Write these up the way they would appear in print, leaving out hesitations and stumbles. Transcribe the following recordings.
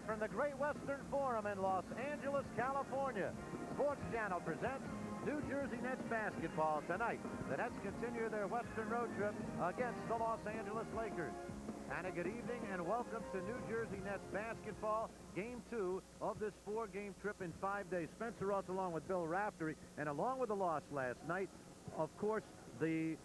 from the Great Western Forum in Los Angeles, California, Sports Channel presents New Jersey Nets basketball tonight. The Nets continue their Western road trip against the Los Angeles Lakers. And a good evening and welcome to New Jersey Nets basketball, Game 2 of this 4-game trip in 5 days. Spencer Ross along with Bill Raftery, and along with the loss last night, of course, the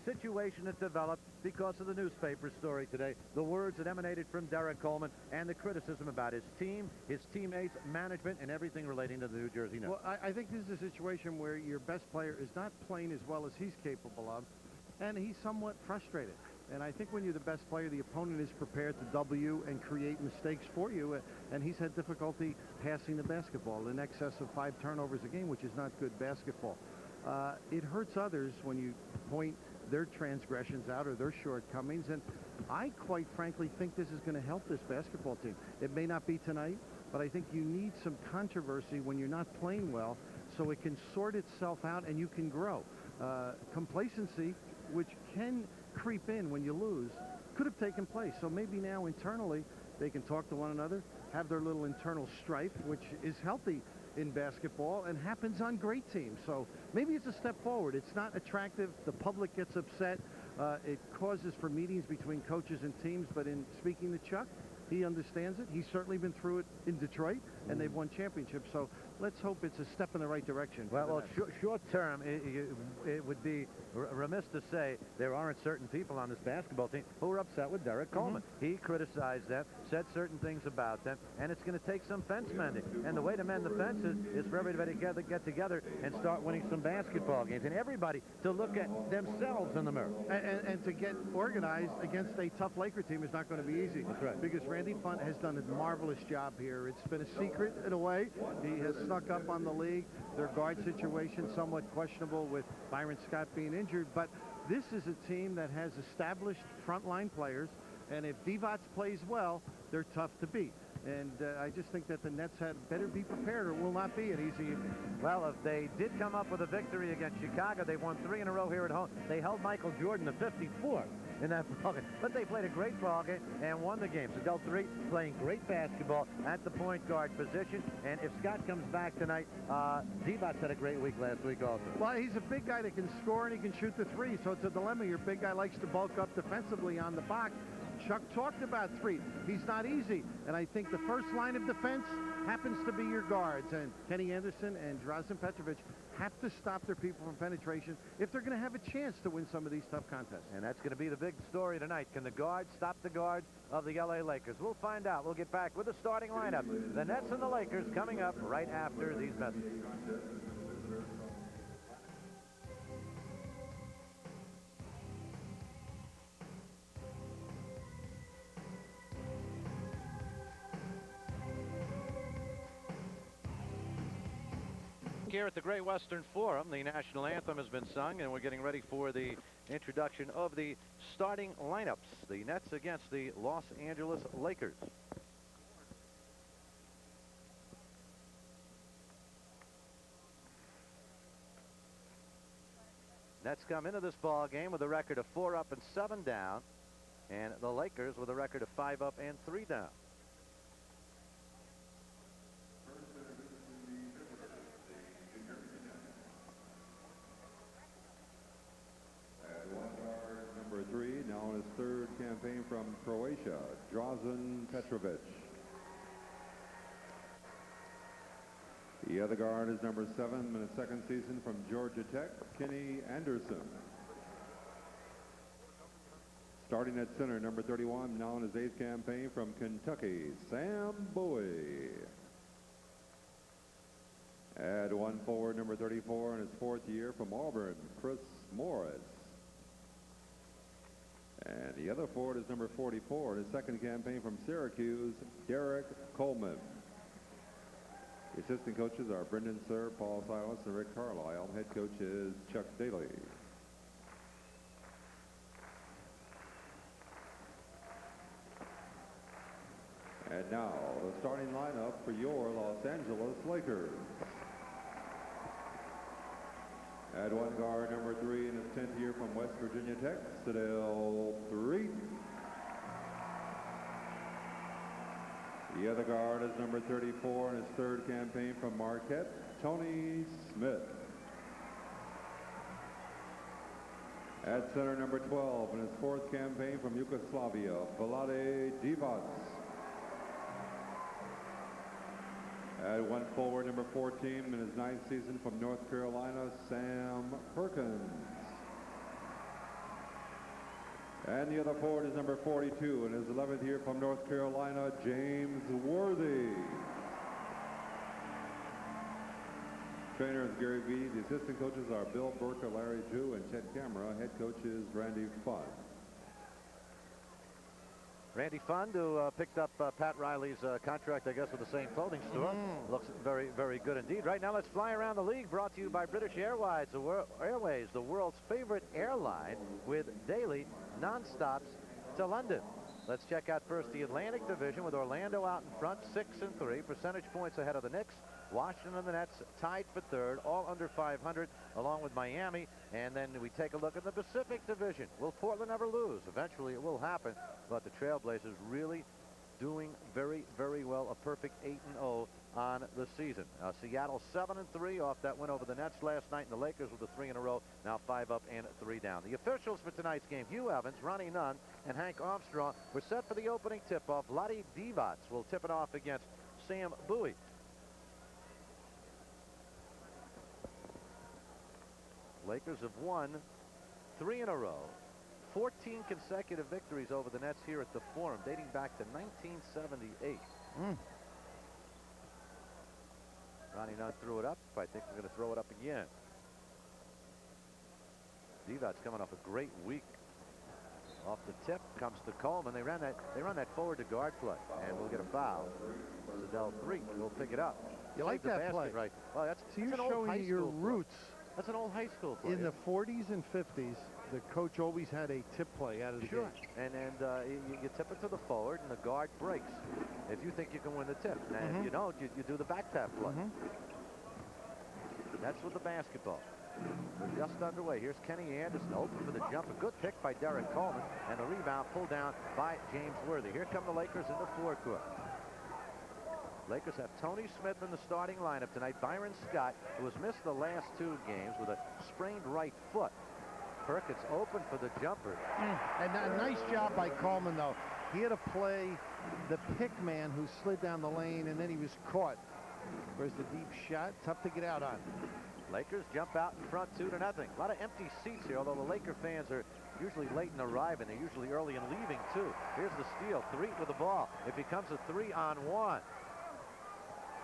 situation that developed because of the newspaper story today, the words that emanated from Derek Coleman, and the criticism about his team, his teammates, management, and everything relating to the New Jersey Nets. Well, I think this is a situation where your best player is not playing as well as he's capable of, and he's somewhat frustrated. And I think when you're the best player, the opponent is prepared to W and create mistakes for you, and he's had difficulty passing the basketball in excess of 5 turnovers a game, which is not good basketball. It hurts others when you point their transgressions out or their shortcomings, and I quite frankly think this is going to help this basketball team. It may not be tonight, but I think you need some controversy when you're not playing well so it can sort itself out and you can grow. Complacency, which can creep in when you lose, could have taken place. So maybe now internally they can talk to one another, have their little internal strife, which is healthy in basketball and happens on great teams. So maybe it's a step forward. It's not attractive. The public gets upset. It causes for meetings between coaches and teams, but in speaking to Chuck, he understands it. He's certainly been through it in Detroit, and they've won championships. So let's hope it's a step in the right direction. Well, short term, it would be remiss to say there aren't certain people on this basketball team who are upset with Derek Coleman. He criticized them, said certain things about them, and it's going to take some fence mending. And the way to mend the fences is for everybody to get together and start winning some basketball games, and everybody to look at themselves in the mirror. And to get organized against a tough Laker team is not going to be easy. That's right. Because Randy Funt has done a marvelous job here. It's been a secret in a way. He has snuck up on the league. Their guard situation somewhat questionable with Byron Scott being injured, but this is a team that has established frontline players, and if Divac plays well, they're tough to beat. And I just think that the Nets had better be prepared or will not be an easy evening. Well, if they did come up with a victory against Chicago, they won 3 in a row here at home. They held Michael Jordan to 54 in that ball game. But they played a great ball game and won the game. So Del Three playing great basketball at the point guard position. And if Scott comes back tonight, Divac had a great week last week also. Well, he's a big guy that can score and he can shoot the three. So it's a dilemma. Your big guy likes to bulk up defensively on the box. Chuck talked about three. He's not easy. And I think the first line of defense happens to be your guards. And Kenny Anderson and Drazen Petrovic have to stop their people from penetration if they're going to have a chance to win some of these tough contests. And that's going to be the big story tonight. Can the guards stop the guards of the L.A. Lakers? We'll find out. We'll get back with the starting lineup. The Nets and the Lakers coming up right after these messages. Here at the Great Western Forum, the national anthem has been sung, and we're getting ready for the introduction of the starting lineups. The Nets against the Los Angeles Lakers. Nets come into this ball game with a record of 4 up and 7 down, and the Lakers with a record of 5 up and 3 down. Now on his third campaign from Croatia, Drazen Petrovic. The other guard is number 7 in his second season from Georgia Tech, Kenny Anderson. Starting at center, number 31, now on his 8th campaign from Kentucky, Sam Bowie. At 1 forward, number 34 in his 4th year from Auburn, Chris Morris. And the other forward is number 44 in his second campaign from Syracuse, Derek Coleman. The assistant coaches are Brendan Sir, Paul Silas, and Rick Carlisle. Head coach is Chuck Daly. And now the starting lineup for your Los Angeles Lakers. At 1 guard, number 3 in his 10th year from West Virginia Tech, Sedale 3. The other guard is number 34 in his third campaign from Marquette, Tony Smith. At center, number 12 in his fourth campaign from Yugoslavia, Vlade Divac. At one forward, number 14 in his ninth season from North Carolina, Sam Perkins. And the other forward is number 42 in his 11th year from North Carolina, James Worthy. Trainer is Gary Vee. The assistant coaches are Bill Burke, Larry Jew, and Chet Camera. Head coach is Randy Funn. Randy Funn, who picked up Pat Riley's contract, I guess, with the same clothing store. Looks very, very good indeed. Right now, let's fly around the league. Brought to you by British Airways, the world's favorite airline, with daily non-stops to London. Let's check out first the Atlantic Division with Orlando out in front, 6-3, percentage points ahead of the Knicks. Washington and the Nets tied for third, all under 500, along with Miami. And then we take a look at the Pacific Division. Will Portland ever lose? Eventually it will happen, but the Trailblazers really doing very, very well. A perfect 8-0 on the season. Seattle 7-3 off that win over the Nets last night, and the Lakers with the 3 in a row, now 5 up and 3 down. The officials for tonight's game: Hugh Evans, Ronnie Nunn, and Hank Armstrong were set for the opening tip-off. Vlade Divac will tip it off against Sam Bowie. Lakers have won 3 in a row, 14 consecutive victories over the Nets here at the Forum, dating back to 1978. Ronnie Nunn threw it up. I think we're going to throw it up again. Divac's coming off a great week. Off the tip comes to Coleman. They run that forward to guard play, and we'll get a foul. Sedell 3 will pick it up. You like that play? Right. Well, that's you're an old high showing your school roots. That's an old high school play. In the 40s and 50s, the coach always had a tip play out of the game. And you tip it to the forward, and the guard breaks if you think you can win the tip. And if you don't, you do the back tap play. That's with the basketball. We're just underway. Here's Kenny Anderson open for the jump. A good pick by Derek Coleman, and the rebound pulled down by James Worthy. Here come the Lakers in the forecourt. Lakers have Tony Smith in the starting lineup tonight. Byron Scott, who has missed the last 2 games with a sprained right foot. Perkins open for the jumper. And a nice job by Coleman, though. He had to play the pick man who slid down the lane, and then he was caught. Where's the deep shot? Tough to get out on. Lakers jump out in front 2-0. A lot of empty seats here, although the Laker fans are usually late in arriving. They're usually early in leaving, too. Here's the steal. 3 with the ball. It becomes a 3-on-1.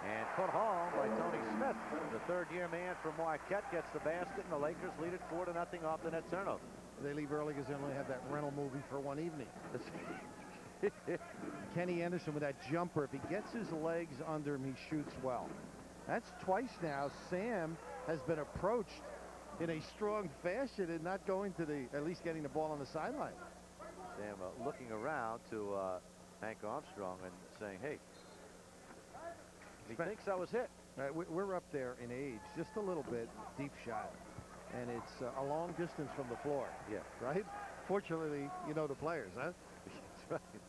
And put home by Tony Smith. The third-year man from Marquette gets the basket, and the Lakers lead it 4-0 off the net turnover. They leave early because they only have that rental movie for one evening. Kenny Anderson with that jumper. If he gets his legs under him, he shoots well. That's twice now Sam has been approached in a strong fashion and not going to at least getting the ball on the sideline. Sam looking around to Hank Armstrong and saying, hey, he thinks I was hit. We're up there in age, just a little bit. Deep shot, and it's a long distance from the floor. Yeah. Right? Fortunately, you know the players, huh? That's right.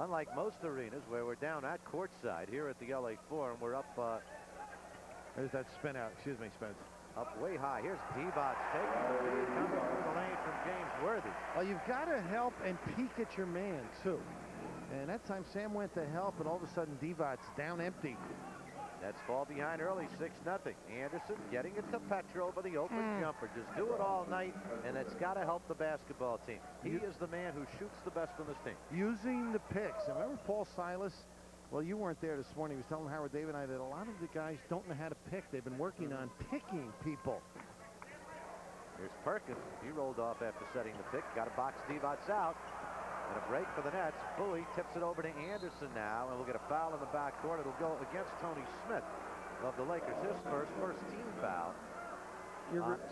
Unlike most arenas where we're down at courtside, here at the LA Forum, we're up. There's that spin out. Excuse me, Spence. Up way high. Here's Divac taking the lead, coming from the lane from James Worthy. Well, you've got to help and peek at your man, too. And that time Sam went to help, and all of a sudden Divac's down empty. Nets fall behind early, 6-0. Anderson getting it to Petro for the open jumper. Just do it all night, and it's got to help the basketball team. He is the man who shoots the best on this team. Using the picks. And remember Paul Silas? Well, you weren't there this morning. He was telling Howard David and I that a lot of the guys don't know how to pick. They've been working on picking people. Here's Perkins. He rolled off after setting the pick. Got to box Divac out. And a break for the Nets. Bowie tips it over to Anderson now, and we'll get a foul in the backcourt. It'll go against Tony Smith of the Lakers. His first team foul.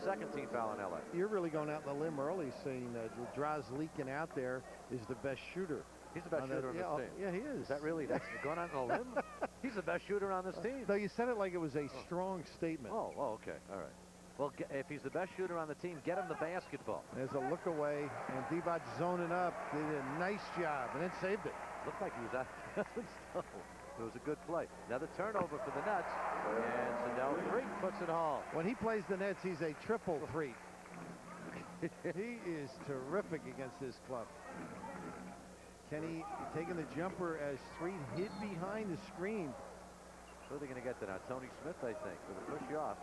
Second team foul in LA. You're really going out on the limb early, saying that Draws leaking out there is the best shooter. He's the best shooter on this team. Yeah, he is. Is that really? That's going out on a limb? He's the best shooter on this team. Though you said it like it was a strong statement. Oh, okay. All right. Well, if he's the best shooter on the team, get him the basketball. There's a look away, and Divac zoning up. Did a nice job, and then saved it. Looked like he was out. It was a good play. Another turnover for the Nets, and Sindel Freak puts it home. When he plays the Nets, he's a triple threat. He is terrific against this club. Kenny taking the jumper as Street hid behind the screen. Who are they going to get to now? Tony Smith, I think, with a push off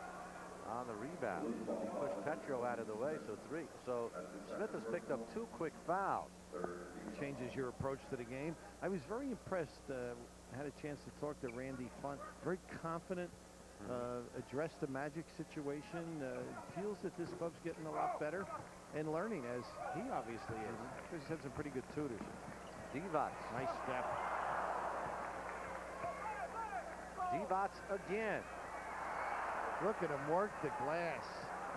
on the rebound. He pushed Petro out of the way, so 3. So Smith has picked up 2 quick fouls. Changes your approach to the game. I was very impressed. Had a chance to talk to Randy Fun. Very confident. Addressed the Magic situation. Feels that this club's getting a lot better and learning, as he obviously is. He's had some pretty good tutors. Divac. Nice step. Divac again. Look at him work the glass.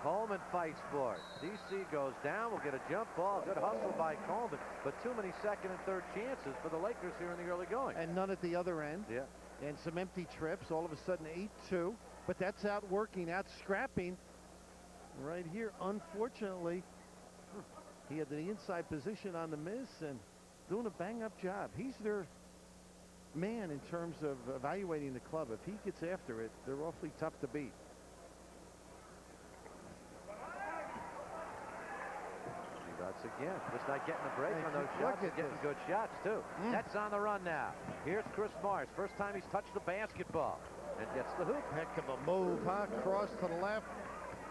Coleman fights for it. DC goes down. We'll get a jump ball. Good hustle by Coleman, but too many second and third chances for the Lakers here in the early going. And none at the other end. Yeah. And some empty trips. All of a sudden 8-2. But that's out working, out scrapping. Right here, unfortunately, he had the inside position on the miss and doing a bang-up job. He's their man in terms of evaluating the club. If he gets after it, they're awfully tough to beat. That's again. Just not getting a break Hey, on those look shots. at Getting this. good shots, too. Nets on the run now. Here's Chris Morris. First time he's touched the basketball. And gets the hoop. Heck of a move, huh? Cross to the left.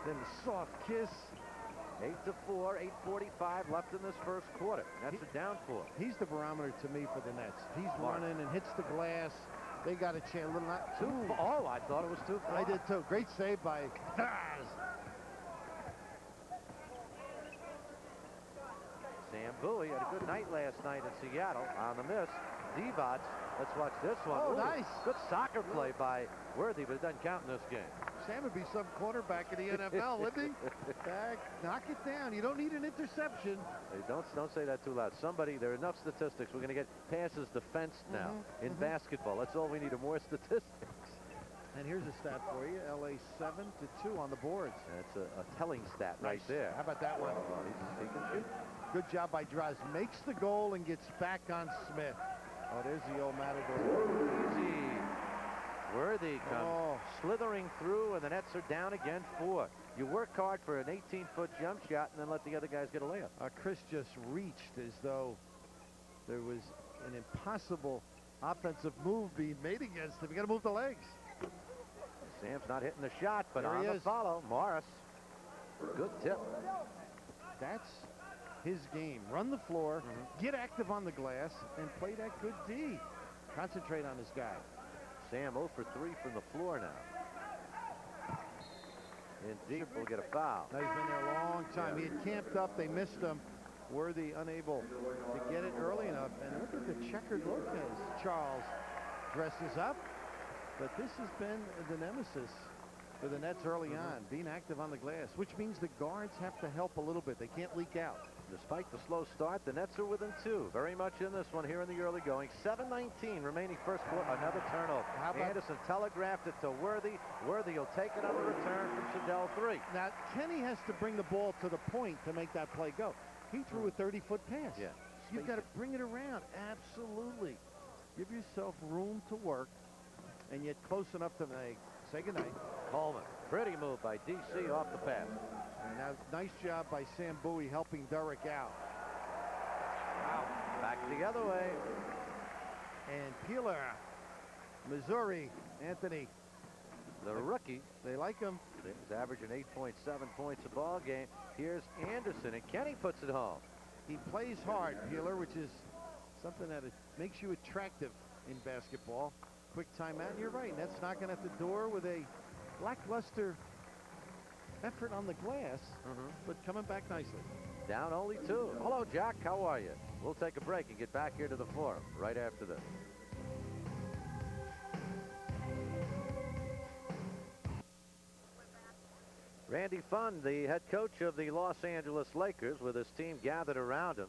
Then the soft kiss. 8-4, 8:45 left in this first quarter. That's a down 4. He's the barometer to me for the Nets. He's running and hits the glass. They got a chance. Little not too. Oh, I thought it was too far. I did too. Great save by Daz. Sam Bowie had a good night last night in Seattle on the miss. Divac, let's watch this one. Oh, Ooh, nice. Good soccer play by Worthy, but it doesn't count in this game. Sam would be some quarterback in the NFL, wouldn't he? Back, knock it down. You don't need an interception. Hey, don't say that too loud. Somebody, there are enough statistics. We're going to get passes defensed now in basketball. That's all we need, are more statistics. And here's a stat for you. LA 7-2 on the boards. That's a telling stat right Nice. there. How about that one? He can shoot. Good job by Draz. Makes the goal and gets back on Smith. Oh, there's the old Matador. Easy. Worthy comes slithering through, and the Nets are down again 4. You work hard for an 18-foot jump shot and then let the other guys get a layup. Chris just reached as though there was an impossible offensive move being made against him. You got to move the legs. Sam's not hitting the shot, but There on he the is. follow, Morris. Good tip. That's his game. Run the floor, get active on the glass, and play that good D. Concentrate on his guy. Sam 0 for 3 from the floor now. In deep, we'll get a foul. Now, he's been there a long time. He had camped up. They missed him. Worthy unable to get it early enough. And look at the checkered look as Charles dresses up. But this has been the nemesis for the Nets early on, being active on the glass, which means the guards have to help a little bit. They can't leak out. Despite the slow start, the Nets are within 2. Very much in this one here in the early going. 7:19 remaining first quarter. Another turnover. How about Anderson telegraphed it to Worthy. Worthy will take it on the return from Sindel 3. Now, Kenny has to bring the ball to the point to make that play go. He threw a 30-foot pass. Yeah. You've got to bring it around. Absolutely. Give yourself room to work, and yet close enough to say goodnight. Coleman. Pretty move by DC off the pass. And now, nice job by Sam Bowie helping Derek out. Back the other way. And Peeler, Missouri, Anthony. The rookie. They like him. He's averaging 8.7 points a ball game. Here's Anderson, and Kenny puts it home. He plays hard, Peeler, which is something that makes you attractive in basketball. Quick timeout, and you're right. Nets knocking at the door with a lackluster effort on the glass, but coming back nicely. Down only 2. Hello, Jack. How are you? We'll take a break and get back here to the forum right after this. Randy Funn, the head coach of the Los Angeles Lakers, with his team gathered around him.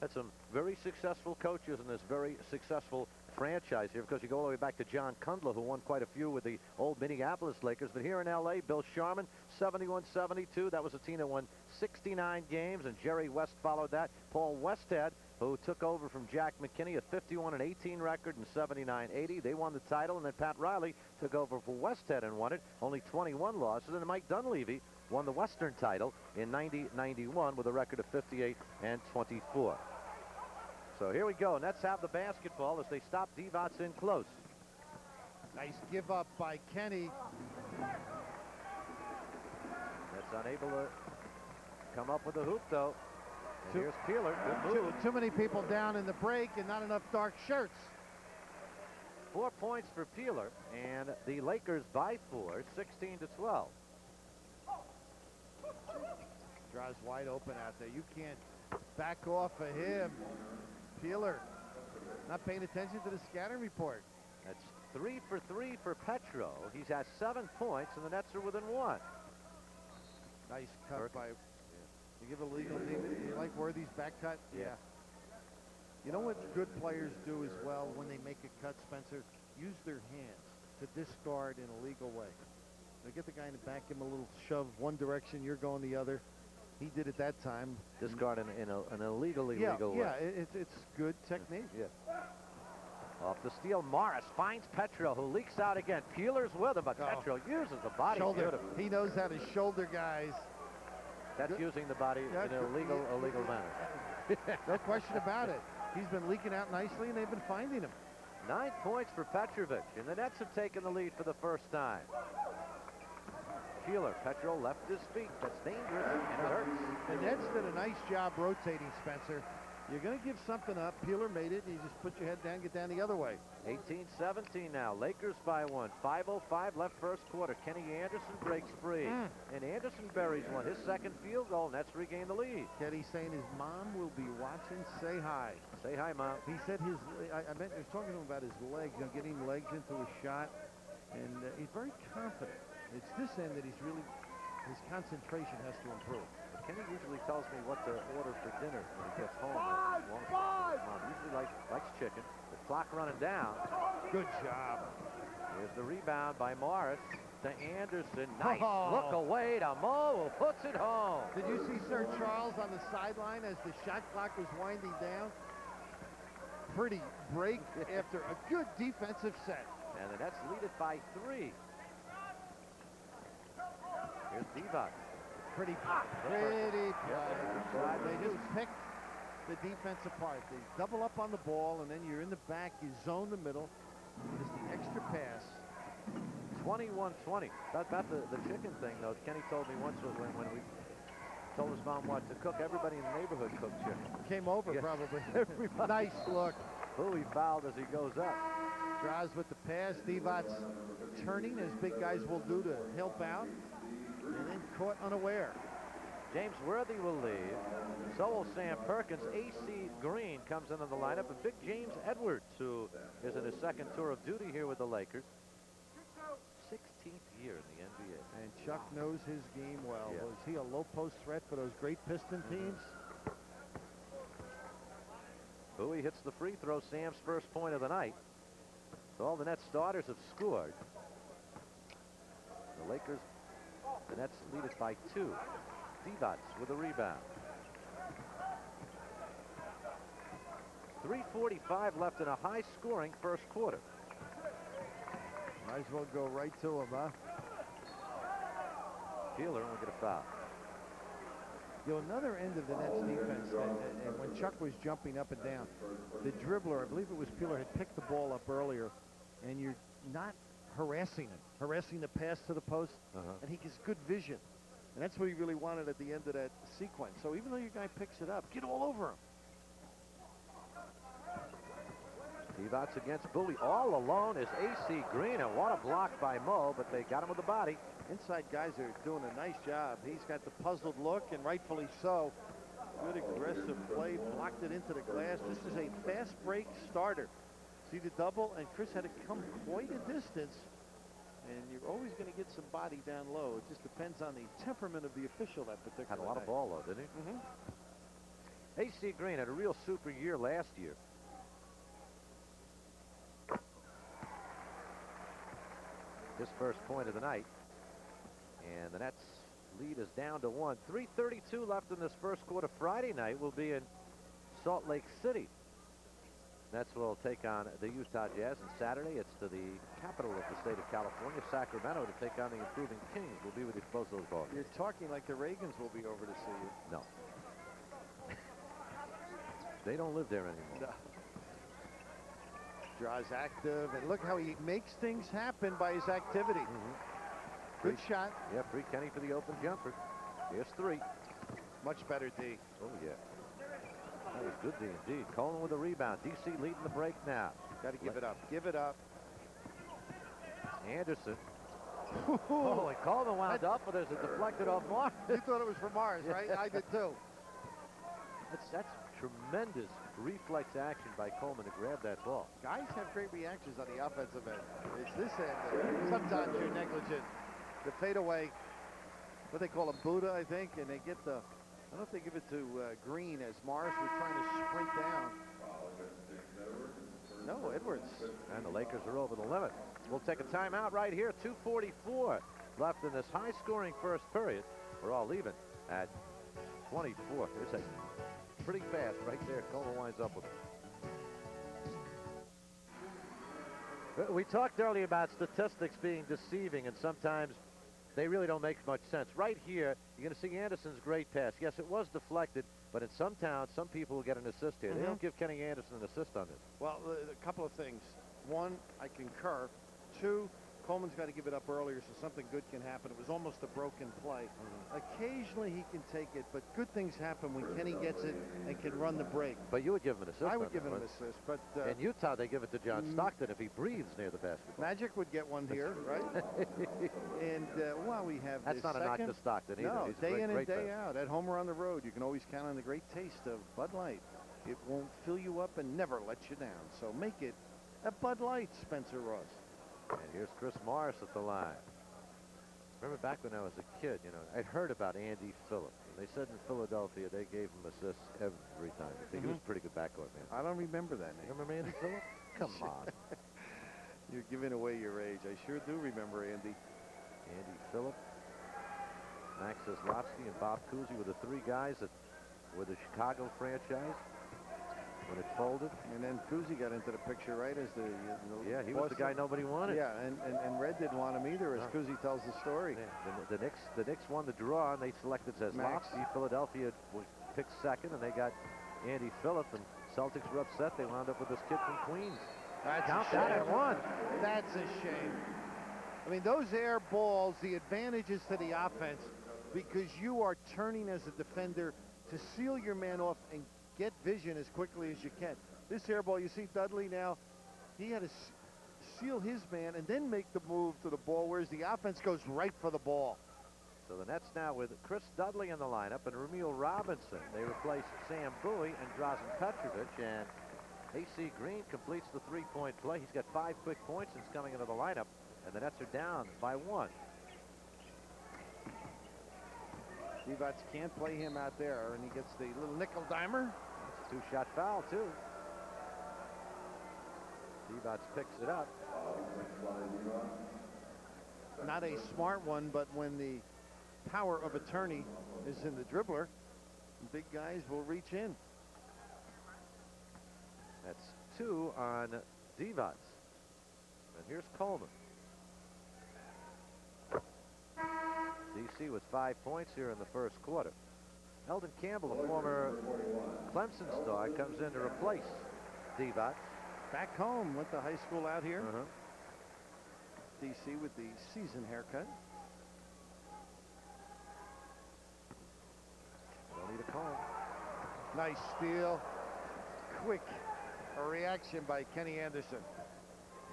Had some very successful coaches in this very successful franchise here, because you go all the way back to John Kundla, who won quite a few with the old Minneapolis Lakers. But here in L.A., Bill Sharman, 71-72. That was a team that won 69 games, and Jerry West followed that. Paul Westhead, who took over from Jack McKinney, a 51-18 record and 79-80. They won the title, and then Pat Riley took over for Westhead and won it, only 21 losses. And then Mike Dunleavy won the Western title in 90-91 with a record of 58-24. So here we go. Nets have the basketball as they stop Divac in close. Nice give up by Kenny. Nets unable to come up with a hoop, though. And here's Peeler. Good move. Too many people down in the break and not enough dark shirts. 4 points for Peeler, and the Lakers by 4, 16-12. Draws wide open out there. You can't back off of him. Peeler not paying attention to the scattering report. That's 3 for 3 for Petro. He's has 7 points, and the Nets are within 1. Nice cut by. You give a legal knee. You like Worthy's back cut? Yeah. You know what good players do as well when they make a cut, Spencer? Use their hands to discard in a legal way. They get the guy in the back, give him a little shove one direction, you're going the other. He did it that time. Discard in an illegally legal way. Yeah, it's good technique. Yeah. Off the steal, Morris finds Petro, who leaks out again. Peeler's with him, but Petro uses the body. Shoulder. He knows how to shoulder guys. That's using the body in an illegal manner. No question about it. He's been leaking out nicely, and they've been finding him. 9 points for Petrovic, and the Nets have taken the lead for the first time. Peeler, Petro left his feet. That's dangerous, and it hurts. The Nets did a nice job rotating, Spencer. You're going to give something up. Peeler made it, and you just put your head down, get down the other way. 18-17 now. Lakers by 1. 5:05 left first quarter. Kenny Anderson breaks free. And Anderson buries one. His second field goal. Nets regain the lead. Kenny's saying his mom will be watching. Say hi. Say hi, Mom. He said I was talking to him about his legs, getting legs into a shot. And he's very confident. It's this end that he's really, his concentration has to improve. Kenny usually tells me what to order for dinner when he gets home. Mom usually likes chicken. The clock running down. Good job. Here's the rebound by Morris to Anderson. Nice look away to Mo, who puts it home. Did you see Sir Charles on the sideline as the shot clock was winding down? Pretty break after a good defensive set. And the Nets lead it by 3. Here's Divac. Pretty play. Yeah. They just pick the defense apart. They double up on the ball, and then you're in the back. You zone the middle. Just the extra pass. 21-20. About the chicken thing, though, Kenny told me once was when we told his mom what to cook. Everybody in the neighborhood cooked chicken. Came over, probably. Everybody. Nice look. Who he fouled as he goes up. Draws with the pass. Divac turning, as big guys will do to help out. And then caught unaware. James Worthy will leave. So will Sam Perkins. A.C. Green comes into the lineup. And big James Edwards, who is in his second tour of duty here with the Lakers. 16th year in the NBA. And Chuck knows his game well. Yeah. Was he a low post threat for those great Piston teams? Bowie hits the free throw. Sam's first point of the night. So all the Nets starters have scored. The Lakers, the Nets lead it by 2. Divac with a rebound. 3:45 left in a high-scoring first quarter. Might as well go right to him, huh? Peeler will get a foul. Another end of the Nets defense, and when Chuck was jumping up and down, the dribbler, I believe it was Peeler, had picked the ball up earlier, and you're not harassing him, harassing the pass to the post, and he gets good vision. And that's what he really wanted at the end of that sequence. So even though your guy picks it up, get all over him. Divac against Bowie. All alone is A.C. Green, and what a block by Mo, but they got him with the body. Inside guys are doing a nice job. He's got the puzzled look, and rightfully so. Good aggressive play, blocked it into the glass. This is a fast break starter. See the double, and Chris had to come quite a distance. And you're always going to get some body down low. It just depends on the temperament of the official that particular Had a lot night. of ball, though, didn't he? A.C. Green had a real super year last year. His first point of the night. And the Nets lead is down to 1. 3:32 left in this first quarter. Friday night will be in Salt Lake City. Nets will take on the Utah Jazz, and Saturday it's to the capital of the state of California, Sacramento, to take on the improving Kings. We'll be with you for both those balls. You're talking like the Reagans will be over to see you. No. They don't live there anymore. No. Draws active, and look how he makes things happen by his activity. Good shot. Yeah, free Kenny for the open jumper. Here's 3. Much better, D. Oh, yeah. That was good, D, indeed. Coleman with a rebound. DC leading the break now. Got to give it up. Give it up. Anderson. Oh, and Coleman wound up, but there's a deflected off Morris. You thought it was for Morris, right? I did too. That's tremendous reflex action by Coleman to grab that ball. Guys have great reactions on the offensive end. It's this end that sometimes you're negligent. The fadeaway, what they call a Buddha, I think, and they get the, I don't know if they give it to Green as Morris was trying to sprint down. No, Edwards. And the Lakers are over the limit. We'll take a timeout right here. 2:44 left in this high-scoring first period. We're all even at 24. There's a pretty fast right there. Coleman winds up with it. We talked earlier about statistics being deceiving, and sometimes they really don't make much sense. Right here, you're going to see Anderson's great pass. Yes, it was deflected, but in some towns, some people will get an assist here. They don't give Kenny Anderson an assist on this. Well, a couple of things. One, I concur. 2, Coleman's got to give it up earlier so something good can happen. It was almost a broken play. Occasionally he can take it, but good things happen when Kenny gets it and can run the break. But you would give him an assist. I would give him an assist, but in Utah they give it to John Stockton if he breathes near the basketball. Magic would get one here, right? And while we have that's not a knock to Stockton either. No, he's day in and day player. out at home or on the road, you can always count on the great taste of Bud Light. It won't fill you up and never let you down. So make it a Bud Light, Spencer Ross. And here's Chris Morris at the line. Remember back when I was a kid, you know, I'd heard about Andy Phillips. And they said in Philadelphia they gave him assists every time. He was a pretty good backcourt man. I don't remember that name. You remember Andy Phillips? Come on. You're giving away your age. I sure do remember Andy. Andy Phillips, Max Zaslavsky, and Bob Cousy were the 3 guys that were the Chicago franchise when it folded. And then Cousy got into the picture, right, as the yeah, he was the guy nobody wanted. Yeah, and Red didn't want him either, as Cousy tells the story. Yeah, the Knicks won the draw, and they selected Zaslavsky. Philadelphia picked second, and they got Andy Phillips, and Celtics were upset. They wound up with this kid from Queens. Count that at 1. That's a shame. I mean, those air balls, the advantages to the offense, because you are turning as a defender to seal your man off and get vision as quickly as you can. This air ball, you see Dudley now, he had to seal his man and then make the move to the ball, whereas the offense goes right for the ball. So the Nets now with Chris Dudley in the lineup and Ramil Robinson. They replace Sam Bowie and Drazen Petrovic, and AC Green completes the 3-point play. He's got 5 quick points since coming into the lineup, and the Nets are down by 1. Divac can't play him out there, and he gets the little nickel dimer. It's a 2-shot foul, too. Divac picks it up. Not a smart one, but when the power of attorney is in the dribbler, big guys will reach in. That's 2 on Divac. And here's Coleman. DC with 5 points here in the first quarter. Eldon Campbell, a former Clemson star, comes in to replace Divac. Back home, went to high school out here. DC with the season haircut. Don't need a comb. Nice steal. Quick reaction by Kenny Anderson.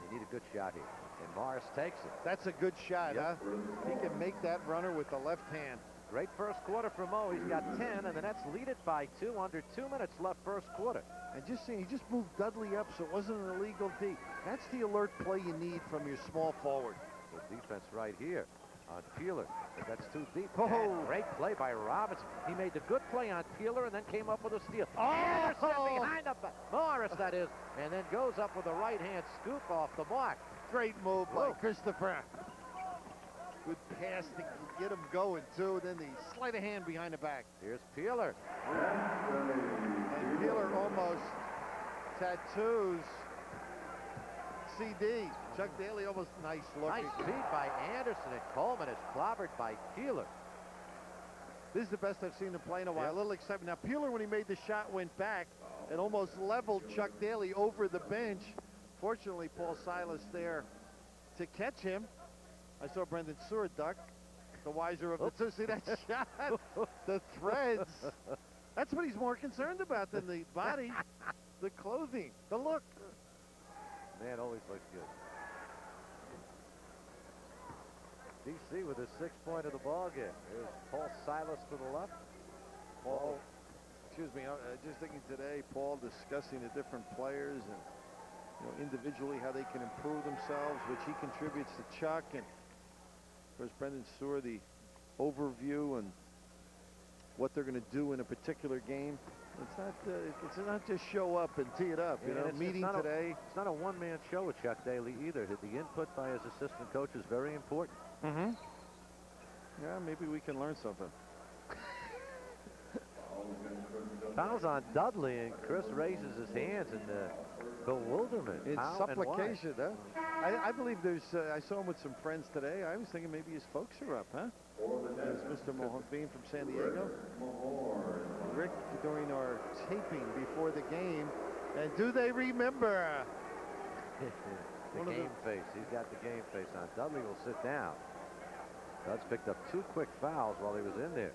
You need a good shot here. And Morris takes it. That's a good shot, huh? He can make that runner with the left hand. Great first quarter for Mo. He's got 10, and the Nets lead it by 2. Under 2 minutes left first quarter. And just seeing, he just moved Dudley up, so it wasn't an illegal D. That's the alert play you need from your small forward. Good defense right here on Peeler. But that's too deep. Oh, great play by Robinson. He made the good play on Peeler and then came up with a steal. Oh! Anderson behind the Morris, that is, and then goes up with a right-hand scoop off the mark. Great move by Christopher. Good pass to get him going, too. Then the sleight of hand behind the back. Here's Peeler. And Peeler almost tattoos CD. Chuck Daly almost nice look. Nice feed by Anderson, and Coleman is clobbered by Peeler. This is the best I've seen him play in a while. Yeah. A little excitement. Now, Peeler, when he made the shot, went back and almost leveled Chuck Daly over the bench. Fortunately, Paul Silas there to catch him. I saw Brendan Seward duck, the wiser of the two. See that shot? The threads. That's what he's more concerned about than the body, the clothing, the look. Man, always looks good. DC with his 6th point of the ball game. There's Paul Silas to the left. Paul, excuse me, just thinking today, Paul discussing the different players and individually how they can improve themselves, which he contributes to Chuck, and of course Brendan Seward, the overview and what they're going to do in a particular game. It's not just show up and tee it up. Meeting today. It's not a one-man show with Chuck Daly either. The input by his assistant coach is very important. Mm-hmm. Yeah, maybe we can learn something. Fouls on Dudley, and Chris raises his hands in bewilderment. In How supplication, huh? I believe there's, I saw him with some friends today. I was thinking maybe his folks are up, huh? There's Mr. Mahone being from San Diego. Rick during our taping before the game. And do they remember? The game face. He's got the game face on. Dudley will sit down. Dud's picked up 2 quick fouls while he was in there.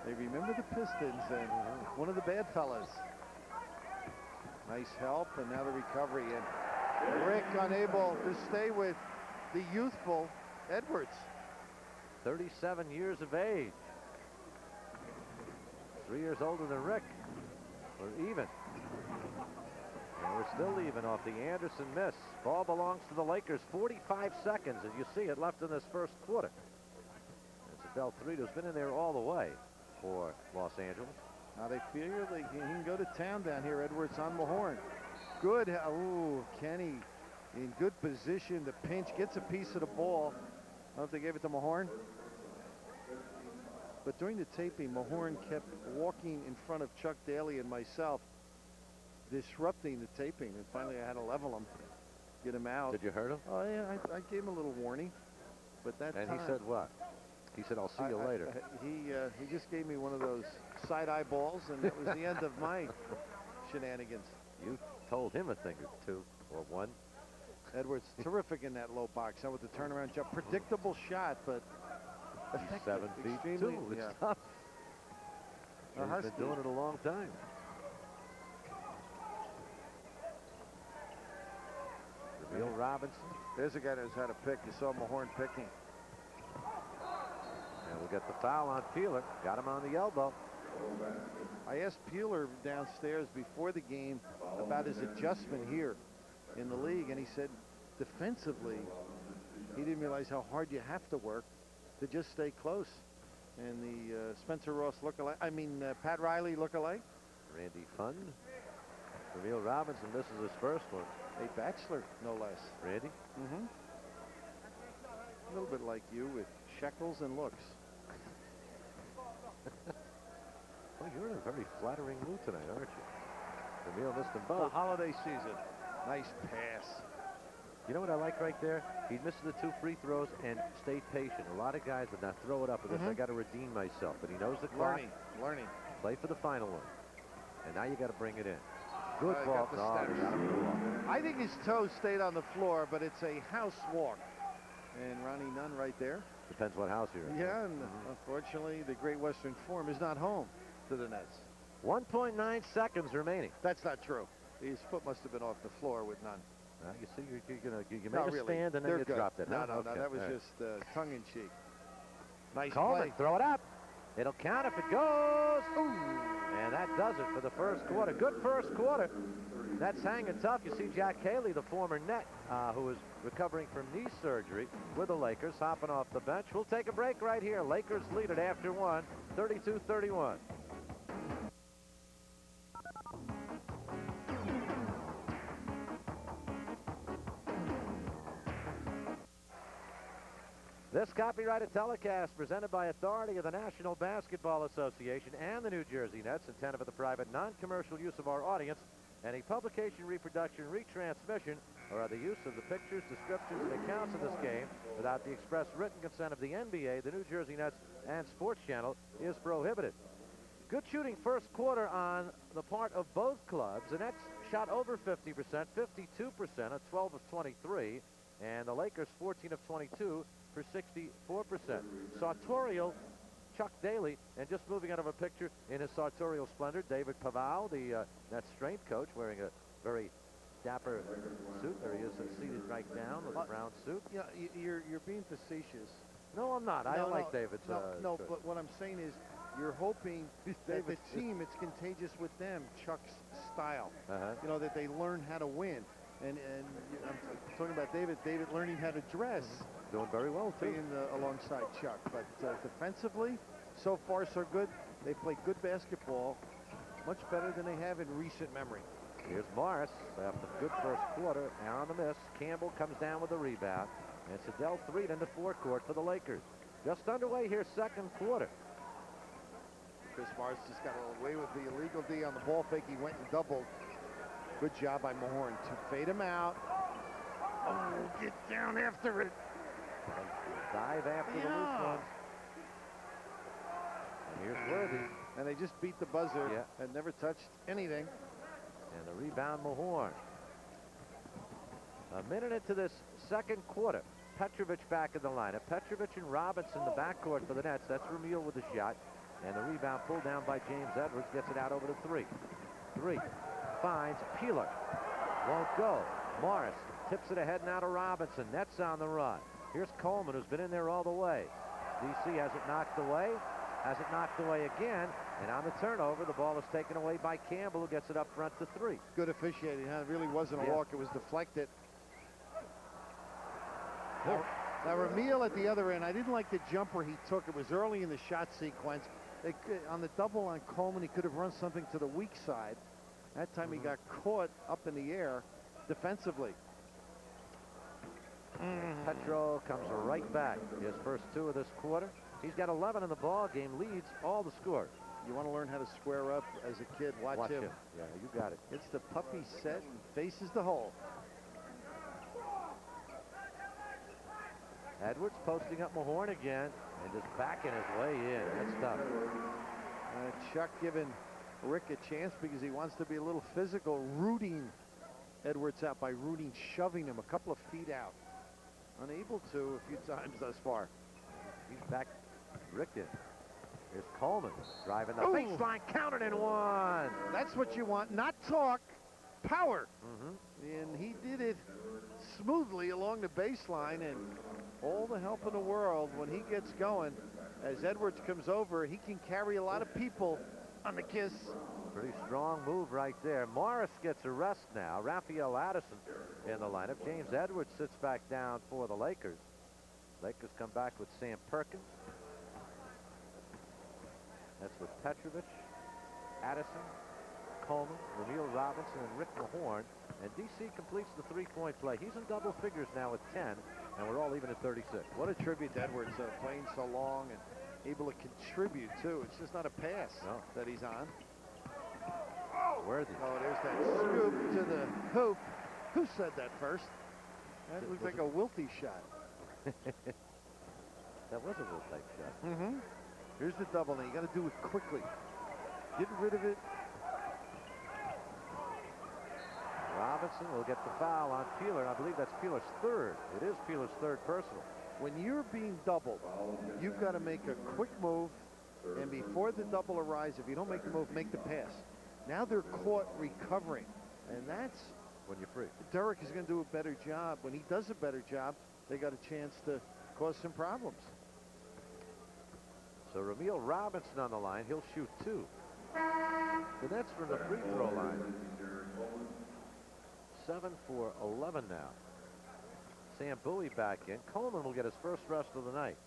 They remember the Pistons and one of the bad fellas. Nice help, and now the recovery. And Rick unable to stay with the youthful Edwards. 37 years of age. 3 years older than Rick. We're even. And we're still even off the Anderson miss. Ball belongs to the Lakers. 45 seconds, and you see it left in this first quarter. It's Del Torito's been in there all the way for Los Angeles. Now they figure he can go to town down here. Edwards on Mahorn. Good. Oh, Kenny in good position to pinch. Gets a piece of the ball. I don't know if they gave it to Mahorn. But during the taping, Mahorn kept walking in front of Chuck Daly and myself, disrupting the taping. And finally I had to level him, get him out. Did you hurt him? Oh, yeah, I gave him a little warning. But that And time, he said what? He said, I'll see you later. He just gave me one of those side eyeballs, and that was the end of my shenanigans. You told him a thing or two, or one. Edwards, terrific in that low box. How with the turnaround jump. Predictable shot, but He's 7 feet extremely, 2. It's yeah. tough. A He's been doing it a long time. Reveal Robinson. There's a guy that knows how to pick. You saw Mahorn picking. And we'll get the foul on Peeler. Got him on the elbow. I asked Peeler downstairs before the game about his adjustment here in the league, and he said defensively he didn't realize how hard you have to work to just stay close. And the Spencer Ross lookalike, Pat Riley lookalike. Randy Funn. Reveal Robinson misses his first one. A bachelor, no less. Randy? Mm-hmm. A little bit like you with shekels and looks. Well, you're in a very flattering mood tonight, aren't you? Reveal missed them The both. holiday season. Nice pass. You know what I like right there? He misses the 2 free throws and stayed patient. A lot of guys would not throw it up with this. I got to redeem myself. But he knows the clock. Learning. Play for the final one. And now you got to bring it in. Good I ball. got the No, steps. you got him to walk. I think his toes stayed on the floor, but it's a house walk. And Ronnie Nunn right there. Depends what house you're in. Yeah, and unfortunately, the Great Western Forum is not home to the Nets. 1.9 seconds remaining. That's not true. His foot must have been off the floor with Nunn. You see, you Not make a really. stand and then They're you good. dropped it. No, huh? no, Okay, that was all right. just tongue-in-cheek. Nice Coleman, play. throw it up. It'll count if it goes. Ooh. And that does it for the first quarter. Good first quarter. That's hanging tough. You see Jack Haley, the former Net, who is recovering from knee surgery with the Lakers, hopping off the bench. We'll take a break right here. Lakers lead it after 1, 32-31. This copyrighted telecast presented by authority of the National Basketball Association and the New Jersey Nets, intended for the private, non-commercial use of our audience. Any publication, reproduction, retransmission, or other use of the pictures, descriptions, and accounts of this game without the express written consent of the NBA, the New Jersey Nets, and Sports Channel is prohibited. Good shooting first quarter on the part of both clubs. The Nets shot over 50%, 52% at 12 of 23, and the Lakers 14 of 22 for 64%. Sartorial Chuck Daly, and just moving out of a picture in his sartorial splendor, David Paval, the Nets strength coach, wearing a very dapper suit. There he is, seated right down with a brown suit. Yeah, you're being facetious. No, I'm not. I don't like David's. No, but what I'm saying is, you're hoping that the team, it's contagious with them, Chuck's style. You know, that they learn how to win. And I'm talking about David learning how to dress. Doing very well, too. Being alongside Chuck. But defensively, so far so good. They play good basketball, much better than they have in recent memory. Here's Morris after the good first quarter. Now on the miss. Campbell comes down with the rebound. And Sedell threed into forecourt for the Lakers. Just underway here, second quarter. Chris Morris just got away with the illegal D on the ball fake. He went and doubled. Good job by Mahorn to fade him out. Oh, get down after it. Dive after the loose ones. And here's Worthy. And they just beat the buzzer and never touched anything. And the rebound, Mahorn. A minute into this second quarter. Petrovic back in the lineup. Petrovic and Robinson, the backcourt for the Nets. That's Ramil with the shot. And the rebound pulled down by James Edwards. Gets it out over to three. Finds Peeler. Won't go. Morris tips it ahead now to Robinson. Nets on the run. Here's Coleman, who's been in there all the way. DC has it knocked away. Has it knocked away again. And on the turnover, the ball is taken away by Campbell, who gets it up front to three. Good officiating, huh? It really wasn't a walk. It was deflected. Now, Ramil at the other end, I didn't like the jumper he took. It was early in the shot sequence. On the double on Coleman, he could have run something to the weak side. That time he got caught up in the air defensively. Petro comes right back. His first two of this quarter. He's got 11 in the ball game, leads all the scores. You want to learn how to square up as a kid, watch him. Yeah, you got it. It's the puppy set and faces the hole. Edwards posting up Mahorn again and just backing his way in. That's tough. Chuck giving Rick a chance because he wants to be a little physical, rooting Edwards out by shoving him a couple of feet out. Unable to a few times thus far. He's back Rick in. Here's Coleman driving the baseline, counted in one. That's what you want, not talk, power. And he did it smoothly along the baseline, and all the help in the world when he gets going. As Edwards comes over, he can carry a lot of people on the kiss. Pretty strong move right there. Morris gets a rest now. Raphael Addison in the lineup. James Edwards sits back down for the Lakers. Lakers come back with Sam Perkins. That's with Petrovic, Addison, Coleman, Ramil Robinson, and Rick Mahorn. And DC completes the three-point play. He's in double figures now with 10, and we're all even at 36. What a tribute to Edwards, playing so long and able to contribute, too. It's just not a pass that he's on. Worthy. Oh, there's that scoop to the hoop. Who said that first? That looked like a Wilty shot. That was a real tight shot. Here's the double now. You got to do it quickly. Get rid of it. Robinson will get the foul on Peeler. I believe that's Peeler's third. It is Peeler's third personal. When you're being doubled, you've got to make a quick move. And before the double arrives, if you don't make the move, make the pass. Now they're caught recovering. And that's when you're free. Derek is going to do a better job. When he does a better job, they got a chance to cause some problems. So Ramil Robinson on the line. He'll shoot two. The Nets from the free throw line. 7 for 11 now. Sam Bowie back in. Coleman will get his first rest of the night.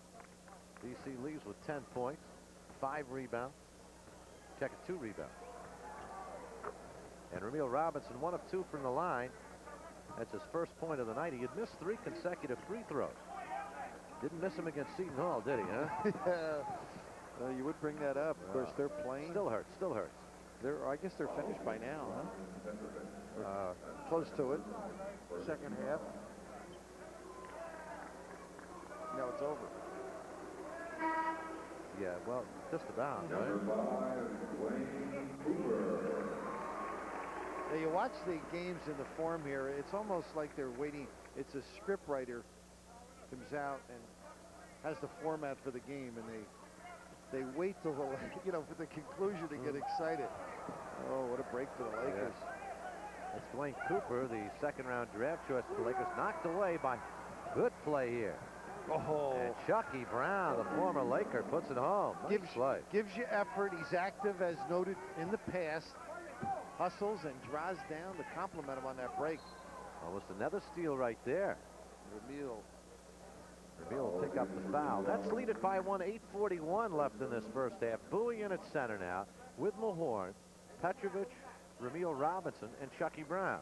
DC leaves with 10 points, 5 rebounds. Check it, 2 rebounds. And Ramil Robinson, 1 of 2 from the line. That's his first point of the night. He had missed 3 consecutive free throws. Didn't miss him against Seton Hall, did he, huh? Yeah. You would bring that up. Of course, they're playing. Still hurts, still hurts. I guess they're finished by now, huh? Close to it. Second half. No, it's over. Yeah, well, just about, right? Now, you watch the games in the form here, it's almost like they're waiting. It's a script writer comes out and has the format for the game, and they wait till the, for the conclusion to get excited. Oh, what a break for the Lakers. That's Dwayne Cooper, the second-round draft choice for the Lakers, knocked away by good play here. Oh. And Chucky Brown, the former Laker, puts it home. Nice play. Gives you effort. He's active, as noted in the past. Hustles and draws down to compliment him on that break. Almost another steal right there. Ramil will pick up the foul. That's lead it by 1, 8:41 left in this first half. Bowie in at center now with Mahorn, Petrovic, Ramil Robinson, and Chucky Brown.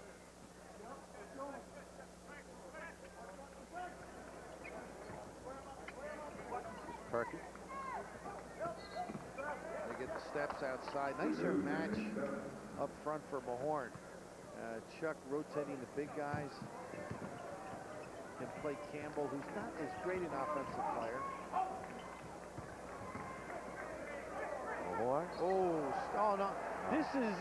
Perkins. They get the steps outside. Nicer match up front for Mahorn. Chuck rotating the big guys. Can play Campbell, who's not as great an offensive player. Mahorn. Oh no. This is,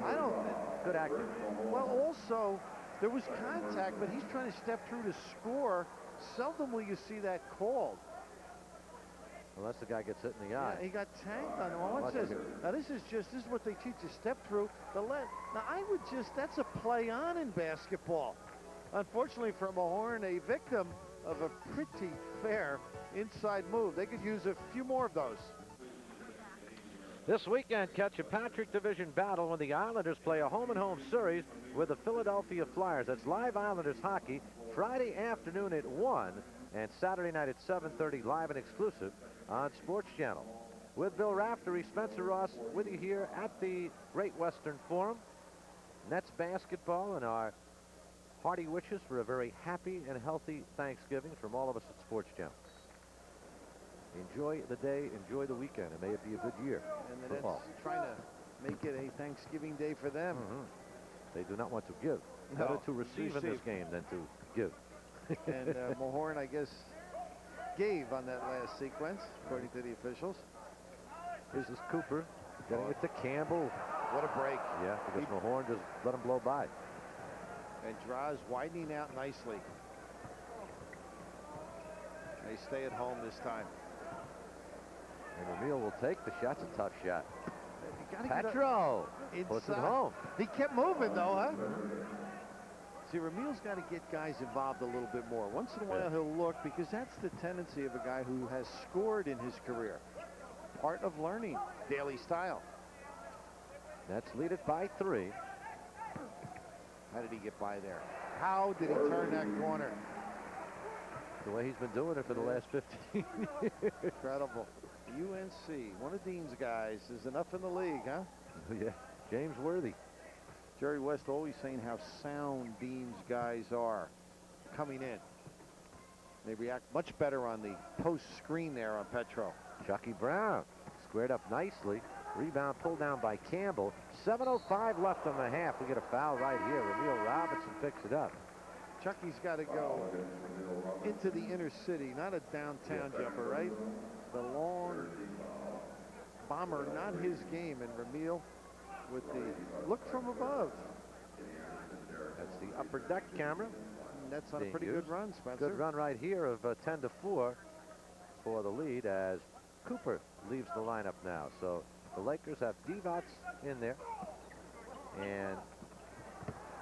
I don't, good acting. Well, also, there was contact, but he's trying to step through to score. Seldom will you see that called. Unless the guy gets hit in the eye. Yeah, he got tanked on him. Well, what's this? Now, this is what they teach you, step through. Now, I would that's a play on in basketball. Unfortunately for Mahorn, a victim of a pretty fair inside move. They could use a few more of those. This weekend, catch a Patrick Division battle when the Islanders play a home-and-home series with the Philadelphia Flyers. That's live Islanders hockey Friday afternoon at 1 and Saturday night at 7:30 live and exclusive on Sports Channel. With Bill Raftery, Spencer Ross with you here at the Great Western Forum. Nets basketball and our hearty wishes for a very happy and healthy Thanksgiving from all of us at Sports Channel. Enjoy the day, enjoy the weekend, and may it be a good year. And the Nets trying to make it a Thanksgiving day for them. They do not want to give. Better to receive in this game than to give. And Mahorn, I guess, gave on that last sequence, according to the officials. This is Cooper getting it to Campbell. What a break. Yeah, because Mahorn just let him blow by. And draws widening out nicely. They stay at home this time. And Ramil will take the shot. It's a tough shot. Petro puts it home. He kept moving, though, huh? See, Ramil's got to get guys involved a little bit more. Once in a while, he'll look, because that's the tendency of a guy who has scored in his career. Part of learning, daily style. Nets lead it by 3. How did he get by there? How did he turn that corner? The way he's been doing it for the last 15 years. Incredible. UNC, one of Dean's guys, is enough in the league, huh? Yeah, James Worthy. Jerry West always saying how sound Dean's guys are coming in. They react much better on the post screen there on Petro. Chucky Brown squared up nicely. Rebound pulled down by Campbell. 7:05 left on the half. We get a foul right here. Ramil Robinson picks it up. Chucky's got to go into the inner city, not a downtown jumper, right? The long bomber, not his game. And Ramil with the look from above. That's the upper deck camera. And that's on a pretty good run, Spencer. Good run right here of 10-4 for the lead as Cooper leaves the lineup now. So the Lakers have Divac in there and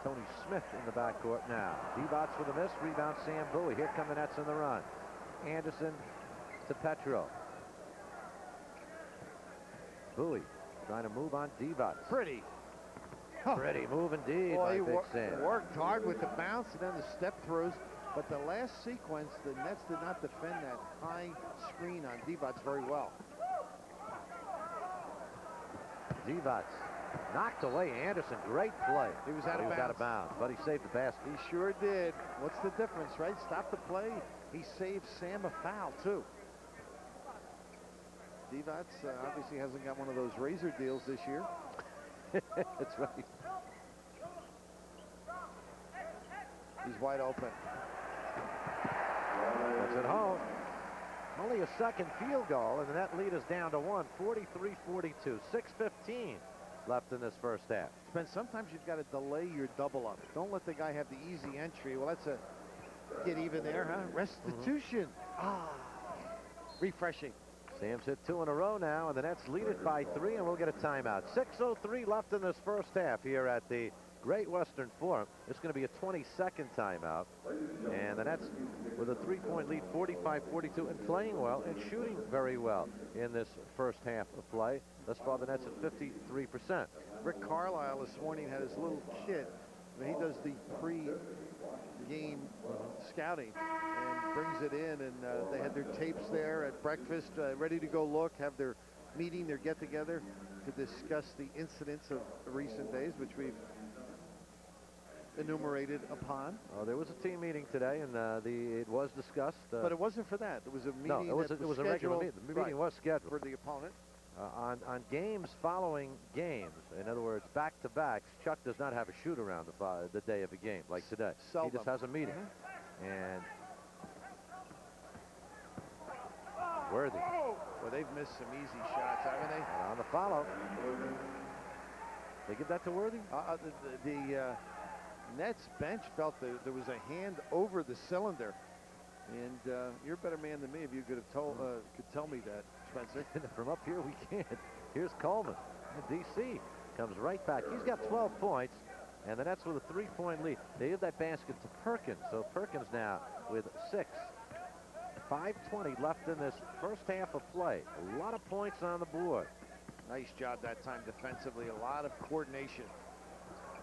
Tony Smith in the backcourt now. Divac with a miss. Rebound Sam Bowie. Here come the Nets on the run. Anderson to Petro. Bowie trying to move on Divac. Pretty. Pretty move indeed by Big Sam. Worked hard with the bounce and then the step throughs. But the last sequence, the Nets did not defend that high screen on Divac very well. Divac Knocked away Anderson. Great play. He was out of bounds. But he saved the basket. He sure did. What's the difference, right? Stop the play. He saved Sam a foul, too. Divac obviously hasn't got one of those razor deals this year. That's right. He's wide open. That's at home. Only a second field goal, and the net lead is down to 1, 43-42. 6:15 left in this first half. Spence, sometimes you've got to delay your double up. Don't let the guy have the easy entry. Well, that's a get even there, huh? Restitution. Refreshing. Sam's hit 2 in a row now, and the Nets lead it by 3, and we'll get a timeout. 6:03 left in this first half here at the Great Western Forum. It's going to be a 20-second timeout, and the Nets with a 3-point lead, 45-42, and playing well and shooting very well in this first half of play. Thus far, the Nets at 53%. Rick Carlisle this morning had his little kit. He does the pre-game scouting and brings it in, and they had their tapes there at breakfast, ready to go look, have their meeting, their get-together to discuss the incidents of recent days, which we've enumerated upon. Oh, there was a team meeting today, and it was discussed. But it wasn't for that. It was a meeting. No, it was a regular meeting. The meeting was scheduled for the opponent. On games following games, in other words, back-to-backs, Chuck does not have a shoot around the day of a game like today. Seldom. He just has a meeting. And Worthy. Well, they've missed some easy shots, haven't they? And on the follow. They give that to Worthy? The Nets bench felt there was a hand over the cylinder. And you're a better man than me if you could have could tell me that, Spencer. From up here, we can't. Here's Coleman. DC comes right back. He's got 12 points, and the Nets with a 3-point lead. They give that basket to Perkins. So Perkins now with 6. 5:20 left in this first half of play. A lot of points on the board. Nice job that time defensively. A lot of coordination.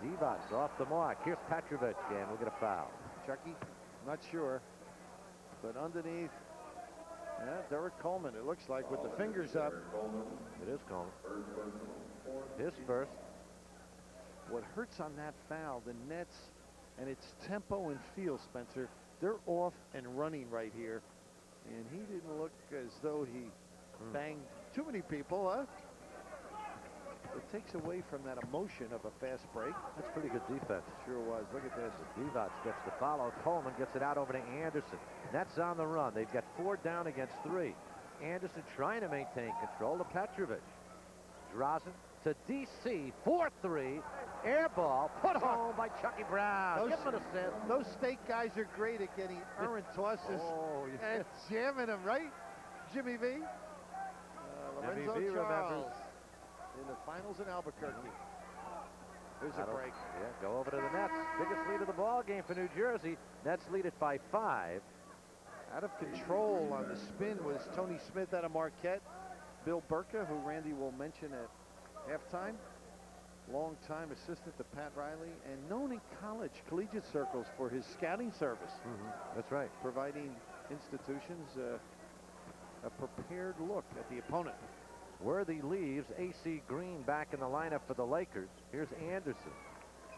Divac off the mark. Here's Petrovic, and we'll get a foul. Chucky, not sure. But underneath, Derek Coleman, it looks like, with the fingers up. It is Coleman. His first. What hurts on that foul, the Nets, and its tempo and feel, Spencer, they're off and running right here. And he didn't look as though he banged too many people, huh? It takes away from that emotion of a fast break. That's pretty good defense. Sure was. Look at this. Divac gets the follow. Coleman gets it out over to Anderson. Nets on the run. They've got 4 down against 3. Anderson trying to maintain control to Petrovic. Drazen to DC. 4-3. Air ball put home by Chucky Brown. Give him an assist. Those state guys are great at getting errant tosses and jamming them, right? Jimmy V. Lorenzo Jimmy V Charles remembers. In the finals in Albuquerque. Here's a break. Yeah, go over to the Nets. Biggest lead of the ball game for New Jersey. Nets lead it by 5. Out of control on the spin was Tony Smith out of Marquette. Bill Burka, who Randy will mention at halftime. Long-time assistant to Pat Riley and known in college, collegiate circles for his scouting service. That's right. Providing institutions a prepared look at the opponent. Worthy leaves. AC Green back in the lineup for the Lakers. Here's Anderson.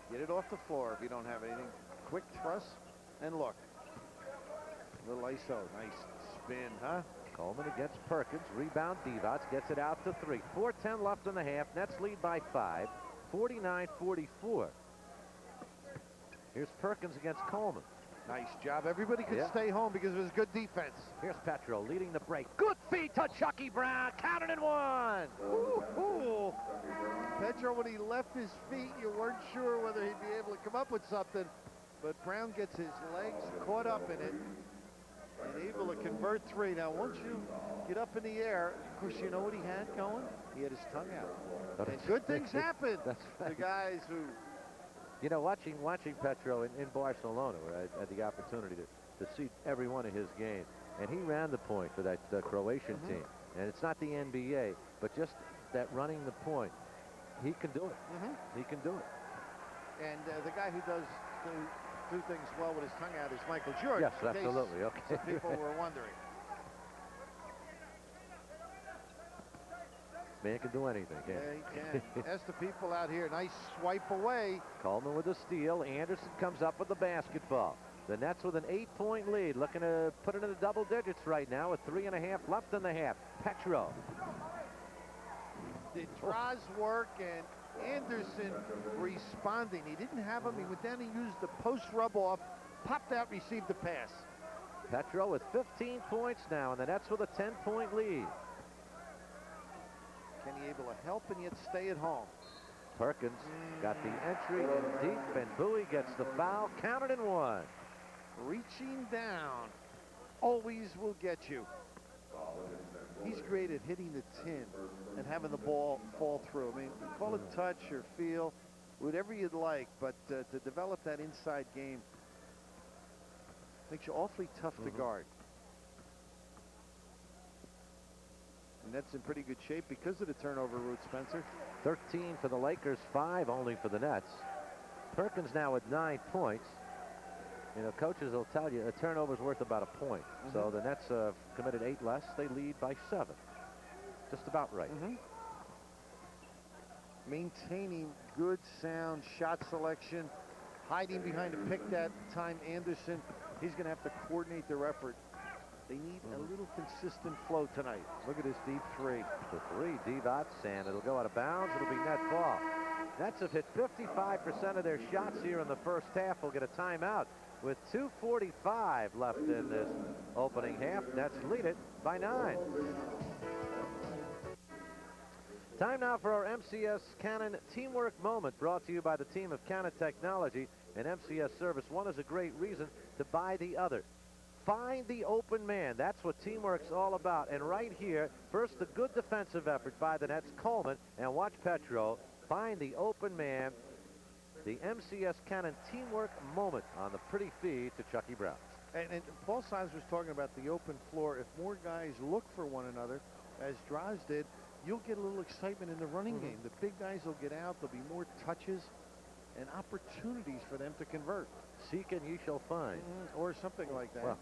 Get it off the floor if you don't have anything. Quick thrust and look. Little ISO. Nice spin, huh? Coleman against Perkins. Rebound Divac. Gets it out to 3. 4:10 left in the half. Nets lead by 5. 49-44. Here's Perkins against Coleman. Nice job. Everybody could stay home because it was good defense. Here's Petro leading the break. Good feet to Chucky Brown. Counted and 1. Ooh. Petro, when he left his feet, you weren't sure whether he'd be able to come up with something. But Brown gets his legs caught up in it and able to convert 3. Now, once you get up in the air, of course, you know what he had going? He had his tongue out. And good things happen to guys who... You know, watching Petro in Barcelona, where I had the opportunity to see every one of his games, and he ran the point for that Croatian team. And it's not the NBA, but just that running the point. He can do it. He can do it. And the guy who does do things well with his tongue out is Michael Jordan. Yes, absolutely. Okay. Some people were wondering. Man can do anything, can't Yeah, he can. That's the people out here. Nice swipe away. Coleman with the steal. Anderson comes up with the basketball. The Nets with an 8-point lead, looking to put it into double digits right now with 3.5 left in the half. Petro. Did Draws work, and Anderson responding. He didn't have him. He went down and used the post rub off, popped out, received the pass. Petro with 15 points now, and the Nets with a 10-point lead. Can he able to help and yet stay at home? Perkins got the entry in deep, and Bowie gets the foul, counted and one. Reaching down always will get you. He's great at hitting the tin and having the ball fall through. I mean, call it touch or feel, whatever you'd like, but to develop that inside game makes you awfully tough to guard. And that's in pretty good shape because of the turnover route, Spencer. 13 for the Lakers, 5 only for the Nets. Perkins now with 9 points. You know, coaches will tell you a turnover's worth about a point. So the Nets have committed 8 less. They lead by 7. Just about right. Maintaining good, sound shot selection. Hiding behind a pick that time, Anderson. He's going to have to coordinate their effort. They need a little consistent flow tonight. Look at this deep three. The three, Divac, and it'll go out of bounds. It'll be net ball. Nets have hit 55% of their shots here in the first half. We'll get a timeout with 2:45 left in this opening half. Nets lead it by 9. Time now for our MCS Cannon Teamwork Moment, brought to you by the team of Cannon Technology and MCS Service. One is a great reason to buy the other. Find the open man. That's what teamwork's all about. And right here, first a good defensive effort by the Nets. Coleman, and watch Petro find the open man. The MCS Cannon Teamwork Moment on the pretty feed to Chucky Brown. And Paul Simes was talking about the open floor. If more guys look for one another, as Draws did, you'll get a little excitement in the running game. The big guys will get out. There'll be more touches and opportunities for them to convert. Seek and you shall find. Or something like that. Well,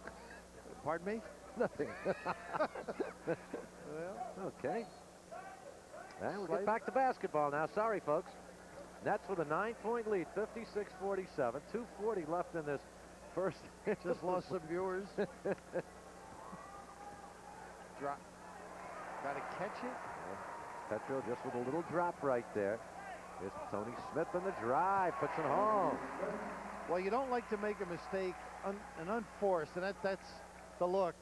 pardon me? Nothing. Well, okay. And we'll get back to basketball now. Sorry, folks. Nets with a 9-point lead, 56-47. 2:40 left in this first. Just lost some viewers. Drop. Got to catch it. Petro just with a little drop right there. Here's Tony Smith on the drive, puts it home. Well, you don't like to make a mistake and unforced, and that's the look.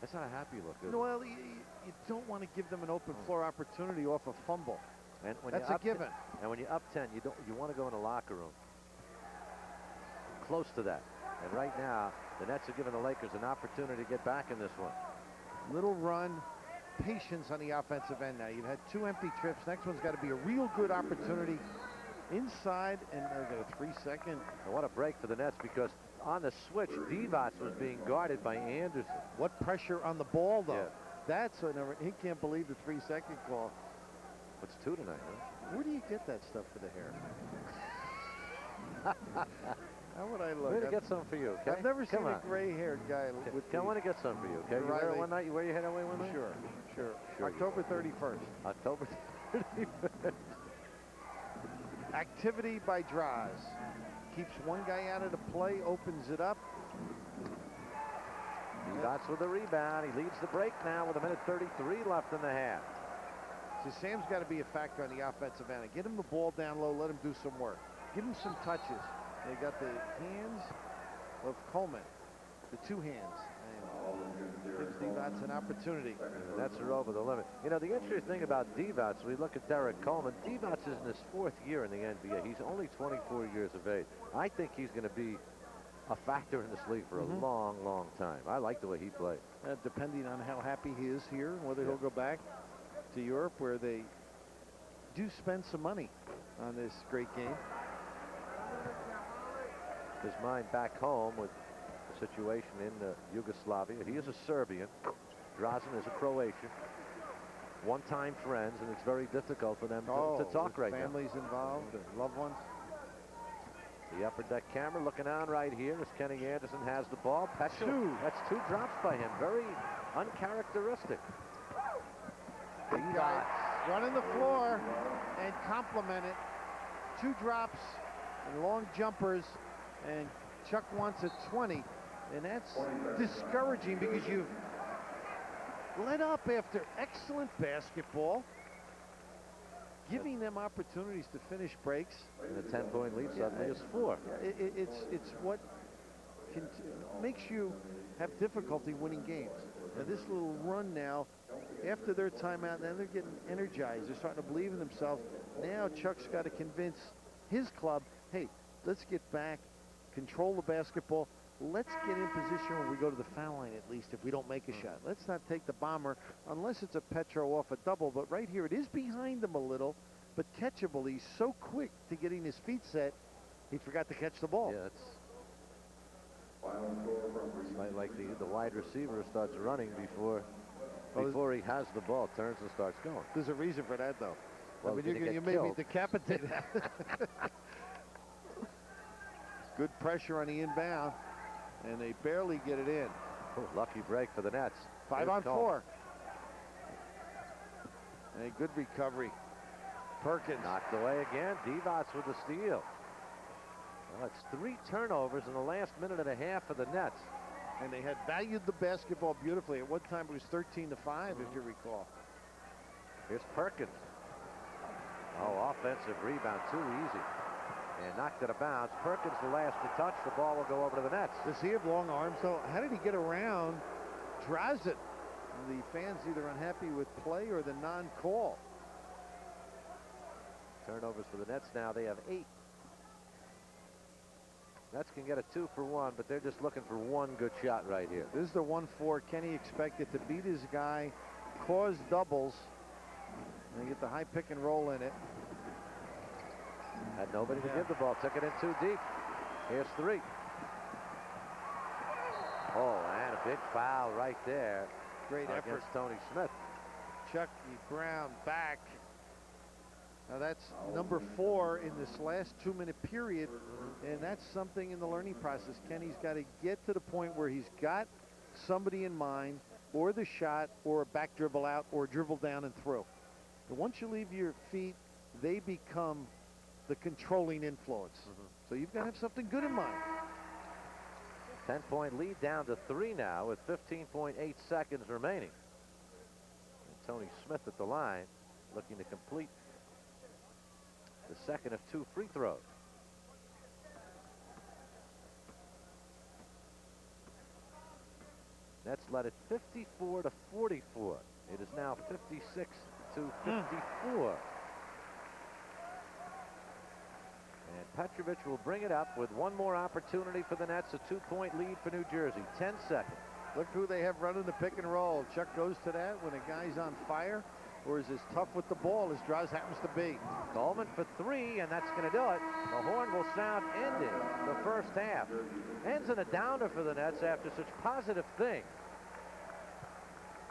That's not a happy look, is it? Well, you don't want to give them an open floor opportunity off a fumble. And when that's you're a given. And when you're up 10, you want to go in the locker room close to that. And right now, the Nets are giving the Lakers an opportunity to get back in this one. Little run, patience on the offensive end now. You've had 2 empty trips. Next one's got to be a real good opportunity inside, and there's a 3-second. And what a break for the Nets, because on the switch, Divac was being guarded by Anderson. What pressure on the ball, though. Yeah. That's he can't believe the 3-second call. It's 2 tonight, huh? Where do you get that stuff for the hair? How would I look? We're going to get some for you, okay? I've never seen Come a gray-haired guy with I want to get some for you, okay? You wear it one night, you wear your head away one night? Sure. October 31st. October 31st. Activity by Draws. Keeps one guy out of the play, opens it up. Divac with the rebound. He leads the break now with 1:33 left in the half. So Sam's got to be a factor on the offensive end. Get him the ball down low, let him do some work. Give him some touches. They got the hands of Coleman, the 2 hands. And gives Divac an opportunity. The Nets are over the limit. You know, the interesting thing about Divac, we look at Derek Coleman. Divac is in his 4th year in the NBA. He's only 24 years of age. I think he's going to be a factor in this league for a long, long time. I like the way he plays. Depending on how happy he is here, whether he'll go back to Europe, where they do spend some money on this great game. His mind back home with the situation in Yugoslavia. He is a Serbian. Drazen is a Croatian. One-time friends, and it's very difficult for them to talk right now. Families involved, loved ones. The upper deck camera looking on right here as Kenny Anderson has the ball. Petro, that's 2 drops by him. Very uncharacteristic. big guy, running the floor and compliment it. 2 drops and long jumpers, and Chuck wants a 20. And that's discouraging because you've let up after excellent basketball, giving them opportunities to finish breaks. And a 10-point lead suddenly is 4. It's what makes you have difficulty winning games. Now this little run now, after their timeout, now they're getting energized. They're starting to believe in themselves. Now Chuck's got to convince his club, hey, let's get back, control the basketball. Let's get in position when we go to the foul line at least if we don't make a shot. Let's not take the bomber unless it's a Petro off a double. But right here, it is behind him a little, but catchable. He's so quick to getting his feet set, he forgot to catch the ball. Yeah, it's like the wide receiver starts running before he has the ball, turns and starts going. There's a reason for that, though. Well, I mean, you may be decapitated. Good pressure on the inbound, and they barely get it in. Oh, lucky break for the Nets. 5 on 4. And a good recovery. Perkins. Knocked away again. Divac with the steal. Well, it's 3 turnovers in the last minute and a half for the Nets. And they had valued the basketball beautifully. At one time it was 13-5, if you recall. Here's Perkins. Oh, offensive rebound, too easy. And knocked it out of bounds. Perkins the last to touch. The ball will go over to the Nets. Does he have long arms, though? How did he get around Drazen? The fans either unhappy with play or the non-call. Turnovers for the Nets now. They have 8. Nets can get a 2 for 1, but they're just looking for one good shot right here. This is the 1-4. Kenny expected to beat his guy, cause doubles, and get the high pick and roll in it. Had nobody to give the ball. Took it in too deep. Here's 3. Oh, and a big foul right there. Great effort. Against Tony Smith. Chucky Brown back. Now that's number 4 in this last 2-minute period, and that's something in the learning process. Kenny's got to get to the point where he's got somebody in mind, or the shot, or a back dribble out, or dribble down and through. And once you leave your feet, they become the controlling influence. So you've got to have something good in mind. 10-point lead down to 3 now with 15.8 seconds remaining. And Tony Smith at the line looking to complete the second of 2 free throws. Nets led it 54-44. It is now 56-54. And Petrovic will bring it up with one more opportunity for the Nets. A 2-point lead for New Jersey. 10 seconds. Look who they have running the pick and roll. Chuck goes to that when a guy's on fire, or is as tough with the ball as Drazen happens to be. Coleman for 3, and that's going to do it. The horn will sound ending the first half. Ends in a downer for the Nets after such positive things.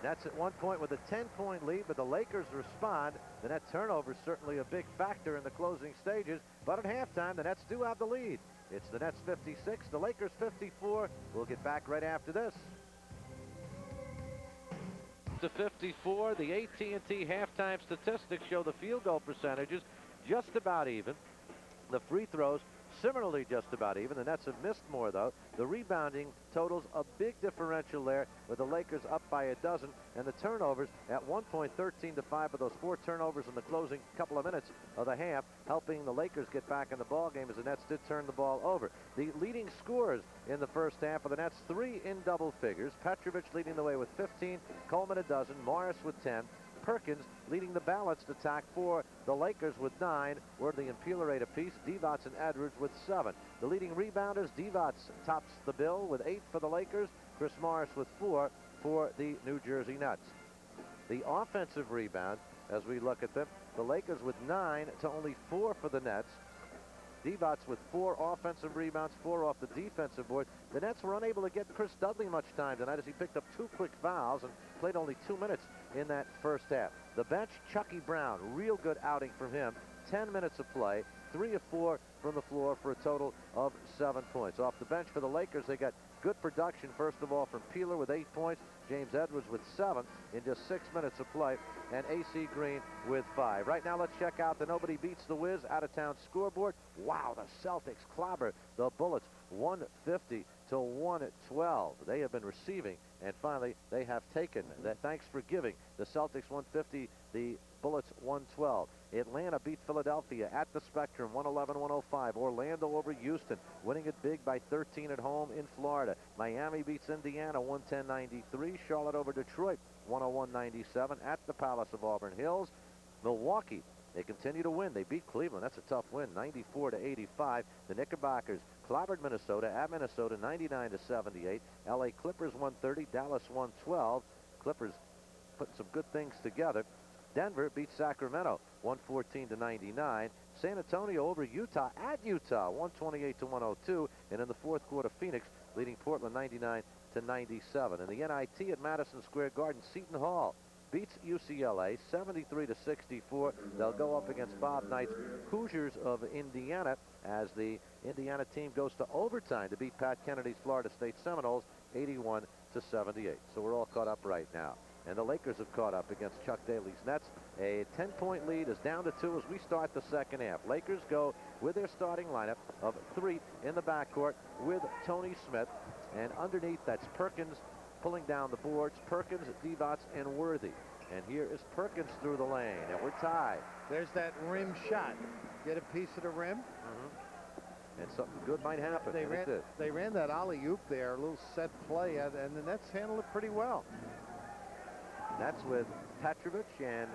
Nets at one point with a 10-point lead, but the Lakers respond. The net turnover is certainly a big factor in the closing stages, but at halftime, the Nets do have the lead. It's the Nets 56, the Lakers 54. We'll get back right after this. To 54, the AT&T halftime statistics show the field goal percentages just about even. The free throws similarly just about even. The Nets have missed more, though. The rebounding totals a big differential there, with the Lakers up by a dozen, and the turnovers at one point 13-5, but those 4 turnovers in the closing couple of minutes of the half helping the Lakers get back in the ball game as the Nets did turn the ball over. The leading scorers in the first half of the Nets, 3 in double figures. Petrovic leading the way with 15, Coleman a dozen, Morris with 10, Perkins leading the balanced attack for the Lakers with 9, Worthy and Peeler 8 apiece, Divac and Edwards with 7. The leading rebounders, Divac tops the bill with 8 for the Lakers, Chris Morris with 4 for the New Jersey Nets. The offensive rebound, as we look at them, the Lakers with 9 to only 4 for the Nets. Divac with 4 offensive rebounds, 4 off the defensive board. The Nets were unable to get Chris Dudley much time tonight as he picked up 2 quick fouls and played only 2 minutes in that first half. The bench, Chucky Brown, real good outing from him. 10 minutes of play, 3 of 4 from the floor for a total of 7 points. Off the bench for the Lakers, they got good production, first of all, from Peeler with 8 points, James Edwards with 7 in just 6 minutes of play, and A.C. Green with 5. Right now, let's check out the Nobody Beats the Wiz out-of-town scoreboard. Wow, the Celtics clobber the Bullets 150 to 112. They have been receiving, and finally they have taken. That thanks for giving. The Celtics 150, the Bullets 112. Atlanta beat Philadelphia at the Spectrum 111-105. Orlando over Houston, winning it big by 13 at home in Florida. Miami beats Indiana 110-93. Charlotte over Detroit 101-97 at the Palace of Auburn Hills. Milwaukee, they continue to win. They beat Cleveland. That's a tough win, 94-85. The Knickerbockers clobbered Minnesota at Minnesota 99-78. LA Clippers 130, Dallas 112. Clippers putting some good things together. Denver beat Sacramento 114-99. San Antonio over Utah at Utah 128-102. And in the fourth quarter, Phoenix leading Portland 99-97. In the NIT at Madison Square Garden, Seton Hall beats UCLA 73-64. They'll go up against Bob Knight's Hoosiers of Indiana as the Indiana team goes to overtime to beat Pat Kennedy's Florida State Seminoles 81-78. So we're all caught up right now. And the Lakers have caught up against Chuck Daly's Nets. A 10-point lead is down to 2 as we start the second half. Lakers go with their starting lineup of 3 in the backcourt with Tony Smith. And underneath, that's Perkins pulling down the boards. Perkins, Divac, and Worthy. And here is Perkins through the lane, and we're tied. There's that rim shot. Get a piece of the rim. And something good might happen. They ran that alley-oop there, a little set play, and the Nets handled it pretty well. That's with Petrovic and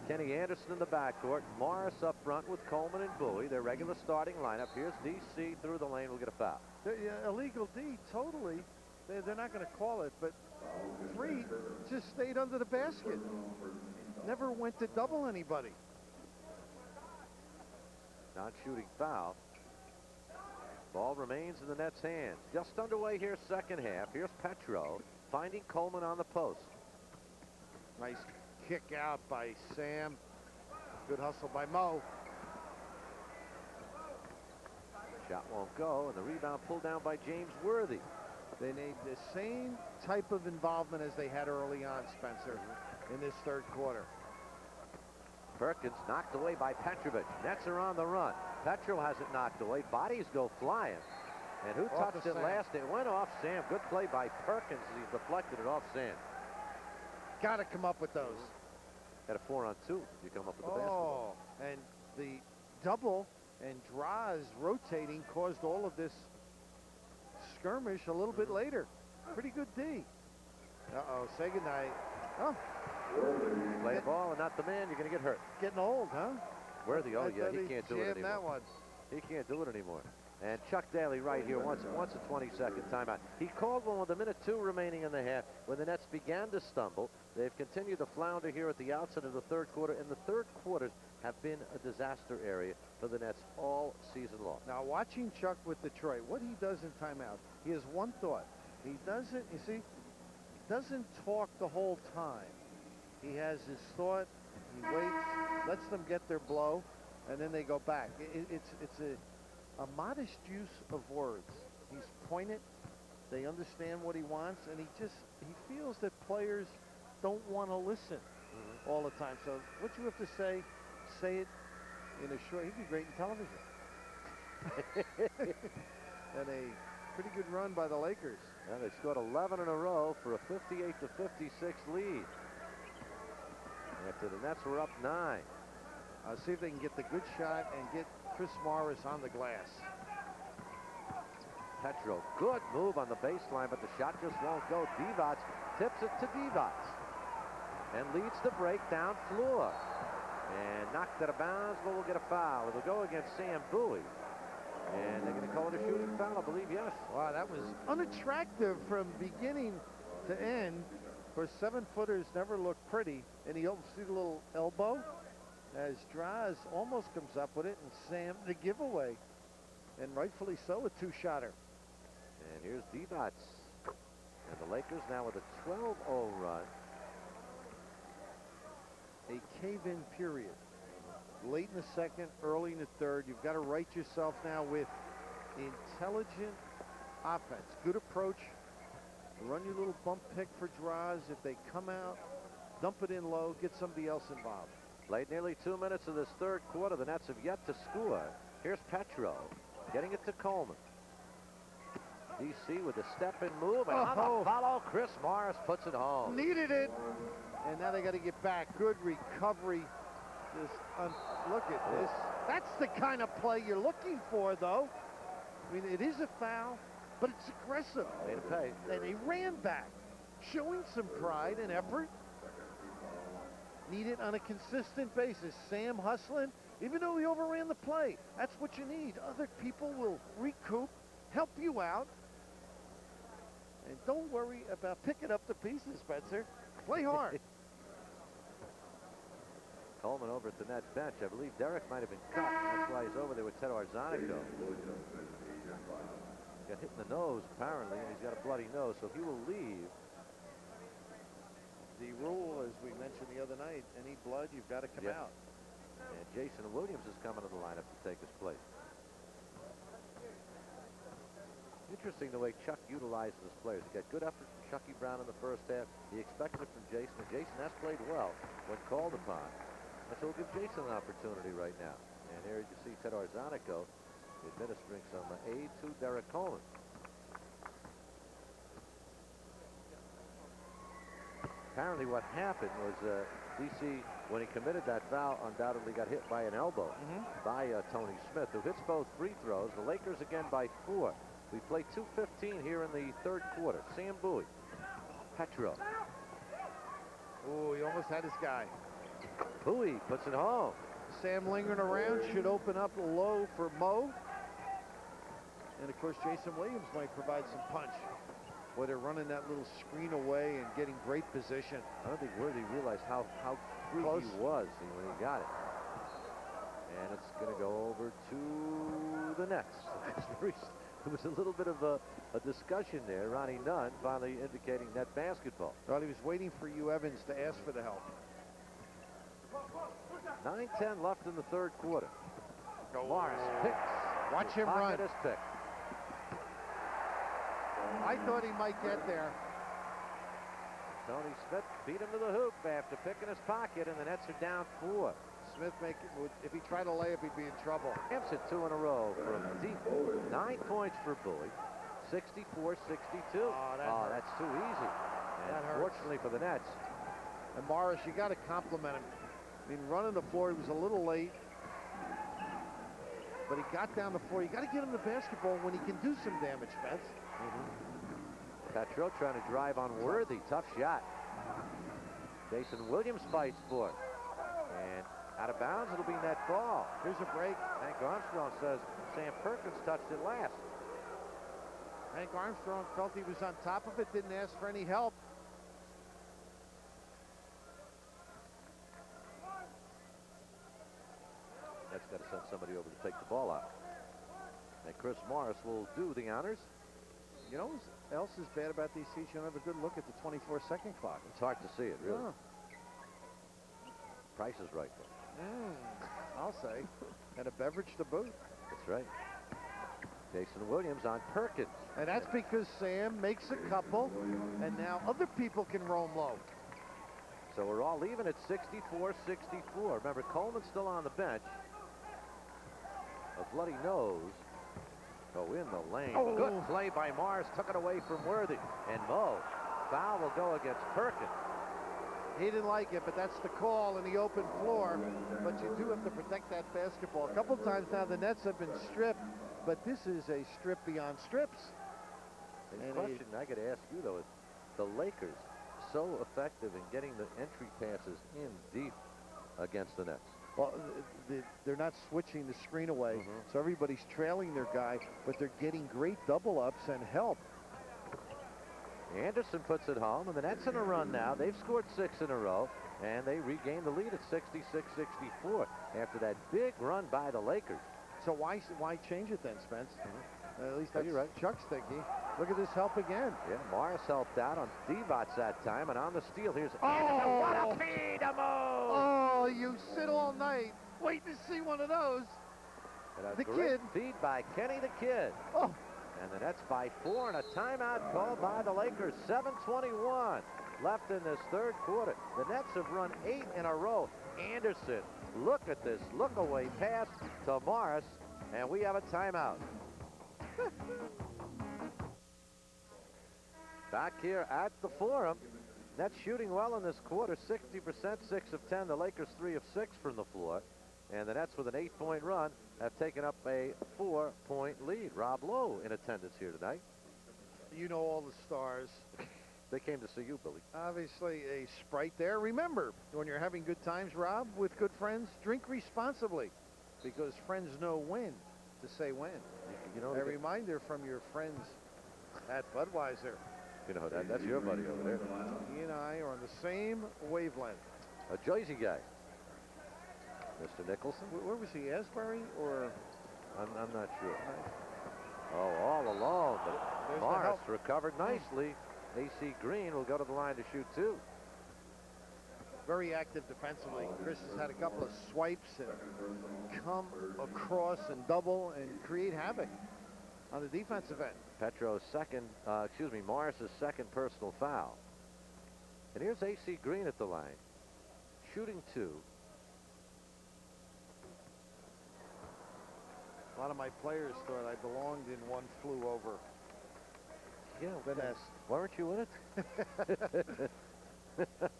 Kenny Anderson in the backcourt. Morris up front with Coleman and Bowie, their regular starting lineup. Here's D.C. through the lane. Will get a foul. Illegal D, totally. They're not going to call it, but 3 just stayed under the basket. Never went to double anybody. Non-shooting foul. Ball remains in the Nets' hands. Just underway here, second half. Here's Petro finding Coleman on the post. Nice kick out by Sam. Good hustle by Mo. Shot won't go, and the rebound pulled down by James Worthy. They need the same type of involvement as they had early on, Spencer, in this third quarter. Perkins knocked away by Petrovic. Nets are on the run. Petro has it knocked away. Bodies go flying. And who touched it last? It went off Sam. Good play by Perkins as he deflected it off Sam. Got to come up with those. Got a 4-on-2. You come up with the basketball. And the double and Draws rotating caused all of this skirmish a little bit later. Pretty good D. Uh-oh, say goodnight. Oh. Play the ball and not the man, you're going to get hurt. Getting old, huh? Worthy, oh yeah, he can't do it anymore. That one. He can't do it anymore. And Chuck Daly right here wants a 20-second timeout. He called one with a minute 2 remaining in the half when the Nets began to stumble. They've continued to flounder here at the outset of the third quarter, and the third quarters have been a disaster area for the Nets all season long. Now, watching Chuck with Detroit, what he does in timeout, he has one thought. He doesn't, you see, doesn't talk the whole time. He has his thought, he waits, lets them get their blow, and then they go back. It's a modest use of words. He's pointed, they understand what he wants, and he feels that players don't want to listen all the time. So what you have to say it in a short. He'd be great in television. And a pretty good run by the Lakers. And they scored 11 in a row for a 58-56 lead. After the Nets were up 9. See if they can get the good shot and get Chris Morris on the glass. Petro, good move on the baseline, but the shot just won't go. Divac tips it to Divac and leads the break down floor. And knocked out of bounds, but will get a foul. It'll go against Sam Bowie. And they're going to call it a shooting foul, I believe, yes. Wow, that was unattractive from beginning to end. Of course, 7-footers never look pretty. And you see the little elbow as Draws almost comes up with it, and Sam the giveaway. And rightfully so, a 2-shotter. And here's Divac. And the Lakers now with a 12-0 run. A cave-in period. late in the second, early in the third. You've got to right yourself now with intelligent offense. Good approach. Run your little bump pick for draws. If they come out, dump it in low, get somebody else involved. Played nearly 2 minutes of this third quarter. The Nets have yet to score. Here's Petro getting it to Coleman. DC with a step-in move, and on the follow, Chris Morris puts it home. Needed it. And now they got to get back. Good recovery. Look at this. That's the kind of play you're looking for, though. I mean, it is a foul, but it's aggressive. Made it pay. And he ran back, showing some pride and effort. Need it on a consistent basis. Sam hustling, even though he overran the play. That's what you need. Other people will recoup, help you out. And don't worry about picking up the pieces, Spencer. Play hard. Coleman over at the net bench. I believe Derek might have been cut. That's why he's over there with Ted Arzonico. Got hit in the nose, apparently, and he's got a bloody nose, so he will leave. The rule, as we mentioned the other night, any blood, you've got to come out. And Jason Williams is coming to the lineup to take his place. Interesting the way Chuck utilizes his players. He got good effort from Chucky Brown in the first half. He expected it from Jason, and Jason has played well when called upon. And so we'll give Jason an opportunity right now. And here you see Ted Arzonico administering some aid to Derek Coleman. Apparently what happened was DC, when he committed that foul, undoubtedly got hit by an elbow by Tony Smith, who hits both free throws. The Lakers again by 4. We play 2:15 here in the third quarter. Sam Bowie. Petro. Oh, he almost had his guy. Bowie puts it home. Sam lingering around should open up low for Mo. And of course, Jason Williams might provide some punch. Boy, they're running that little screen away and getting great position. I don't think Worthy realized how close he was when he got it. And it's going to go over to the Nets. There was a little bit of a discussion there. Ronnie Nunn finally indicating net basketball. Thought he was waiting for you, Evans, to ask for the help. 9:10 left in the third quarter. Morris picks. Watch him run. His pick. I thought he might get there. Tony Smith beat him to the hoop after picking his pocket, and the Nets are down 4. Smith if he tried to lay up, he'd be in trouble. Amps it 2 in a row from deep. 9 points for Bowie. 64-62. Oh, that's too easy. And fortunately for the Nets. And Morris, you got to compliment him. I mean, running the floor, he was a little late. But he got down the floor. You got to get him the basketball when he can do some damage, Spence. Petro trying to drive on Worthy. Tough shot. Jason Williams fights for it. And out of bounds, it'll be net ball. Here's a break. Hank Armstrong says Sam Perkins touched it last. Hank Armstrong felt he was on top of it, didn't ask for any help. That's got to send somebody over to take the ball out. And Chris Morris will do the honors. You know what else is bad about these seats? You don't have a good look at the 24-second clock. It's hard to see it, really. Price is right, though. I'll say. And a beverage to boot. That's right. Jason Williams on Perkins. And that's because Sam makes a couple, and now other people can roam low. So we're all even at 64-64. Remember, Coleman's still on the bench. A bloody nose. Go in the lane. Good play by Morris. Took it away from Worthy. And Mo. Foul will go against Perkins. He didn't like it, but that's the call in the open floor. But you do have to protect that basketball. A couple times now the Nets have been stripped, but this is a strip beyond strips. The question I got to ask you, though, is the Lakers so effective in getting the entry passes in deep against the Nets? Well, they're not switching the screen away, so everybody's trailing their guy, but they're getting great double-ups and help. Anderson puts it home, and the Nets in a run now. They've scored 6 in a row, and they regain the lead at 66-64 after that big run by the Lakers. So why change it then, Spence? At least that's right. Chuck's thinking. Look at this help again. Yeah, Morris helped out on Divac that time, and on the steal, here's Anderson. What a feed, a move! Oh, you sit all night waiting to see one of those. And a The great Kid. feed by Kenny the Kid. Oh, And the Nets by 4, and a timeout called by the Lakers. 7:21 left in this third quarter. The Nets have run 8 in a row. Anderson, look at this look-away pass to Morris, and we have a timeout. Back here at the Forum, Nets shooting well in this quarter, 60%, 6 of 10. The Lakers 3 of 6 from the floor. And the Nets with an 8-point run have taken up a 4-point lead. Rob Lowe in attendance here tonight. you know all the stars. They came to see you, Billy. Obviously a Sprite there. Remember, when you're having good times, Rob, with good friends, drink responsibly, because friends know when to say when. You know, A reminder from your friends at Budweiser. you know that's your buddy over there. He and I are on the same wavelength. A Jersey guy, Mr. Nicholson. Where was he, Asbury or? I'm not sure. Oh, all alone, but There's the Morris help. recovered nicely. AC Green will go to the line to shoot 2. Very active defensively. Chris has had a couple of swipes and come across and double and create havoc on the defensive end. Morris's second personal foul. And here's AC Green at the line, shooting 2. A lot of my players thought I belonged in One Flew Over Yeah, the Nest. weren't you in it?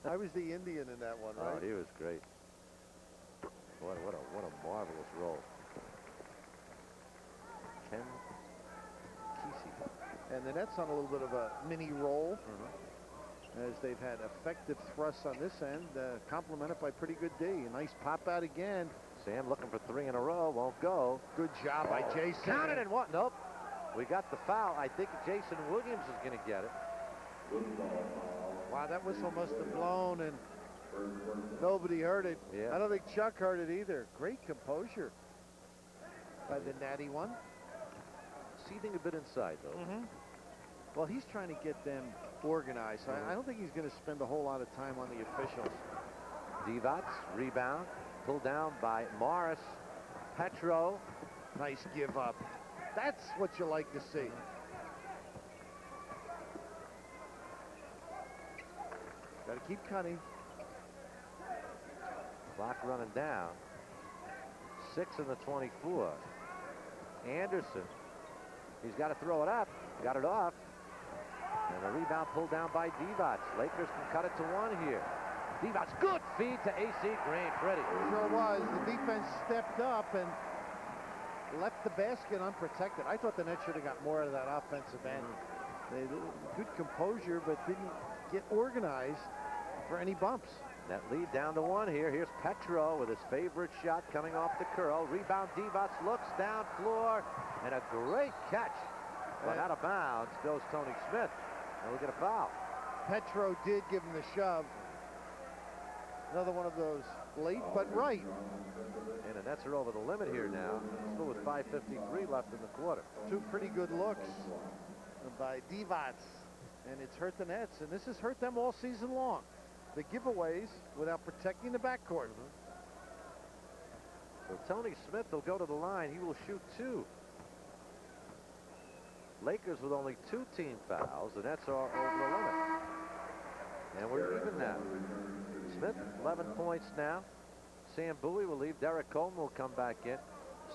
I was the Indian in that one, Oh, right? he was great. What a marvelous role. Ken Kesey. And the Nets on a little bit of a mini roll as they've had effective thrusts on this end, complemented by pretty good D. A nice pop out again. Sam looking for 3 in a row, won't go. Good job by Jason. Counted and what? Nope. We got the foul. I think Jason Williams is going to get it. Wow, that whistle must have blown and nobody heard it. Yeah. I don't think Chuck heard it either. Great composure by the natty one. Seething a bit inside, though. Well, he's trying to get them organized. I don't think he's going to spend a whole lot of time on the officials. Divac, rebound, pulled down by Morris. Petro. Nice give up. That's what you like to see. Got to keep cutting. Clock running down. 6 in the 24. Anderson. He's got to throw it up. Got it off. And the rebound pulled down by Divac. Lakers can cut it to 1 here. Divac, good feed to AC Green. Pretty. Sure was. The defense stepped up and left the basket unprotected. I thought the Nets should have got more out of that offensive end. They good composure, but didn't get organized for any bumps. That lead down to 1 here. Here's Petro with his favorite shot coming off the curl. Rebound, Divac looks down floor, and a great catch. But out of bounds goes Tony Smith, and we'll get a foul. Petro did give him the shove. Another one of those late but right. And the Nets are over the limit here now. Still with 5:53 left in the quarter. 2 pretty good looks by Divac, and it's hurt the Nets, and this has hurt them all season long. The giveaways without protecting the backcourt. So Tony Smith will go to the line. He will shoot 2. Lakers with only 2 team fouls. The Nets are over the limit. And we're even now. Smith, 11 points now. Sam Bowie will leave. Derek Coleman will come back in.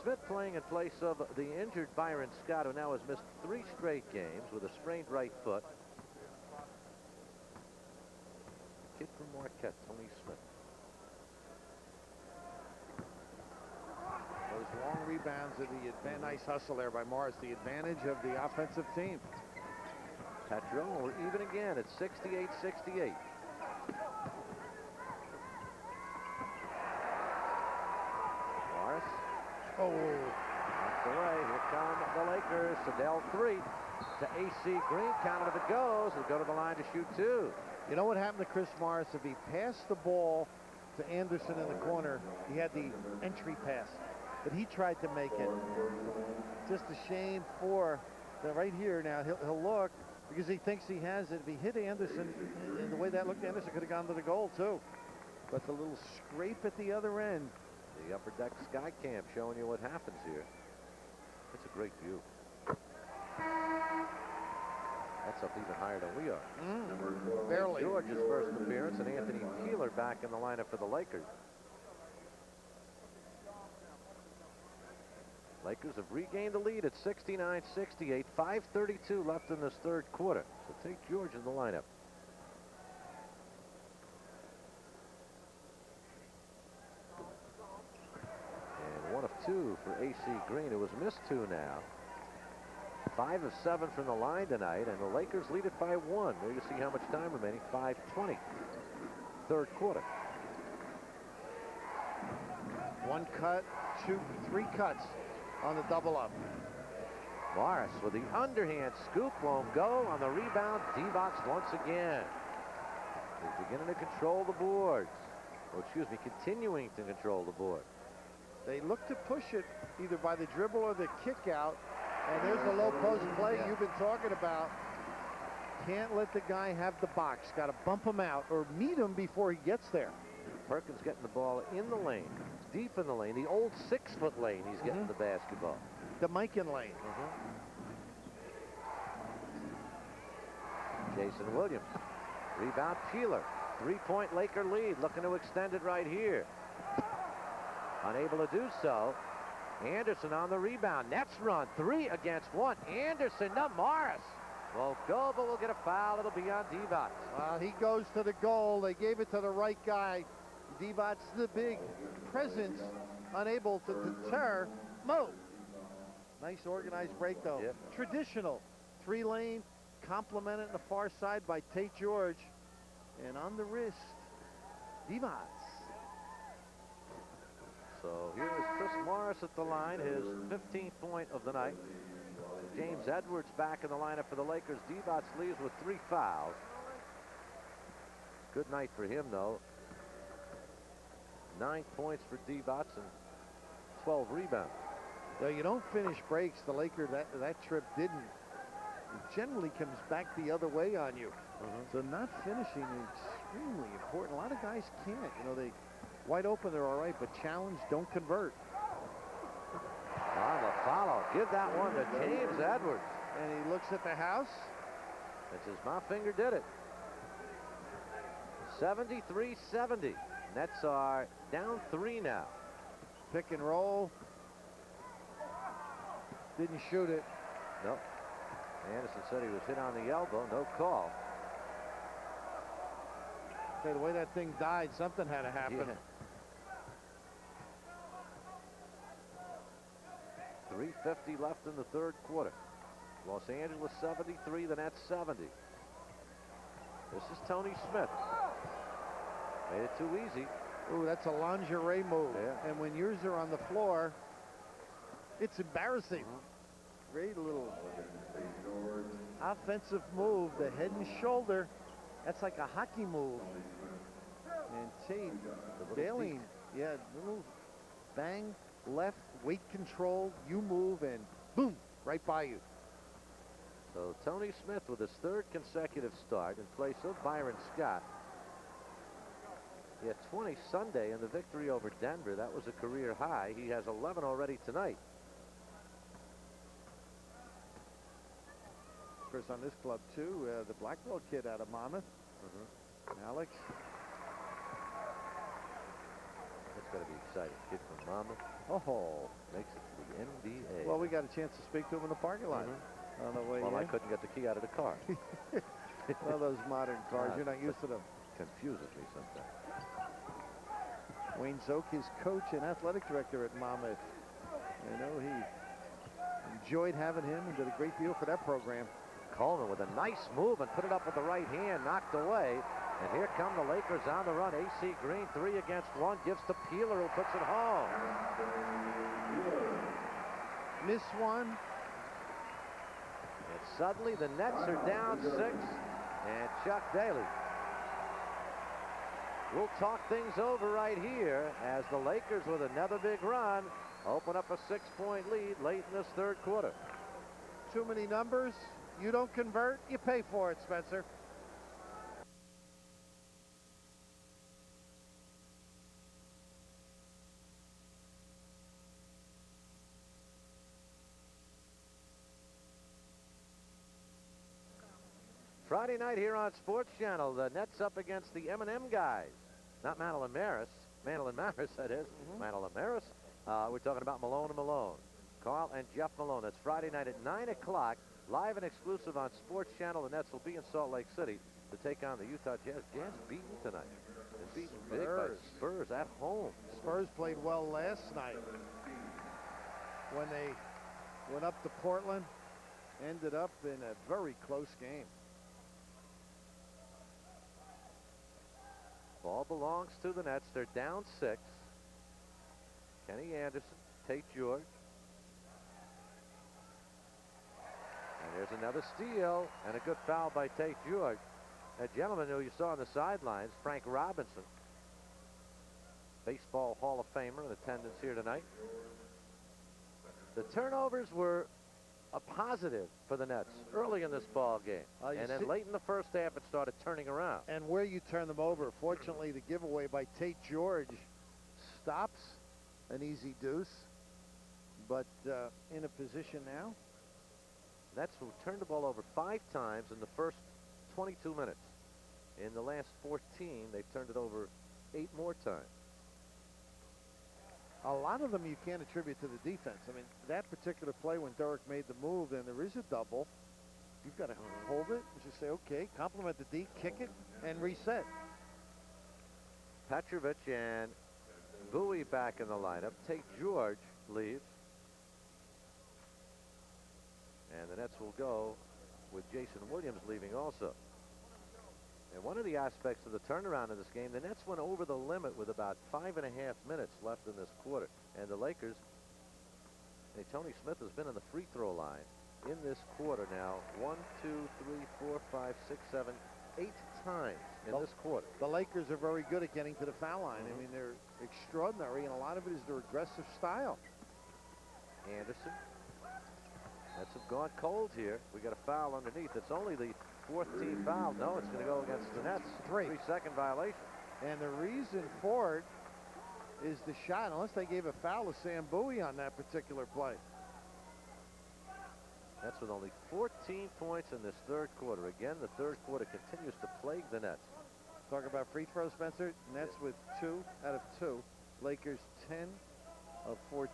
Smith playing in place of the injured Byron Scott, who now has missed 3 straight games with a sprained right foot. Kid from Marquette, Tony Smith. Those long rebounds are the nice hustle there by Morris, the advantage of the offensive team. Petro, we're even again at 68-68. Morris. Oh, Knocked away. Here come the Lakers. Sedell 3 to AC Green. Counted if it goes. He'll go to the line to shoot 2. you know what happened to Chris Morris? If he passed the ball to Anderson in the corner, he had the entry pass, but he tried to make it. Just a shame for the right here now. He'll look because he thinks he has it. If he hit Anderson in the way that looked, Anderson could have gone to the goal too. But the little scrape at the other end The upper deck sky cam showing you what happens here. It's a great view. That's up even higher than we are. Barely. George's first appearance, and Anthony Peeler back in the lineup for the Lakers. Lakers have regained the lead at 69-68. 5:32 left in this third quarter. So take George in the lineup. And 1 of 2 for AC Green, who has missed 2 now. 5 of 7 from the line tonight, and the Lakers lead it by 1. There you see how much time remaining. 5:20. Third quarter. 1 cut, 3 cuts on the double up. Morris with the underhand scoop, won't go. On the rebound, Divac once again. He's beginning to control the boards. Oh, excuse me, continuing to control the board. They look to push it either by the dribble or the kick out. And there's the low post play you've been talking about. Can't let the guy have the box. Got to bump him out or meet him before he gets there. Perkins getting the ball in the lane, deep in the lane, the old 6-foot lane. He's getting the basketball. The Mikan lane. Jason Williams, rebound Peeler, 3-point Laker lead, looking to extend it right here. Unable to do so. Anderson on the rebound. Nets run 3 against 1. Anderson to Morris. Won't go, but we'll get a foul. It'll be on Divac. He goes to the goal. They gave it to the right guy. Divac's the big presence, unable to deter Mo. Nice organized break, though. Yep. Traditional 3-lane, complemented on the far side by Tate George. And on the wrist, Divac. So here is Chris Morris at the line, his 15th point of the night. James Edwards back in the lineup for the Lakers. Divac leaves with 3 fouls. Good night for him, though. 9 points for Divac and 12 rebounds. You don't finish breaks. The Lakers that trip didn't. It generally comes back the other way on you. So not finishing is extremely important. A lot of guys can't. They wide open, they're all right, but challenge, don't convert. On the follow, give that one to James Edwards. And he looks at the house. It says, my finger did it. 73-70. Nets are down 3 now. Pick and roll. Didn't shoot it. Nope. Anderson said he was hit on the elbow. No call. Okay, the way that thing died, something had to happen. Yeah. 3:50 left in the third quarter. Los Angeles 73, the Nets 70. This is Tony Smith. Made it too easy. Ooh, that's a lingerie move. Yeah. And when yours are on the floor, it's embarrassing. Great little offensive move, the head and shoulder. That's like a hockey move. And Tate bailing, little bang, left, weight control, you move, and boom, right by you. So Tony Smith with his 3rd consecutive start in place of Byron Scott. He had 20 Sunday in the victory over Denver. That was a career high. He has 11 already tonight. Of course, on this club, too, the Blackwell kid out of Monmouth, Alex. That's going to be exciting. Kid from Monmouth. Oh, Makes it to the NBA. well, we got a chance to speak to him in the parking lot on the way Well, I in. couldn't get the key out of the car. Well, those modern cars, you're not used to them. Confuses me sometimes. Wayne Zook, his coach and athletic director at Monmouth. I know he enjoyed having him and did a great deal for that program. Coleman with a nice move and put it up with the right hand, knocked away. And here come the Lakers on the run. AC Green 3 against 1, gives to Peeler, who puts it home. Miss one. And suddenly the Nets are down 6, and Chuck Daly will talk things over right here as the Lakers, with another big run, open up a 6-point lead late in this third quarter. Too many numbers. You don't convert, you pay for it, Spencer. Friday night here on Sports Channel. The Nets up against the M&M guys. Not Mantle Maris. Mantle Maris, that is. Mantle Maris. We're talking about Malone and Malone. Carl and Jeff Malone. That's Friday night at 9 o'clock. Live and exclusive on Sports Channel. The Nets will be in Salt Lake City to take on the Utah Jazz. Jazz beaten tonight. They're beaten big by Spurs at home. Spurs played well last night when they went up to Portland. Ended up in a very close game. Ball belongs to the Nets. They're down 6. Kenny Anderson, Tate George. And there's another steal and a good foul by Tate George. A gentleman who you saw on the sidelines, Frank Robinson, Baseball Hall of Famer in attendance here tonight. The turnovers were a positive for the Nets early in this ball game. And then late in the first half, it started turning around. And where you turn them over, fortunately, the giveaway by Tate George stops an easy deuce. But in a position now. Nets who turned the ball over 5 times in the first 22 minutes. In the last 14, they've turned it over 8 more times. A lot of them you can't attribute to the defense. I mean, that particular play when Derek made the move and there is a double, you've got to hold it and just say, okay, compliment the D, kick it, and reset. Petrovic and Bowie back in the lineup. Tate George leaves. And the Nets will go with Jason Williams leaving also. And one of the aspects of the turnaround in this game, the Nets went over the limit with about 5.5 minutes left in this quarter. And the Lakers, Tony Smith has been on the free throw line in this quarter now 1, 2, 3, 4, 5, 6, 7, 8 times in this quarter. The Lakers are very good at getting to the foul line. I mean, they're extraordinary, and a lot of it is their aggressive style. Anderson. Nets have gone cold here. We got a foul underneath. It's only the 4th team foul. No, it's going to go against the Nets. 3-second violation. And the reason for it is the shot, unless they gave a foul to Sam Bowie on that particular play. Nets with only 14 points in this third quarter. Again, the third quarter continues to plague the Nets. Talk about free throws, Spencer. Nets with 2 out of 2. Lakers 10 of 14.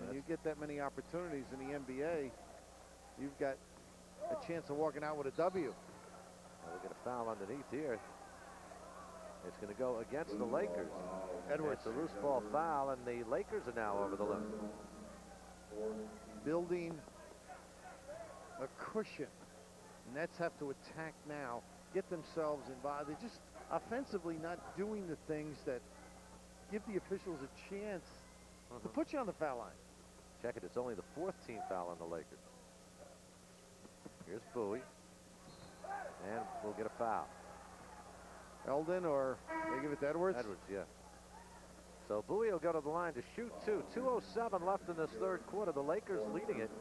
When you get that many opportunities in the NBA, you've got a chance of walking out with a W. We'll get a foul underneath here. It's going to go against the Lakers. Edwards. It's a loose ball foul, and the Lakers are now over the limit. Building a cushion. Nets have to attack now, get themselves involved. They're just offensively not doing the things that give the officials a chance to put you on the foul line. Check it. It's only the 4th team foul on the Lakers. Here's Bowie. And we'll get a foul. Eldon, or they give it to Edwards? Edwards, yeah. So Bowie will go to the line to shoot 2. 2:07 left in this third quarter. The Lakers leading it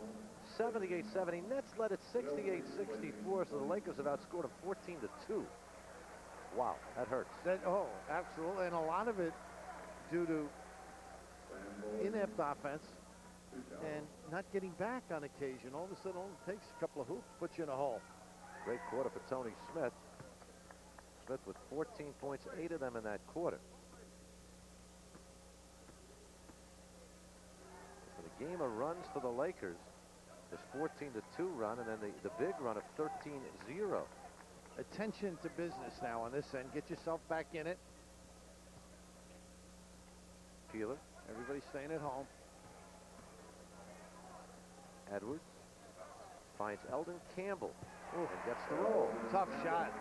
78-70. Nets led it 68-64. So the Lakers have outscored them 14-2. Wow, that hurts. Oh, absolutely. And a lot of it due to inept offense and not getting back on occasion. All of a sudden, all it takes a couple of hoops, puts you in a hole. Great quarter for Tony Smith. Smith with 14 points, 8 of them in that quarter. So the game of runs for the Lakers is 14-2 run, and then the big run of 13-0. Attention to business now on this end. Get yourself back in it. Peeler. Everybody staying at home. Edwards finds Eldon Campbell and gets the roll. Tough shot.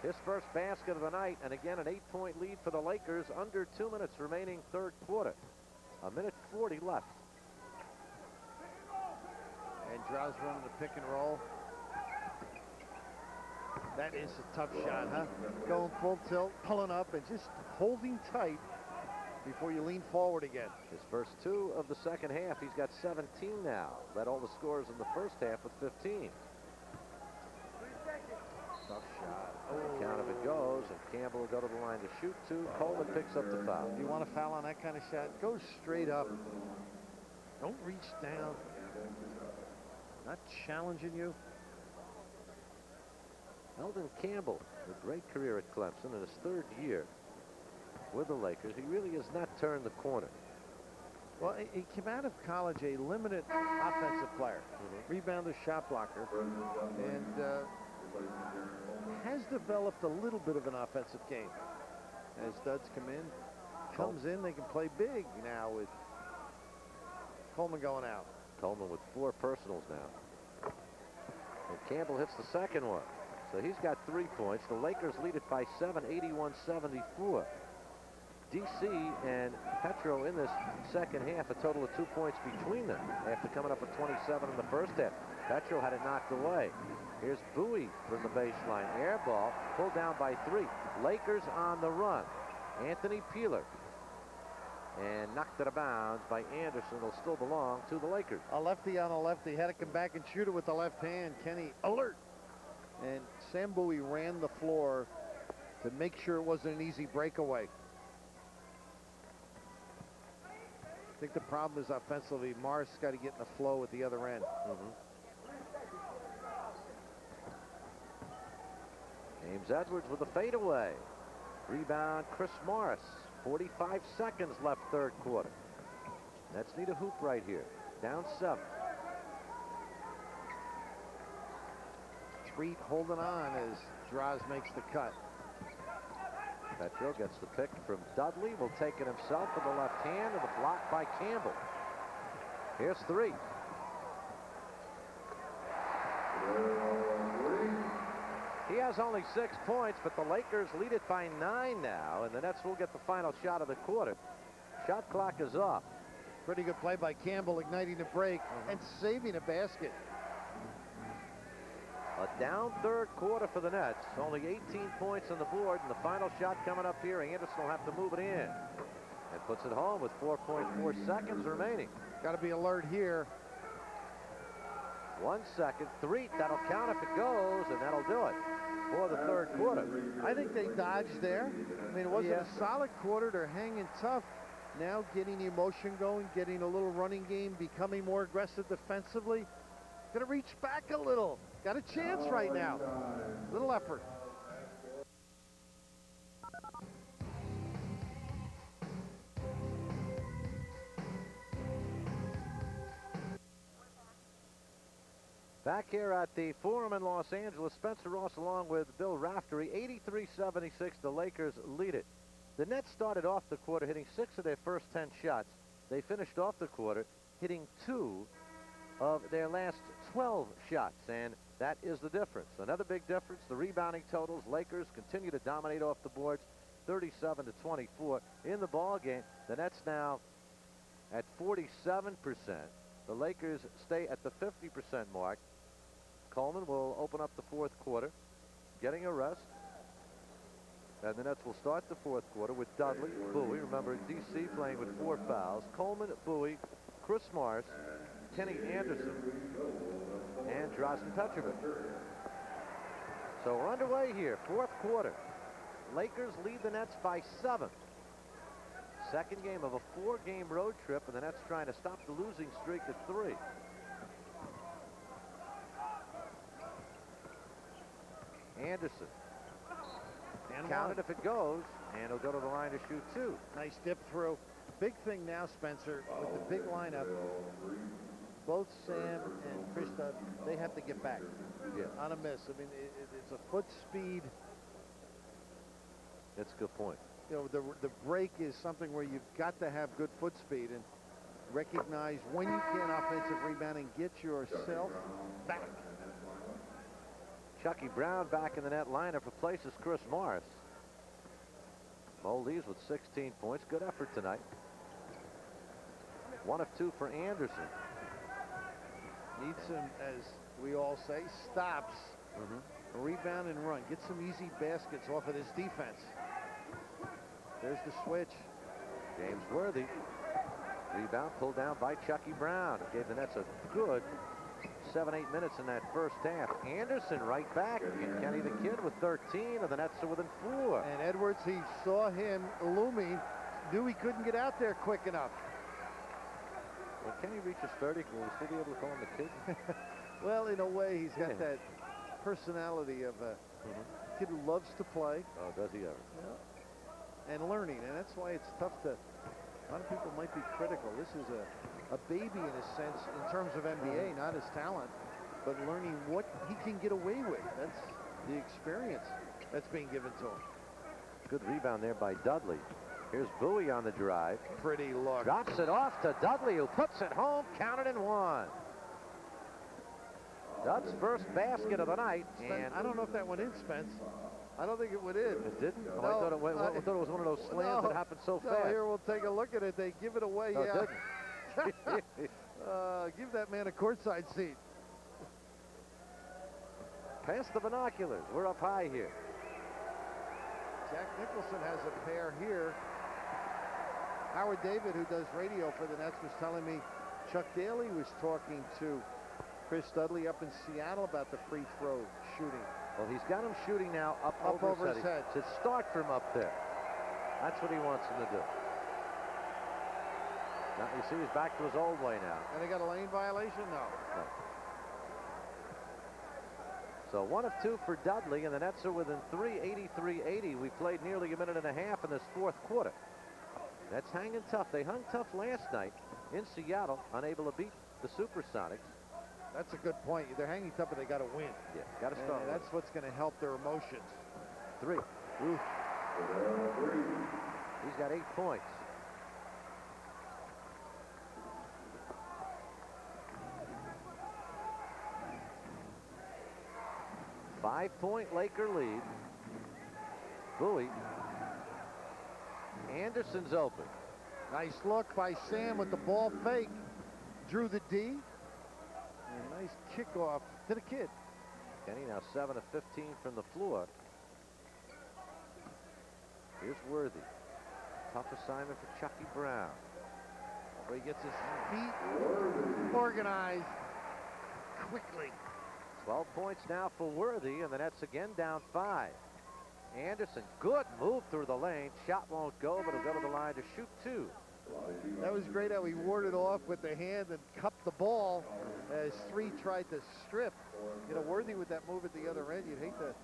His first basket of the night, and again an 8-point lead for the Lakers. Under 2 minutes remaining third quarter. 1:40 left. And Drow's running the pick and roll. That is a tough shot, huh? Going full tilt, pulling up, and just holding tight before you lean forward again. His first 2 of the second half. He's got 17 now. Led all the scorers in the first half with 15. Tough shot. Count if it goes, and Campbell will go to the line to shoot 2. Coleman picks up the foul. You want to foul on that kind of shot? Go straight up. Don't reach down. Not challenging you. Eldon Campbell, a great career at Clemson in his 3rd year with the Lakers. He really has not turned the corner. Well, he came out of college a limited offensive player, rebounder, shot blocker, and has developed a little bit of an offensive game. As studs comes in, they can play big now with Coleman going out. Coleman with 4 personals now. And Campbell hits the second one. So he's got 3 points. The Lakers lead it by 7, 81-74. DC and Petro in this second half, a total of 2 points between them after coming up with 27 in the first half. Petro had it knocked away. Here's Bowie from the baseline. Air ball pulled down by 3. Lakers on the run. Anthony Peeler. And knocked it out of bounds by Anderson. It'll still belong to the Lakers. A lefty on a lefty. Had to come back and shoot it with the left hand. Kenny alert. And Sam Bowie ran the floor to make sure it wasn't an easy breakaway. I think the problem is offensively, Morris got to get in the flow at the other end. James Edwards with a fadeaway. Rebound, Chris Morris. 45 seconds left 3rd quarter. Nets need a hoop right here. Down 7. Treat holding on as Draws makes the cut. Petro gets the pick from Dudley. Will take it himself with the left hand, and the block by Campbell. Here's 3. He has only 6 points, but the Lakers lead it by 9 now, and the Nets will get the final shot of the quarter. Shot clock is off. Pretty good play by Campbell, igniting the break and saving a basket. A down 3rd quarter for the Nets. Only 18 points on the board, and the final shot coming up here. Anderson will have to move it in. And puts it home with 4.4 seconds remaining. Got to be alert here. 1 second. 3. That'll count if it goes, and that'll do it for the 3rd quarter. I think they dodged there. I mean, it wasn't a solid quarter. They're hanging tough. Now getting the emotion going, getting a little running game, becoming more aggressive defensively. Going to reach back a little. Got a chance right now. Little effort. Back here at the Forum in Los Angeles, Spencer Ross along with Bill Raftery. 83-76, the Lakers lead it. The Nets started off the quarter hitting 6 of their first 10 shots. They finished off the quarter hitting 2 of their last 12 shots, and that is the difference. Another big difference, the rebounding totals. Lakers continue to dominate off the boards, 37-24 in the ball game. The Nets now at 47%. The Lakers stay at the 50% mark. Coleman will open up the 4th quarter, getting a rest. And the Nets will start the 4th quarter with Dudley, Bowie. Remember, DC playing with 4 fouls. Coleman, Bowie, Chris Morris, Kenny Anderson, and Drazen Petrovic. So we're underway here, 4th quarter. Lakers lead the Nets by 7. Second game of a 4-game road trip, and the Nets trying to stop the losing streak at 3. Anderson. And Count one. it if it goes, and he'll go to the line to shoot 2. Nice dip through. Big thing now, Spencer, with the big lineup, both Sam and Krista, they have to get back on a miss. I mean, it's a foot speed. That's a good point. You know, the break is something where you've got to have good foot speed and recognize when you can offensive rebound and get yourself back. Chucky Brown back in the net lineup replaces Chris Morris. Mo leaves with 16 points. Good effort tonight. 1 of 2 for Anderson. Needs some, as we all say, stops. Rebound and run. Get some easy baskets off of this defense. There's the switch. James Worthy. Rebound pulled down by Chucky Brown. Gave the Nets a good 7-8 minutes in that first half. Anderson right back. And Kenny the Kid with 13, and the Nets are within 4. And Edwards, he saw him looming, knew he couldn't get out there quick enough. When Kenny reaches 30, will we still be able to call him the Kid? Well, in a way, he's got that personality of a kid who loves to play. Oh, does he ever? Yeah. And learning, and that's why it's tough to. A lot of people might be critical. This is a baby in a sense in terms of NBA, not his talent, but learning what he can get away with. That's the experience that's being given to him. Good rebound there by Dudley. Here's Bowie on the drive. Pretty look. Drops it off to Dudley, who puts it home, counted and one. Dud's first basket of the night. And I don't know if that went in, Spence. I don't think it went in. It didn't? Oh, No, I thought it was one of those slams that happened so fast. Here, we'll take a look at it. They give it away. No, yeah. it didn't. Give that man a courtside seat. Past the binoculars. We're up high here. Jack Nicholson has a pair here. Howard David, who does radio for the Nets, was telling me Chuck Daly was talking to Chris Dudley up in Seattle about the free throw shooting. Well, he's got him shooting now up over his head. Should start from up there. That's what he wants him to do. Now you see he's back to his old way now. And they got a lane violation? No. So 1 of 2 for Dudley, and the Nets are within 3, 83-80. We played nearly a minute and a half in this fourth quarter. Nets hanging tough. They hung tough last night in Seattle, unable to beat the Supersonics. That's a good point. They're hanging tough, but they got to win. Yeah, got to start. And that's what's going to help their emotions. 3. Oof. He's got 8 points. Five-point Laker lead. Bowie. Anderson's open. Nice look by Sam with the ball fake. Drew the D. And a nice kickoff to the kid. Kenny now 7 of 15 from the floor. Here's Worthy. Tough assignment for Chucky Brown. Where he gets his feet organized quickly. 12 points now for Worthy, and the Nets again down 5. Anderson, good move through the lane. Shot won't go, but he'll go to the line to shoot 2. That was great how he warded off with the hand and cupped the ball as 3 tried to strip. You know, Worthy with that move at the other end, you'd hate to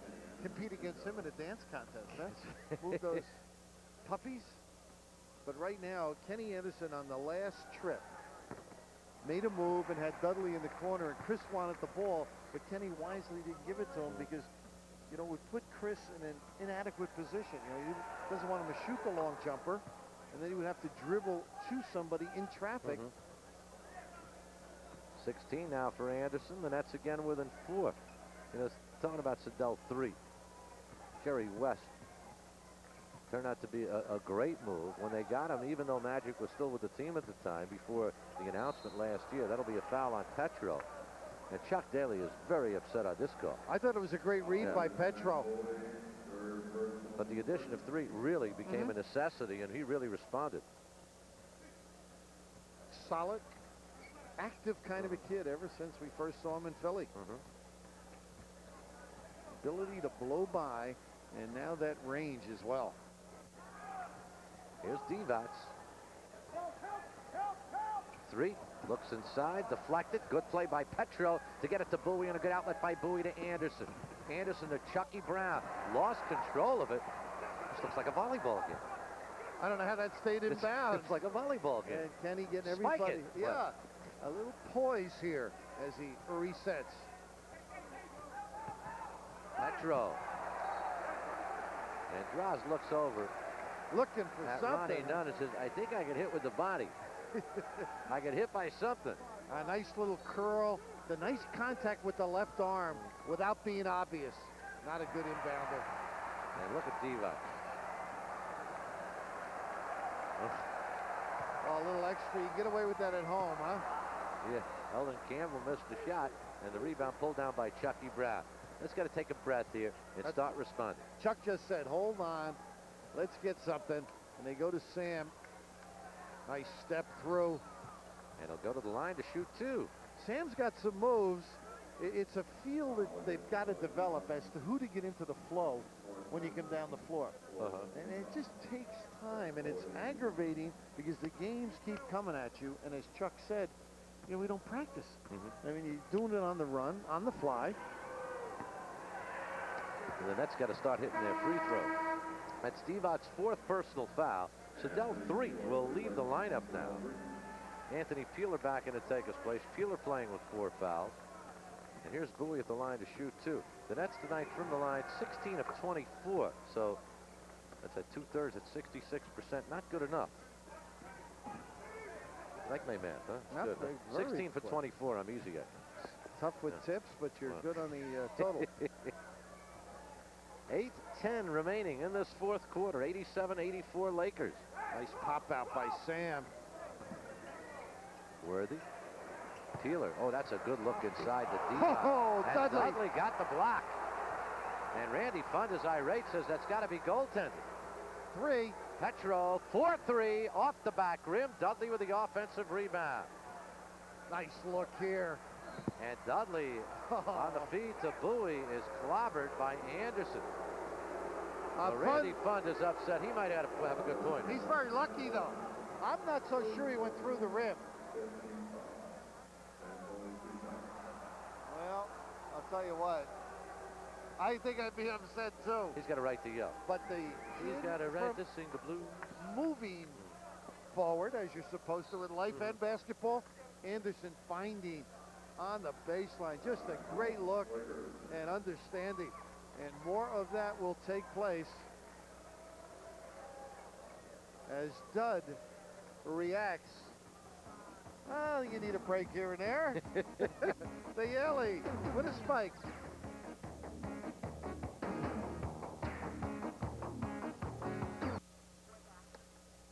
compete against him in a dance contest, huh? Move those puppies. But right now, Kenny Anderson on the last trip made a move and had Dudley in the corner, and Chris wanted the ball, but Kenny wisely didn't give it to him because, you know, it would put Chris in an inadequate position. You know, he doesn't want him to shoot the long jumper, and then he would have to dribble to somebody in traffic. 16 now for Anderson. The Nets again within 4. You know, talking about Sedell 3. Jerry West turned out to be a great move. When they got him, even though Magic was still with the team at the time before the announcement last year, that'll be a foul on Petro. And Chuck Daly is very upset on this call. I thought it was a great read by Petro. But the addition of 3 really became a necessity, and he really responded. Solid, active kind of a kid ever since we first saw him in Philly. Ability to blow by, and now that range as well. Here's Divac. 3, looks inside, deflected. Good play by Petro to get it to Bowie, and a good outlet by Bowie to Anderson. Anderson to Chucky Brown. Lost control of it. This looks like a volleyball game. I don't know how that stayed in bounds. It's like a volleyball game. And Kenny getting Spike everybody. it. Yeah, a little poise here as he resets. Petro. And Droz looks over looking for at something. Ronnie Nunn and says, I think I can hit with the body. I get hit by something. A nice little curl. The nice contact with the left arm without being obvious. Not a good inbounder. And look at Divac. Oh, a little extra. You get away with that at home, huh? Yeah, Eldon Campbell missed the shot, and the rebound pulled down by Chucky Brown. Let's got to take a breath here and start responding. Chuck just said, hold on. Let's get something. And they go to Sam. Nice step through. And he'll go to the line to shoot 2. Sam's got some moves. It's a feel that they've got to develop as to who to get into the flow when you come down the floor. And it just takes time, and it's aggravating because the games keep coming at you. And as Chuck said, you know, we don't practice. I mean, you're doing it on the run, on the fly. And the Nets got to start hitting their free throw. That's Divac's 4th personal foul. Sedell, 3, will leave the lineup now. Anthony Peeler back in to take his place. Peeler playing with 4 fouls. And here's Bowie at the line to shoot 2. The Nets tonight from the line, 16 of 24. So that's at 2/3 at 66%. Not good enough. Like my math, huh? Not Good. very 16 for quick. 24. I'm easy at. Tough with tips, but you're good on the total. 8:10 remaining in this 4th quarter. 87-84 Lakers. Nice pop out by Sam. Worthy. Peeler. Oh, that's a good look inside the deep. Oh, And Dudley. Dudley got the block. And Randy Fund is irate, says that's got to be goaltending. 3. Petro, 4-3 off the back rim. Dudley with the offensive rebound. Nice look here. And Dudley on the feed to Bowie is clobbered by Anderson. Randy Fund is upset. He might have a good point. He's very lucky, though. I'm not so sure he went through the rim. Well, I'll tell you what. I think I'd be upset, too. He's got a right to yell. But He's got a right to sing the blues. Moving forward, as you're supposed to in life and basketball, Anderson finding on the baseline. Just a great look and understanding. And more of that will take place as Dud reacts. Well, you need a break here and there. The Yelly with a spike.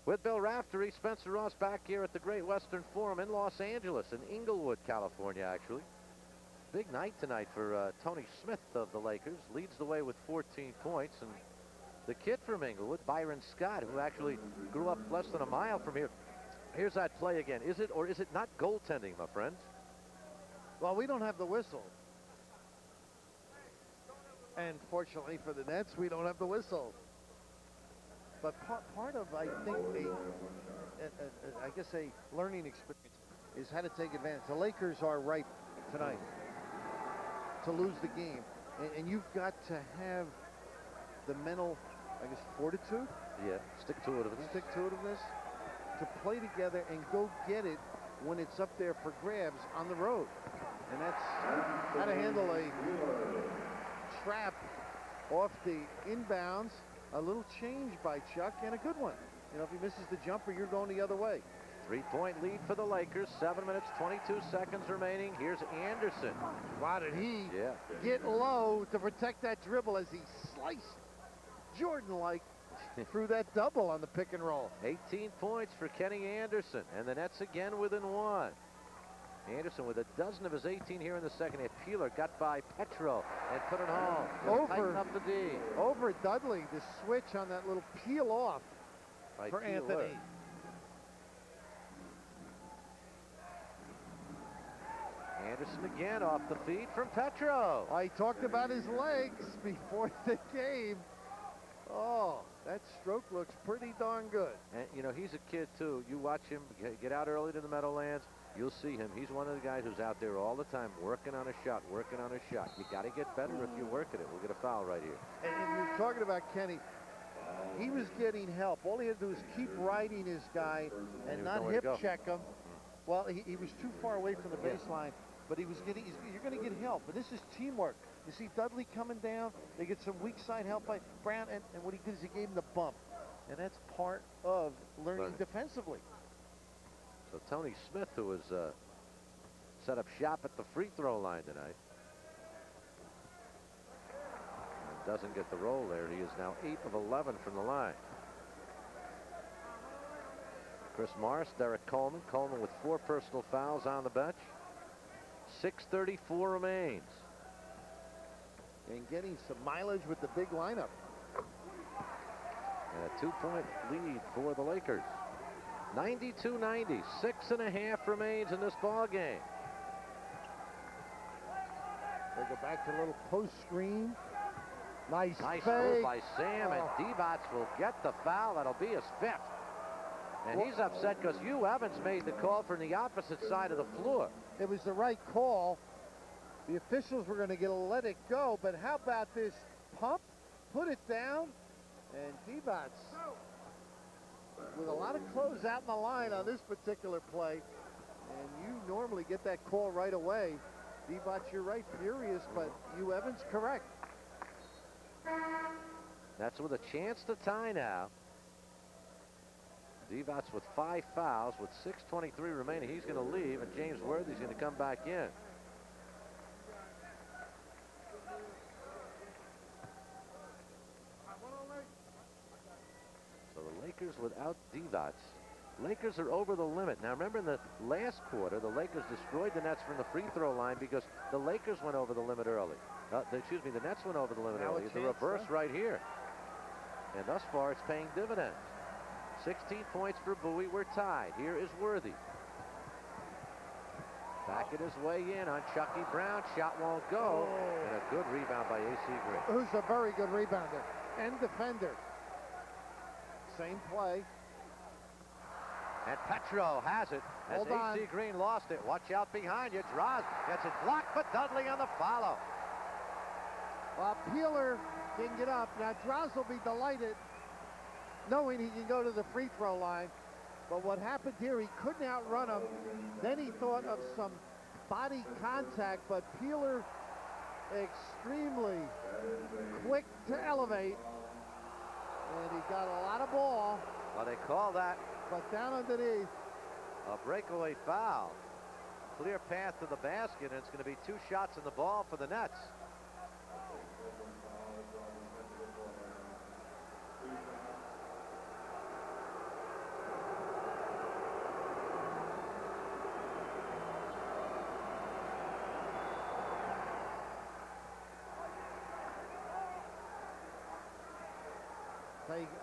With Bill Raftery, Spencer Ross back here at the Great Western Forum in Los Angeles, in Inglewood, California, actually. Big night tonight for Tony Smith of the Lakers. Leads the way with 14 points. And the kid from Inglewood, Byron Scott, who actually grew up less than a mile from here. Here's that play again. Is it or is it not goaltending, my friends? Well, we don't have the whistle. And fortunately for the Nets, we don't have the whistle. But part of, I think, I guess a learning experience is how to take advantage. The Lakers are ripe tonight to lose the game. And you've got to have the mental, I guess, fortitude? Yeah, Stick-to-itiveness to play together and go get it when it's up there for grabs on the road. And that's how to handle a trap off the inbounds. A little change by Chuck and a good one. You know, if he misses the jumper, you're going the other way. 3-point lead for the Lakers. 7 minutes, 22 seconds remaining. Here's Anderson. Wow, did he get low to protect that dribble as he sliced Jordan-like through that double on the pick and roll. 18 points for Kenny Anderson. And the Nets again within 1. Anderson with a dozen of his 18 here in the second half. Peeler got by Petro and put it home. Tighten up the D. Over Dudley, the switch on that little peel off By for Peeler. Anthony. Anderson again off the feed from Petro. I talked about his legs before the game. Oh, that stroke looks pretty darn good. And, you know, he's a kid, too. You watch him get out early to the Meadowlands. You'll see him. He's one of the guys who's out there all the time working on a shot, You got to get better if you're working it. We'll get a foul right here. And you're talking about Kenny. He was getting help. All he had to do was keep riding his guy and not hip check him. Well, he was too far away from the baseline, but he was getting. You're going to get help. But this is teamwork. You see Dudley coming down. They get some weak side help by Brown, and what he did is he gave him the bump, and that's part of learning defensively. So Tony Smith, who was set up shop at the free throw line tonight, and doesn't get the roll there. He is now 8 of 11 from the line. Chris Morris, Derek Coleman. Coleman with 4 personal fouls on the bench. 6:34 remains. And getting some mileage with the big lineup. And a 2-point lead for the Lakers. 92-90. 6.5 remains in this ball game. They go back to a little post screen. Nice move fake. by Sam, and Divac will get the foul. That'll be his 5th. And he's upset because Hugh Evans made the call from the opposite side of the floor. It was the right call. The officials were going to let it go, but how about this pump, put it down, and Divac with a lot of close out in the line on this particular play, and you normally get that call right away. Divac, you're right, furious, but you, Evans, correct. That's with a chance to tie now. Divac with 5 fouls with 6:23 remaining. He's going to leave, and James Worthy's going to come back in. So the Lakers without Divac. Lakers are over the limit. Now remember, in the last quarter, the Lakers destroyed the Nets from the free throw line because the Lakers went over the limit early. Excuse me, the Nets went over the limit early. It's the reverse right here. And thus far, it's paying dividends. 16 points for Bowie. We're tied. Here is Worthy. Backing his way in on Chucky Brown. Shot won't go. And a good rebound by A.C. Green. Who's a very good rebounder and defender. Same play. And Petro has it as A.C. Green lost it. Watch out behind you. Draws gets it blocked, but Dudley on the follow. Well, Peeler can get up. Now, Draws will be delighted knowing he can go to the free throw line. But what happened here, he couldn't outrun him. Then he thought of some body contact, but Peeler extremely quick to elevate. And he got a lot of ball. Well, they call that, but down underneath, a breakaway foul. Clear path to the basket, and it's going to be 2 shots in the ball for the Nets.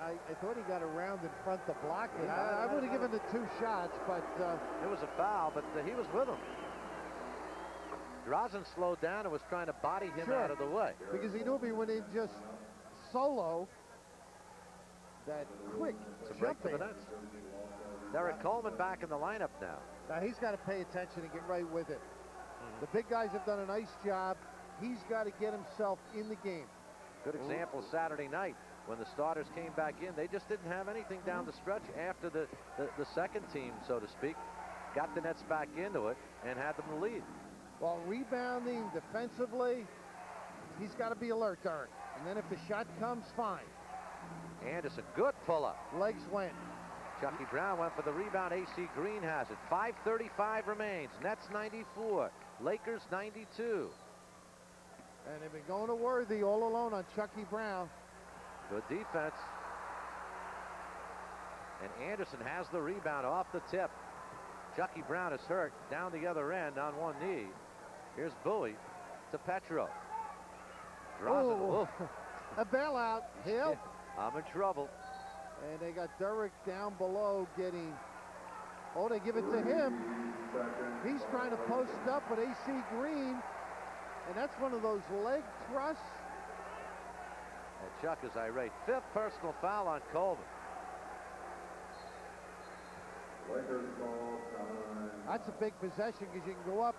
I thought he got around in front to block it. I would have given the 2 shots, but it was a foul, but he was with him. Drazen slowed down and was trying to body him out of the way. Because he knew if he went in just solo, that quick jumping. For the Nets. Derek Coleman back in the lineup now. Now he's got to pay attention and get right with it. The big guys have done a nice job. He's got to get himself in the game. Good example Saturday night. When the starters came back in, they just didn't have anything down the stretch after the second team, so to speak, got the Nets back into it and had them lead. Well, rebounding defensively, he's got to be alert, Derek. And then if the shot comes, fine. Anderson, good pull-up. Legs went. Chucky Brown went for the rebound. A.C. Green has it. 5:35 remains. Nets 94. Lakers 92. And they've been going to Worthy all alone on Chucky Brown. Good defense. And Anderson has the rebound off the tip. Chucky Brown is hurt down the other end on one knee. Here's Bowie to Petro. A bailout. Hill. I'm in trouble. And they got Derek down below getting... Oh, they give it to him. He's trying to post up with A.C. Green. And that's one of those leg thrusts. And Chuck is irate. 5th personal foul on Coleman. That's a big possession because you can go up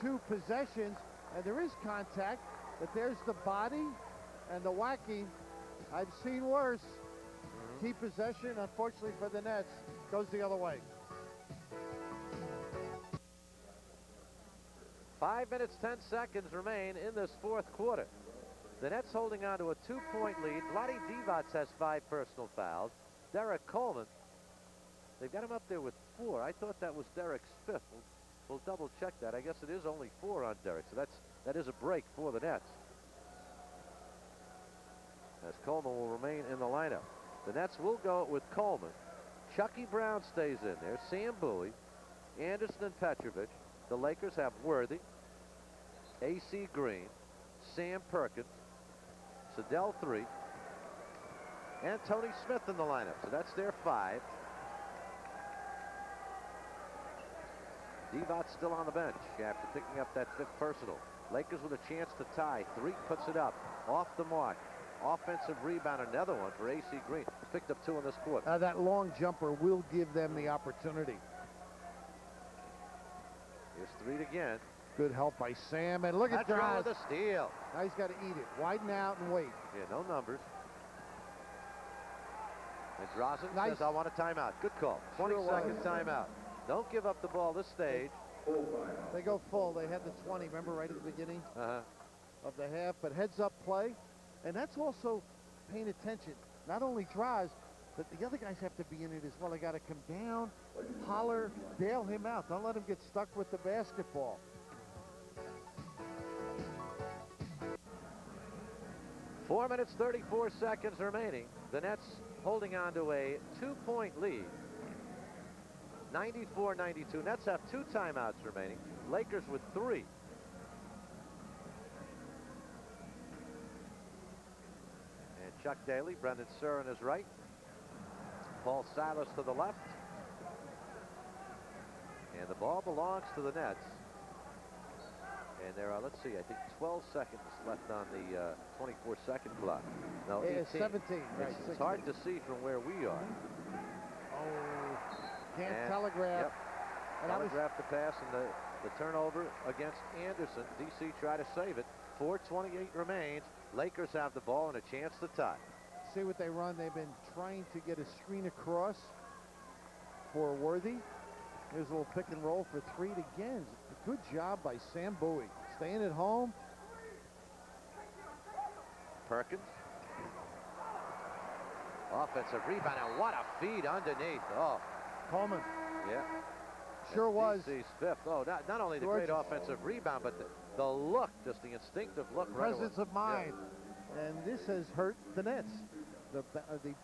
2 possessions and there is contact, but there's the body and the whacking. I've seen worse. Keep possession, unfortunately for the Nets, goes the other way. 5 minutes, 10 seconds remain in this 4th quarter. The Nets holding on to a 2-point lead. Vlade Divac has 5 personal fouls. Derek Coleman, they've got him up there with 4. I thought that was Derek's 5th. We'll double check that. I guess it is only 4 on Derek, so that is a break for the Nets. As Coleman will remain in the lineup. The Nets will go with Coleman. Chucky Brown stays in there. Sam Bowie, Anderson and Petrovic. The Lakers have Worthy, A.C. Green, Sam Perkins, Sedell 3, and Tony Smith in the lineup. So that's their 5. Divac still on the bench after picking up that 5th personal. Lakers with a chance to tie. 3 puts it up. Off the mark. Offensive rebound, another one for A.C. Green. Picked up 2 in this quarter. That long jumper will give them the opportunity. Here's 3 again. Good help by Sam, and look at Petro Droz. with a steal. Now he's got to eat it. Widen out and wait. Yeah, no numbers. And Drozen Nice. says, I want a timeout. Good call. 20-second timeout. Don't give up the ball this stage. They go full. They had the 20, remember, right at the beginning Uh-huh. of the half, but heads-up play. And that's also paying attention. Not only Droz, but the other guys have to be in it as well. They got to come down, holler, bail him out. Don't let him get stuck with the basketball. Four minutes, 34 seconds remaining. The Nets holding on to a 2-point lead. 94-92. Nets have 2 timeouts remaining. Lakers with 3. And Chuck Daly, Brendan Suhr on his right. Paul Silas to the left. And the ball belongs to the Nets. And there are, let's see, I think 12 seconds left on the 24-second clock. No, 18. It's 17, right? It's hard to see from where we are. Oh, can't And- telegraph. Yep. And I was, Telegraphed the pass and the turnover against Anderson. DC tried to save it. 4:28 remains. Lakers have the ball and a chance to tie. see what they run. They've been trying to get a screen across for Worthy. Here's a little pick and roll for 3 again. Good job by Sam Bowie. Staying at home. Perkins. Offensive rebound, and what a feed underneath. Oh, Coleman. yeah. Sure was. DC's fifth. Oh, not only the great offensive rebound, but the look, just the instinctive look. Presence of mind. Yeah. And this has hurt the Nets. The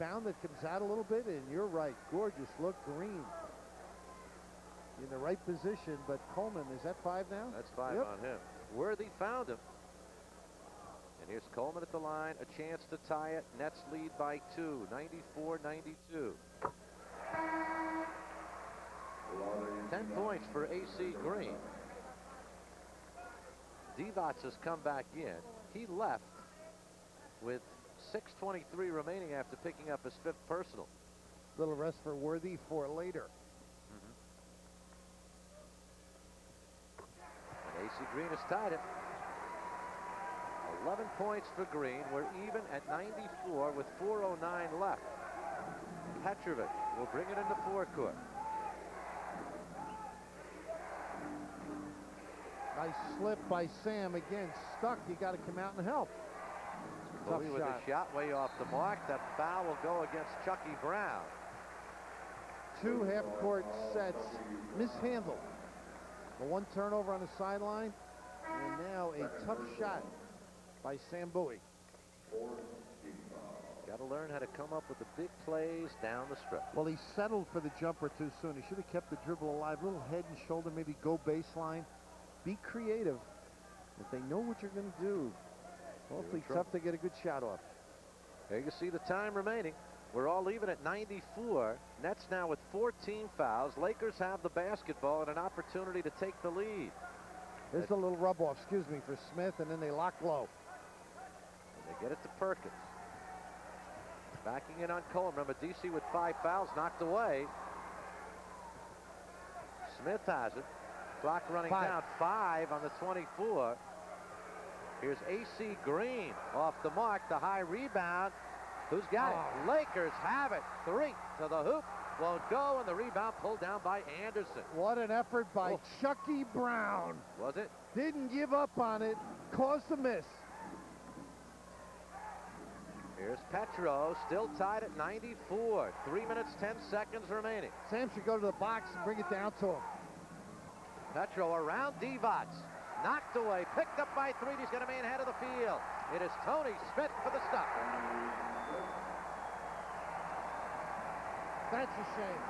bound that comes out a little bit, and you're right. Gorgeous look, Green. In the right position, but Coleman, is that 5 now? That's 5 Yep. on him. Worthy found him. And here's Coleman at the line, a chance to tie it. Nets lead by 2, 94-92. 10 points for AC Green. Divac has come back in. He left with 6:23 remaining after picking up his 5th personal. Little rest for Worthy for later. And AC Green has tied it. 11 points for Green. We're even at 94 with 4:09 left. Petrovic will bring it into forecourt. Nice slip by Sam. Again, stuck. You got to come out and help. Tough Bowie with shot. a shot way off the mark. That foul will go against Chucky Brown. 2 half-court sets mishandled. The 1 turnover on the sideline, and now a tough shot by Sam Bowie. Got to learn how to come up with the big plays down the stretch. Well, he settled for the jumper too soon. He should have kept the dribble alive. Little head and shoulder, maybe go baseline. Be creative. If they know what you're going to do, awfully tough to get a good shot off. There you see the time remaining. We're all even at 94. Nets now with 14 fouls. Lakers have the basketball and an opportunity to take the lead. There's a little rub-off, excuse me, for Smith, and then they lock low. And they get it to Perkins. Backing in on Cole. Remember, DC with 5 fouls knocked away. Smith has it. Clock running 5. down. 5 on the 24. Here's AC Green off the mark. The high rebound. Who's got it? Lakers have it. 3 to the hoop. Won't go, and the rebound pulled down by Anderson. What an effort by Chucky Brown. Was it? Didn't give up on it. Caused a miss. Here's Petro, still tied at 94. 3 minutes, 10 seconds remaining. Sam should go to the box and bring it down to him. Petro around Divac. Knocked away, picked up by 3. He's going to be ahead of the field. It is Tony Smith for the stop. That's a shame.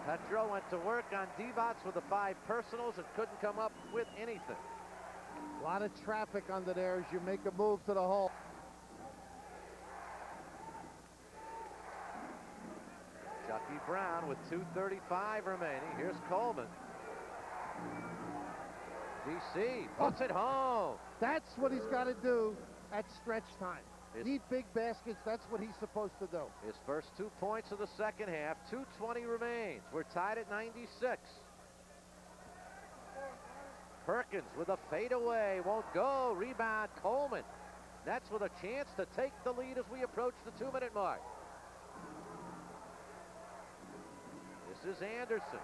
Petro went to work on Divac with the 5 personals and couldn't come up with anything. A lot of traffic under there as you make a move to the hole. Chucky Brown with 2:35 remaining. Here's Coleman. DC puts it home. That's what he's got to do at stretch time. His- Need big baskets. That's what he's supposed to do. His first 2 points of the second half. 2:20 remains. We're tied at 96. Perkins with a fadeaway. Won't go. Rebound, Coleman. Nets with a chance to take the lead as we approach the 2-minute mark. This is Anderson.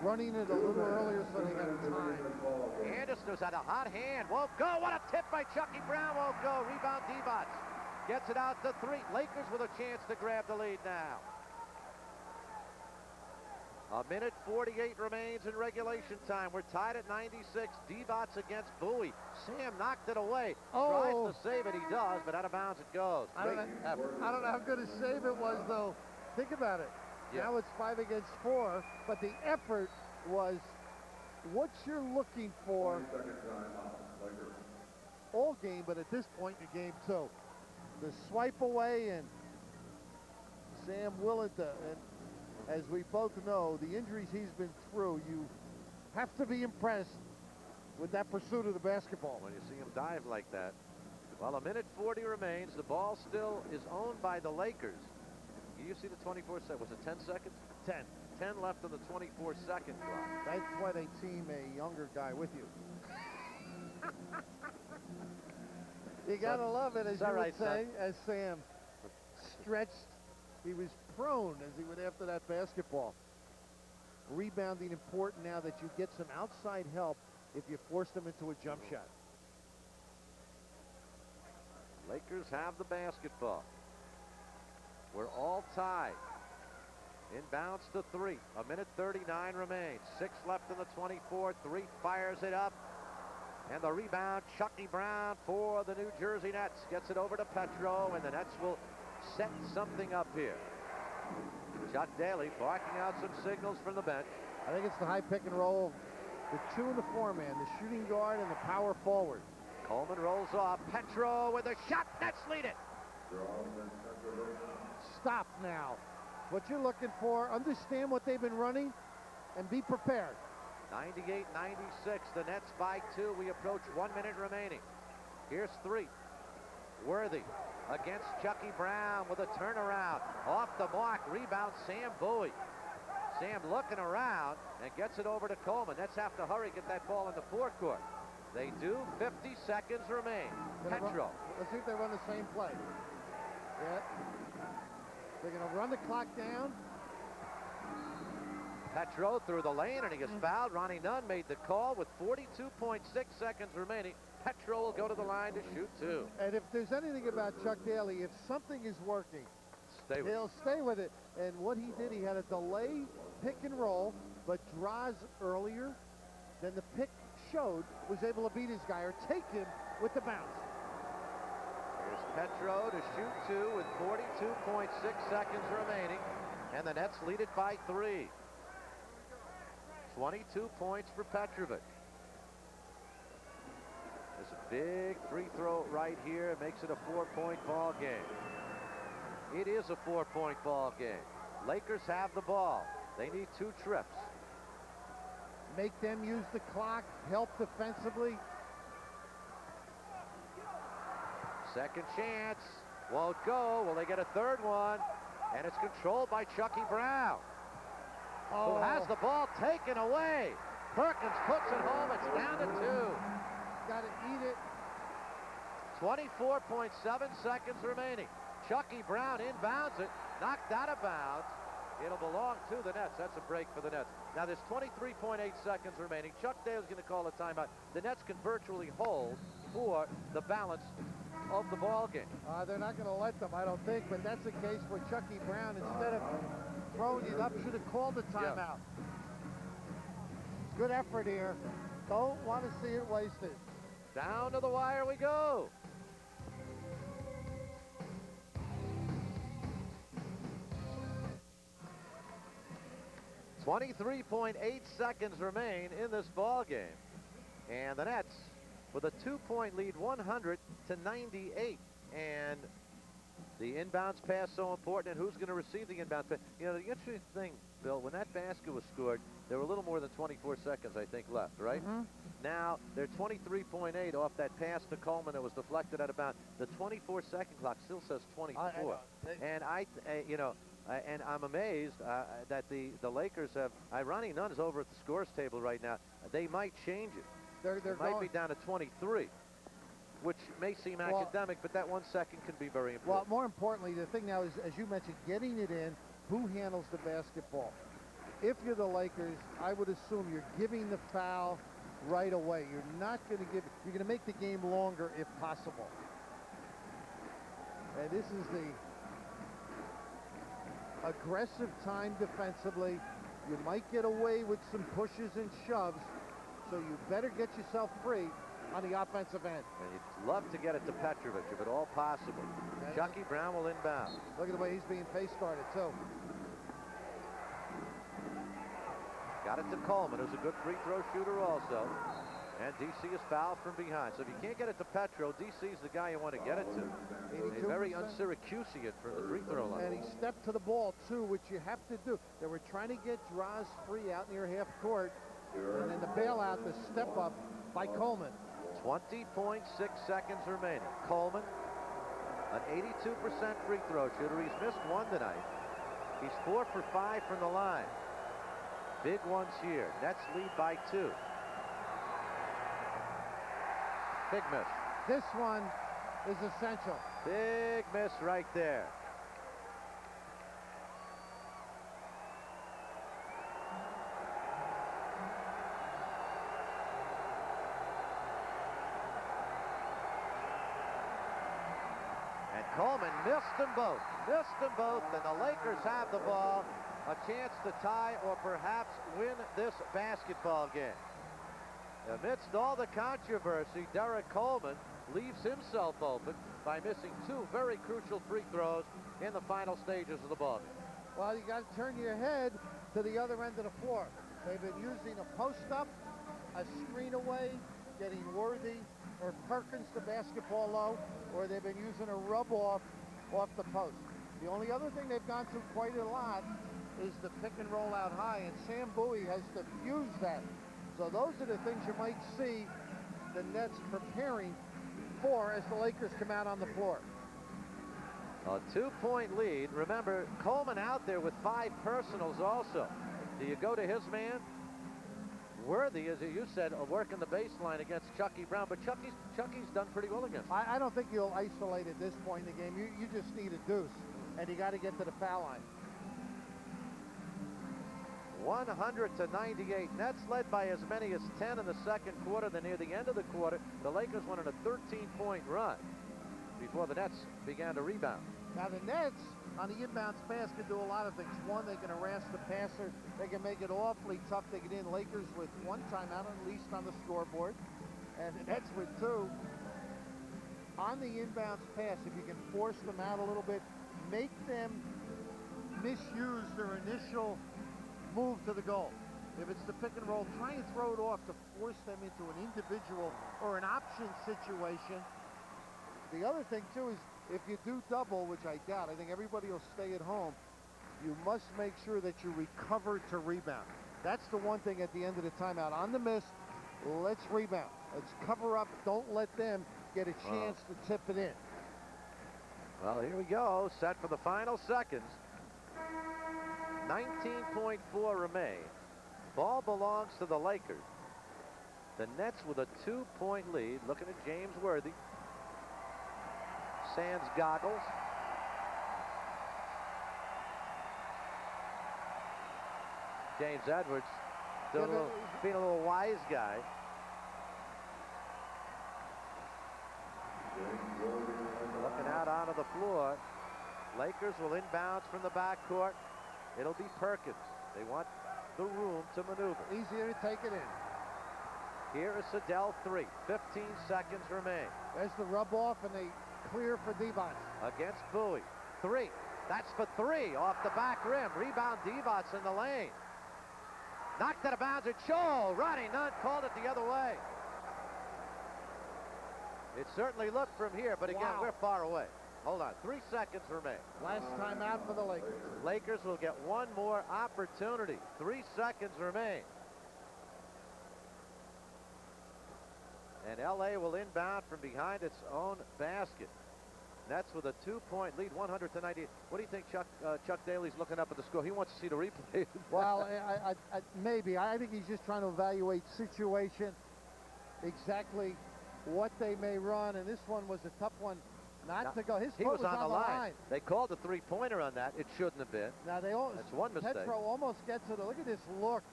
Running it a little earlier so they got time. Anderson's had a hot hand. Won't go. What a tip by Chucky Brown. Won't go. Rebound, Divac. Gets it out to 3. Lakers with a chance to grab the lead now. 1:48 remains in regulation time. We're tied at 96. Divac against Bowie. Sam knocked it away. Tries to save it. He does, but out of bounds it goes. I don't know how good a save it was, though. Think about it. Yeah. Now it's 5 against 4, but the effort was what you're looking for all game, but at this point in game 2. The swipe away and Sam willing to, and as we both know, the injuries he's been through, you have to be impressed with that pursuit of the basketball. When you see him dive like that. Well, 1:40 remains. The ball still is owned by the Lakers. You see the 24 seconds. Was it 10 seconds? 10. 10 left on the 24-second clock. That's why they team a younger guy with you. You gotta love it, as you would say, as Sam stretched. He was prone as he would after that basketball. Rebounding important now that you get some outside help if you force them into a jump shot. Lakers have the basketball. We're all tied. Inbounds to 3. 1:39 remains. 6 left in the 24. 3 fires it up. And the rebound, Chucky Brown for the New Jersey Nets. Gets it over to Petro, and the Nets will set something up here. Chuck Daly barking out some signals from the bench. I think it's the high pick and roll. The 2 and the 4-man, the shooting guard and the power forward. Coleman rolls off. Petro with a shot. Nets lead it. Stop now. What you're looking for, understand what they've been running, and be prepared. 98-96. The Nets by 2. We approach 1 minute remaining. Here's 3. Worthy against Chucky Brown with a turnaround. Off the mark. Rebound, Sam Bowie. Sam looking around and gets it over to Coleman. Nets have to hurry, get that ball in the forecourt. They do. 50 seconds remain. Petro. Let's see if they run the same play. Yeah. They're going to run the clock down. Petro through the lane, and he gets fouled. Ronnie Nunn made the call with 42.6 seconds remaining. Petro will go to the line to shoot 2. And if there's anything about Chuck Daly, if something is working, he'll stay with it. And what he did, he had a delay pick and roll, but draws earlier than the pick showed, was able to beat his guy or take him with the bounce. Here's Petro to shoot 2 with 42.6 seconds remaining, and the Nets lead it by 3. 22 points for Petrovic. There's a big free throw right here. It makes it a 4-point ball game. It is a 4-point ball game. Lakers have the ball. They need 2 trips. Make them use the clock, help defensively. Second chance. Won't go. Will they get a third one? And it's controlled by Chucky Brown, who has the ball taken away. Perkins puts it home. It's down to 2. Got to eat it. 24.7 seconds remaining. Chucky Brown inbounds it. Knocked out of bounds. It'll belong to the Nets. That's a break for the Nets. Now there's 23.8 seconds remaining. Chuck Daly's going to call a timeout. The Nets can virtually hold for the balance of the ball game. They're not going to let them, I don't think, but that's the case where Chucky Brown, instead of throwing it up, should have called the timeout. Good effort here. Don't want to see it wasted. Down to the wire we go. .8 seconds remain in this ball game, and the Nets with a 2-point lead, 100-98. And the inbounds pass so important, and who's going to receive the inbounds pass? You know, the interesting thing, Bill, when that basket was scored, there were a little more than 24 seconds, I think, left, right? Now they're 23.8 off that pass to Coleman that was deflected out of bounds. The 24-second clock still says 24. And you know, And I'm amazed that the Lakers have, Ronnie Nunn is over at the scores table right now. They might change it. They're might going be down to 23, which may seem academic, but that 1 second can be very Well, important. more importantly, the thing now is, as you mentioned, getting it in, who handles the basketball. If you're the Lakers, I would assume you're giving the foul right away. You're not going to you're going to make the game longer if possible. And this is the aggressive time defensively. You might get away with some pushes and shoves, so you better get yourself free on the offensive end. And you'd love to get it to Petrovic if at all possible. Okay. Chucky Brown will inbound. Look at the way he's being face guarded, too. Got it to Coleman, who's a good free throw shooter also. And DC is fouled from behind. So if you can't get it to Petro, DC is the guy you want to get it to. He's very 82%. un-Syracusean from the free throw line. And he stepped to the ball, too, which you have to do. They were trying to get Draws free out near half court. And then the bailout, the step up by Coleman. 20.6 seconds remaining. Coleman, an 82% free throw shooter. He's missed one tonight. He's 4 for 5 from the line. Big ones here. Nets lead by 2. Big miss. This one is essential. Big miss right there. And Coleman missed them both. Missed them both, and the Lakers have the ball. A chance to tie or perhaps win this basketball game. Amidst all the controversy, Derek Coleman leaves himself open by missing 2 very crucial free throws in the final stages of the ball game. Well, you got to turn your head to the other end of the floor. They've been using a post-up, a screen away, getting Worthy or Perkins the basketball low, or they've been using a rub-off off the post. The only other thing they've gone to quite a lot is the pick and roll out high, and Sam Bowie has diffused that. So those are the things you might see the Nets preparing for as the Lakers come out on the floor. A 2-point lead. Remember, Coleman out there with 5 personals also. Do you go to his man? Worthy, as you said, working the baseline against Chucky Brown, but Chucky's done pretty well against him. I don't think you'll isolate at this point in the game. You just need a deuce, and you got to get to the foul line. 100-98. Nets led by as many as 10 in the second quarter. Then near the end of the quarter, the Lakers went on a 13-point run before the Nets began to rebound. Now the Nets on the inbounds pass can do a lot of things. One, they can harass the passer. They can make it awfully tough to get in. Lakers with 1 timeout at least on the scoreboard, and the Nets with 2. On the inbounds pass, if you can force them out a little bit, make them misuse their initial move to the goal. If it's the pick and roll, try and throw it off to force them into an individual or an option situation. The other thing, too, is if you do double, which I doubt, I think everybody will stay at home, you must make sure that you recover to rebound. That's the one thing at the end of the timeout. On the miss, let's rebound. Let's cover up. Don't let them get a chance to tip it in. Well, here we go. Set for the final seconds. 19.4 remain. Ball belongs to the Lakers. The Nets with a 2-point lead. Looking at James Worthy. Sans goggles. James Edwards being a little wise guy. Looking out onto the floor. Lakers will inbounds from the backcourt. It'll be Perkins. They want the room to maneuver. Easier to take it in. Here is Sedell 3. 15 seconds remain. There's the rub off, and they clear for Divac. Against Bowie. 3. That's for 3 off the back rim. Rebound Divac in the lane. Knocked out of bounds at Scholl. Ronnie Nunn called it the other way. It certainly looked from here, but again, we're far away. Hold on. 3 seconds remain. Last time out for the Lakers. Lakers will get one more opportunity. 3 seconds remain. And LA will inbound from behind its own basket. Nets with a 2-point lead, 100-98. What do you think Chuck Daly's looking up at the score? He wants to see the replay. Well, maybe. I think he's just trying to evaluate situation, exactly what they may run, and this one was a tough one not to go. His he foot was on the line. They called the three-pointer on that. It shouldn't have been. Now that's one mistake. Petro almost gets it. Look at this look.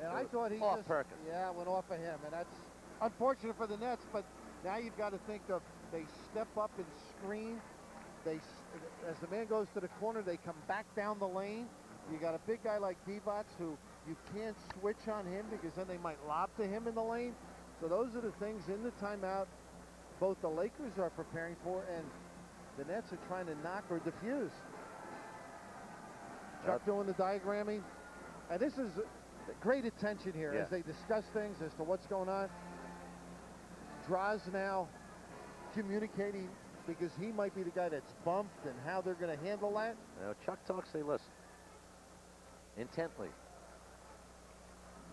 And I thought he off Perkins. Yeah, went off of him, and that's unfortunate for the Nets. But now you've got to think of they step up and screen. As the man goes to the corner, they come back down the lane. You got a big guy like Divac who you can't switch on him because then they might lob to him in the lane. So those are the things in the timeout both the Lakers are preparing for, and the Nets are trying to knock or defuse. Chuck doing the diagramming, and this is great attention here as they discuss things as to what's going on. Draws now communicating because he might be the guy that's bumped and how they're going to handle that. Now Chuck talks, they listen intently.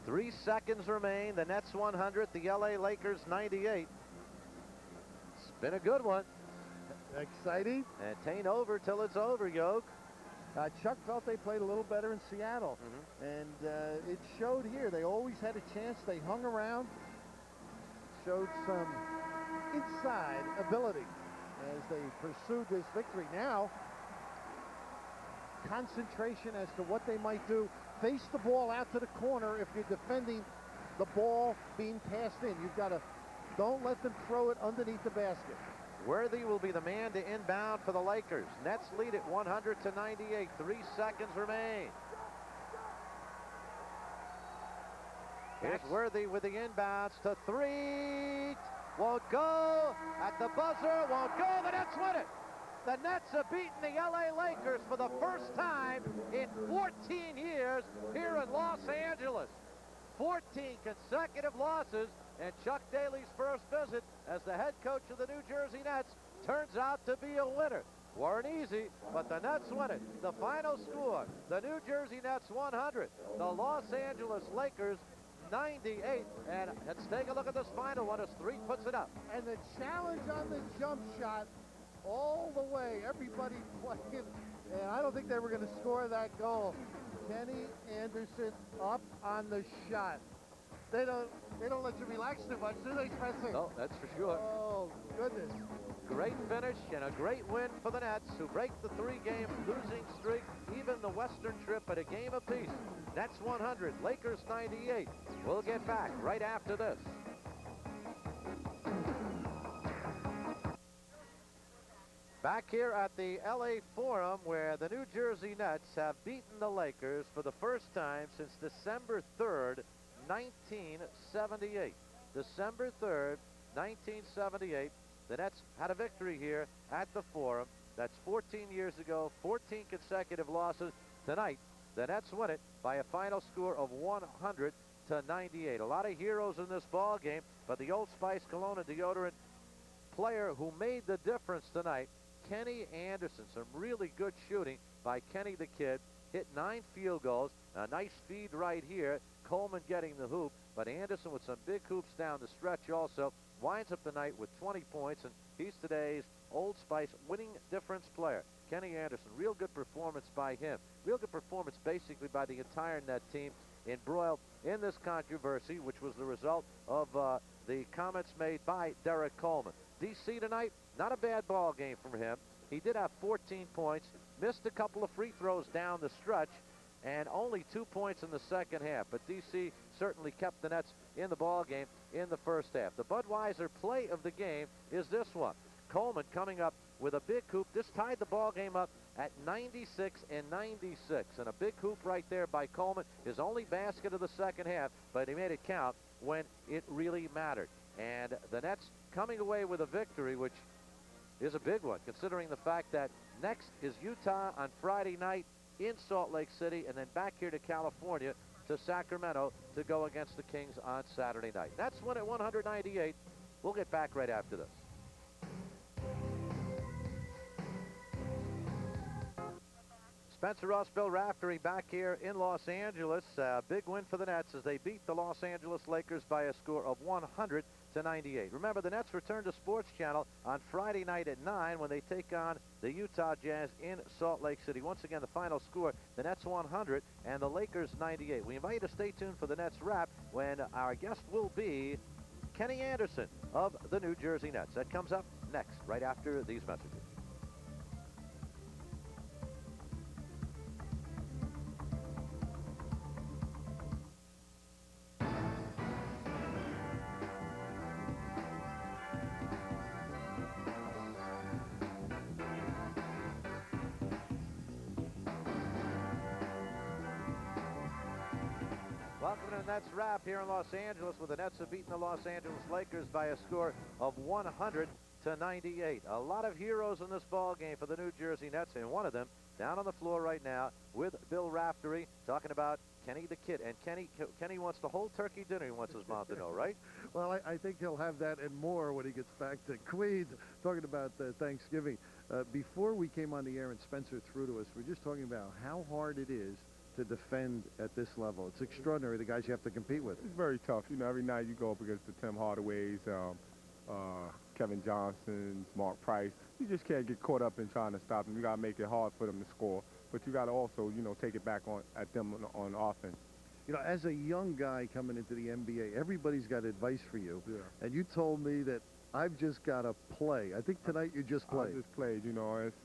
3 seconds remain. The Nets 100, the LA Lakers 98. It's been a good one. Exciting. And it ain't over till it's over, Yoke. Chuck felt they played a little better in Seattle, and it showed here. They always had a chance. They hung around, showed some inside ability as they pursued this victory. Now, concentration as to what they might do. Face the ball out to the corner if you're defending the ball being passed in. You've got to, don't let them throw it underneath the basket. Worthy will be the man to inbound for the Lakers. Nets lead it 100-98. 3 seconds remain. Here's Worthy with the inbounds to three. Won't go. At the buzzer. Won't go. The Nets win it. The Nets have beaten the LA Lakers for the first time in 14 years here in Los Angeles. 14 consecutive losses, and Chuck Daly's first visit as the head coach of the New Jersey Nets turns out to be a winner. Weren't easy, but the Nets win it. The final score, the New Jersey Nets 100, the Los Angeles Lakers 98. And let's take a look at this final one as three puts it up. And the challenge on the jump shot all the way, everybody playing, and I don't think they were going to score that goal. Kenny Anderson up on the shot. They don't let you relax too much, do they, Spencer? No, that's for sure. Oh, goodness. Great finish and a great win for the Nets, who break the three-game losing streak, even the Western trip at a game apiece. Nets 100, Lakers 98. We'll get back right after this. Back here at the LA Forum, where the New Jersey Nets have beaten the Lakers for the first time since December 3rd, 1978. December 3rd, 1978. The Nets had a victory here at the Forum. That's 14 years ago, 14 consecutive losses. Tonight, the Nets win it by a final score of 100-98. A lot of heroes in this ball game, but the Old Spice cologne and deodorant player who made the difference tonight, Kenny Anderson. Some really good shooting by Kenny the Kid. Hit 9 field goals. A nice feed right here. Coleman getting the hoop, but Anderson with some big hoops down the stretch also. Winds up the night with 20 points, and he's today's Old Spice winning difference player. Kenny Anderson, real good performance by him. Real good performance basically by the entire Net team, embroiled in this controversy, which was the result of the comments made by Derek Coleman. DC tonight, not a bad ball game from him. He did have 14 points, missed a couple of free throws down the stretch, and only 2 points in the second half. But DC certainly kept the Nets in the ball game in the first half. The Budweiser play of the game is this one. Coleman coming up with a big hoop. This tied the ball game up at 96-96, and a big hoop right there by Coleman. His only basket of the second half, but he made it count when it really mattered. And the Nets coming away with a victory, which is a big one, considering the fact that next is Utah on Friday night in Salt Lake City, and then back here to California, to Sacramento, to go against the Kings on Saturday night. That's win at 198. We'll get back right after this. Spencer Ross, Bill Raftery back here in Los Angeles. Big win for the Nets as they beat the Los Angeles Lakers by a score of 100-98. Remember, the Nets return to Sports Channel on Friday night at 9 when they take on the Utah Jazz in Salt Lake City. Once again, the final score, the Nets 100 and the Lakers 98. We invite you to stay tuned for the Nets wrap when our guest will be Kenny Anderson of the New Jersey Nets. That comes up next, right after these messages. Welcome to the Nets wrap here in Los Angeles, where the Nets have beaten the Los Angeles Lakers by a score of 100-98. A lot of heroes in this ball game for the New Jersey Nets, and one of them down on the floor right now with Bill Raftery talking about Kenny the Kid. And Kenny wants the whole turkey dinner, he wants his mom to know, right? Well, I think he'll have that and more when he gets back to Queens, talking about Thanksgiving. Before we came on the air and Spencer threw to us, we're just talking about how hard it is to defend at this level. It's extraordinary, the guys you have to compete with. It's very tough. You know, every night you go up against the Tim Hardaways, Kevin Johnsons, Mark Price. You just can't get caught up in trying to stop them. You got to make it hard for them to score. But you got to also, you know, take it back at them on offense. You know, as a young guy coming into the NBA, everybody's got advice for you. Yeah. And you told me that I've just got to play. I think tonight you just played. I just played, you know. It's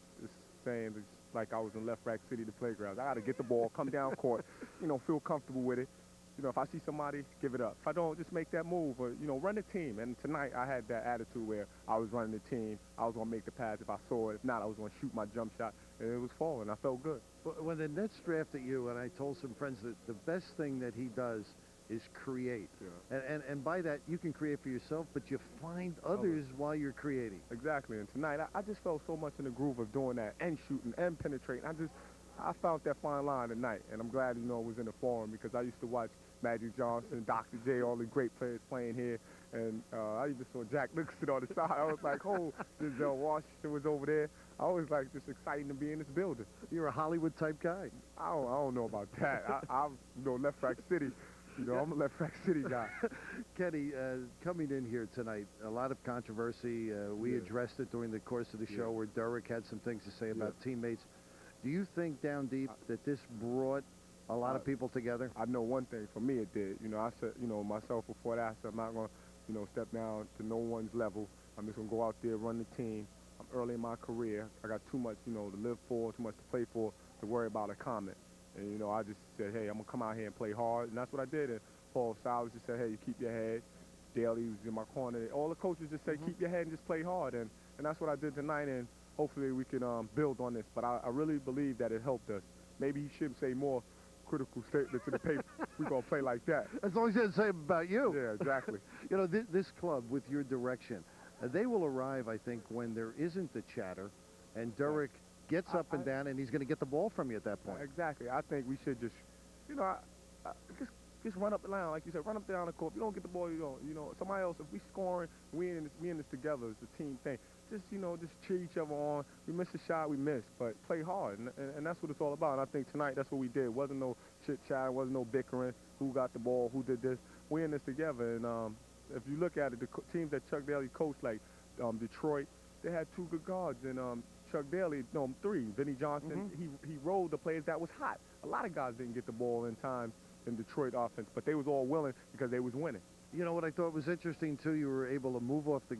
saying it's like I was in Left Rack City, the playground. I got to get the ball, come down court, you know, feel comfortable with it. You know, if I see somebody, give it up. If I don't, just make that move or, you know, run the team. And tonight I had that attitude where I was running the team. I was going to make the pass if I saw it. If not, I was going to shoot my jump shot. And it was falling. I felt good. When the Nets drafted you, and I told some friends that the best thing that he does is create. Yeah. And by that, you can create for yourself, but you find others while you're creating. Exactly. And tonight, I just felt so much in the groove of doing that and shooting and penetrating. I found that fine line tonight, and I'm glad, you know, it was in the forum because I used to watch Magic Johnson, Dr. J, all the great players playing here. And I even saw Jack Nicholson on the side. I was like, oh, Denzel Washington was over there. I was like, just exciting to be in this building. You're a Hollywood type guy. I don't know about that. I'm, you know, Left Rack City. You know, I'm a Left Rack City guy. Kenny, coming in here tonight, a lot of controversy. We addressed it during the course of the show where Derek had some things to say about teammates. Do you think down deep that this brought a lot of people together? I know one thing. For me, it did. You know, I said, you know, myself before that, I said, I'm not going to, you know, step down to no one's level. I'm just going to go out there, run the team. I'm early in my career. I got too much, you know, to live for, too much to play for, to worry about a comment. And, you know, I just said, hey, I'm going to come out here and play hard. And that's what I did. And Paul Silas just said, hey, you keep your head. Daly was in my corner. All the coaches just said, keep your head and just play hard. And that's what I did tonight. And hopefully we can build on this. But I really believe that it helped us. Maybe he should say more critical statements in the paper. We're going to play like that. As long as he doesn't say about you. Yeah, exactly. You know, this club, with your direction, they will arrive, I think, when there isn't the chatter. And Derek gets up and down, and he's going to get the ball from you at that point. Exactly. I think we should just, you know, just run up and down, like you said, run up down the court. If you don't get the ball, you don't. You know, somebody else, if we scoring, we in this together. It's a team thing. Just, you know, just cheer each other on. We miss a shot, we miss, but play hard, and that's what it's all about. And I think tonight that's what we did. Wasn't no chit-chat, wasn't no bickering, who got the ball, who did this. We're in this together, and if you look at it, the teams that Chuck Daly coached, like Detroit, they had two good guards, and Chuck Daly, no, three. Vinnie Johnson, he rolled the players that was hot. A lot of guys didn't get the ball in time in Detroit offense, but they was all willing because they was winning. You know what I thought was interesting too? You were able to move off the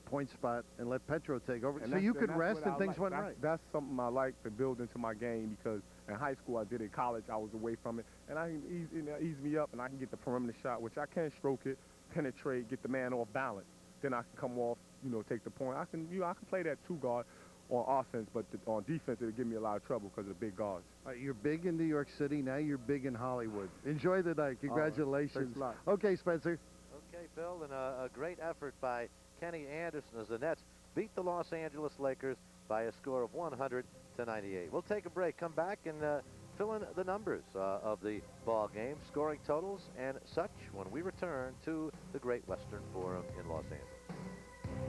point spot, and let Petro take over, so you could rest and things went right. That's something I like to build into my game because in high school I did it. College I was away from it, and I can ease me up, and I can get the perimeter shot, which I can stroke it, penetrate, get the man off balance. Then I can come off, you know, take the point. I can play that two guard on offense, but on defense it'll give me a lot of trouble because of the big guards. You're big in New York City. Now you're big in Hollywood. Enjoy the night. Congratulations. Thanks a lot. Okay, Spencer. Okay, Bill, and a great effort by Kenny Anderson as the Nets beat the Los Angeles Lakers by a score of 100-98. We'll take a break, come back, and fill in the numbers of the ball game, scoring totals, and such when we return to the Great Western Forum in Los Angeles.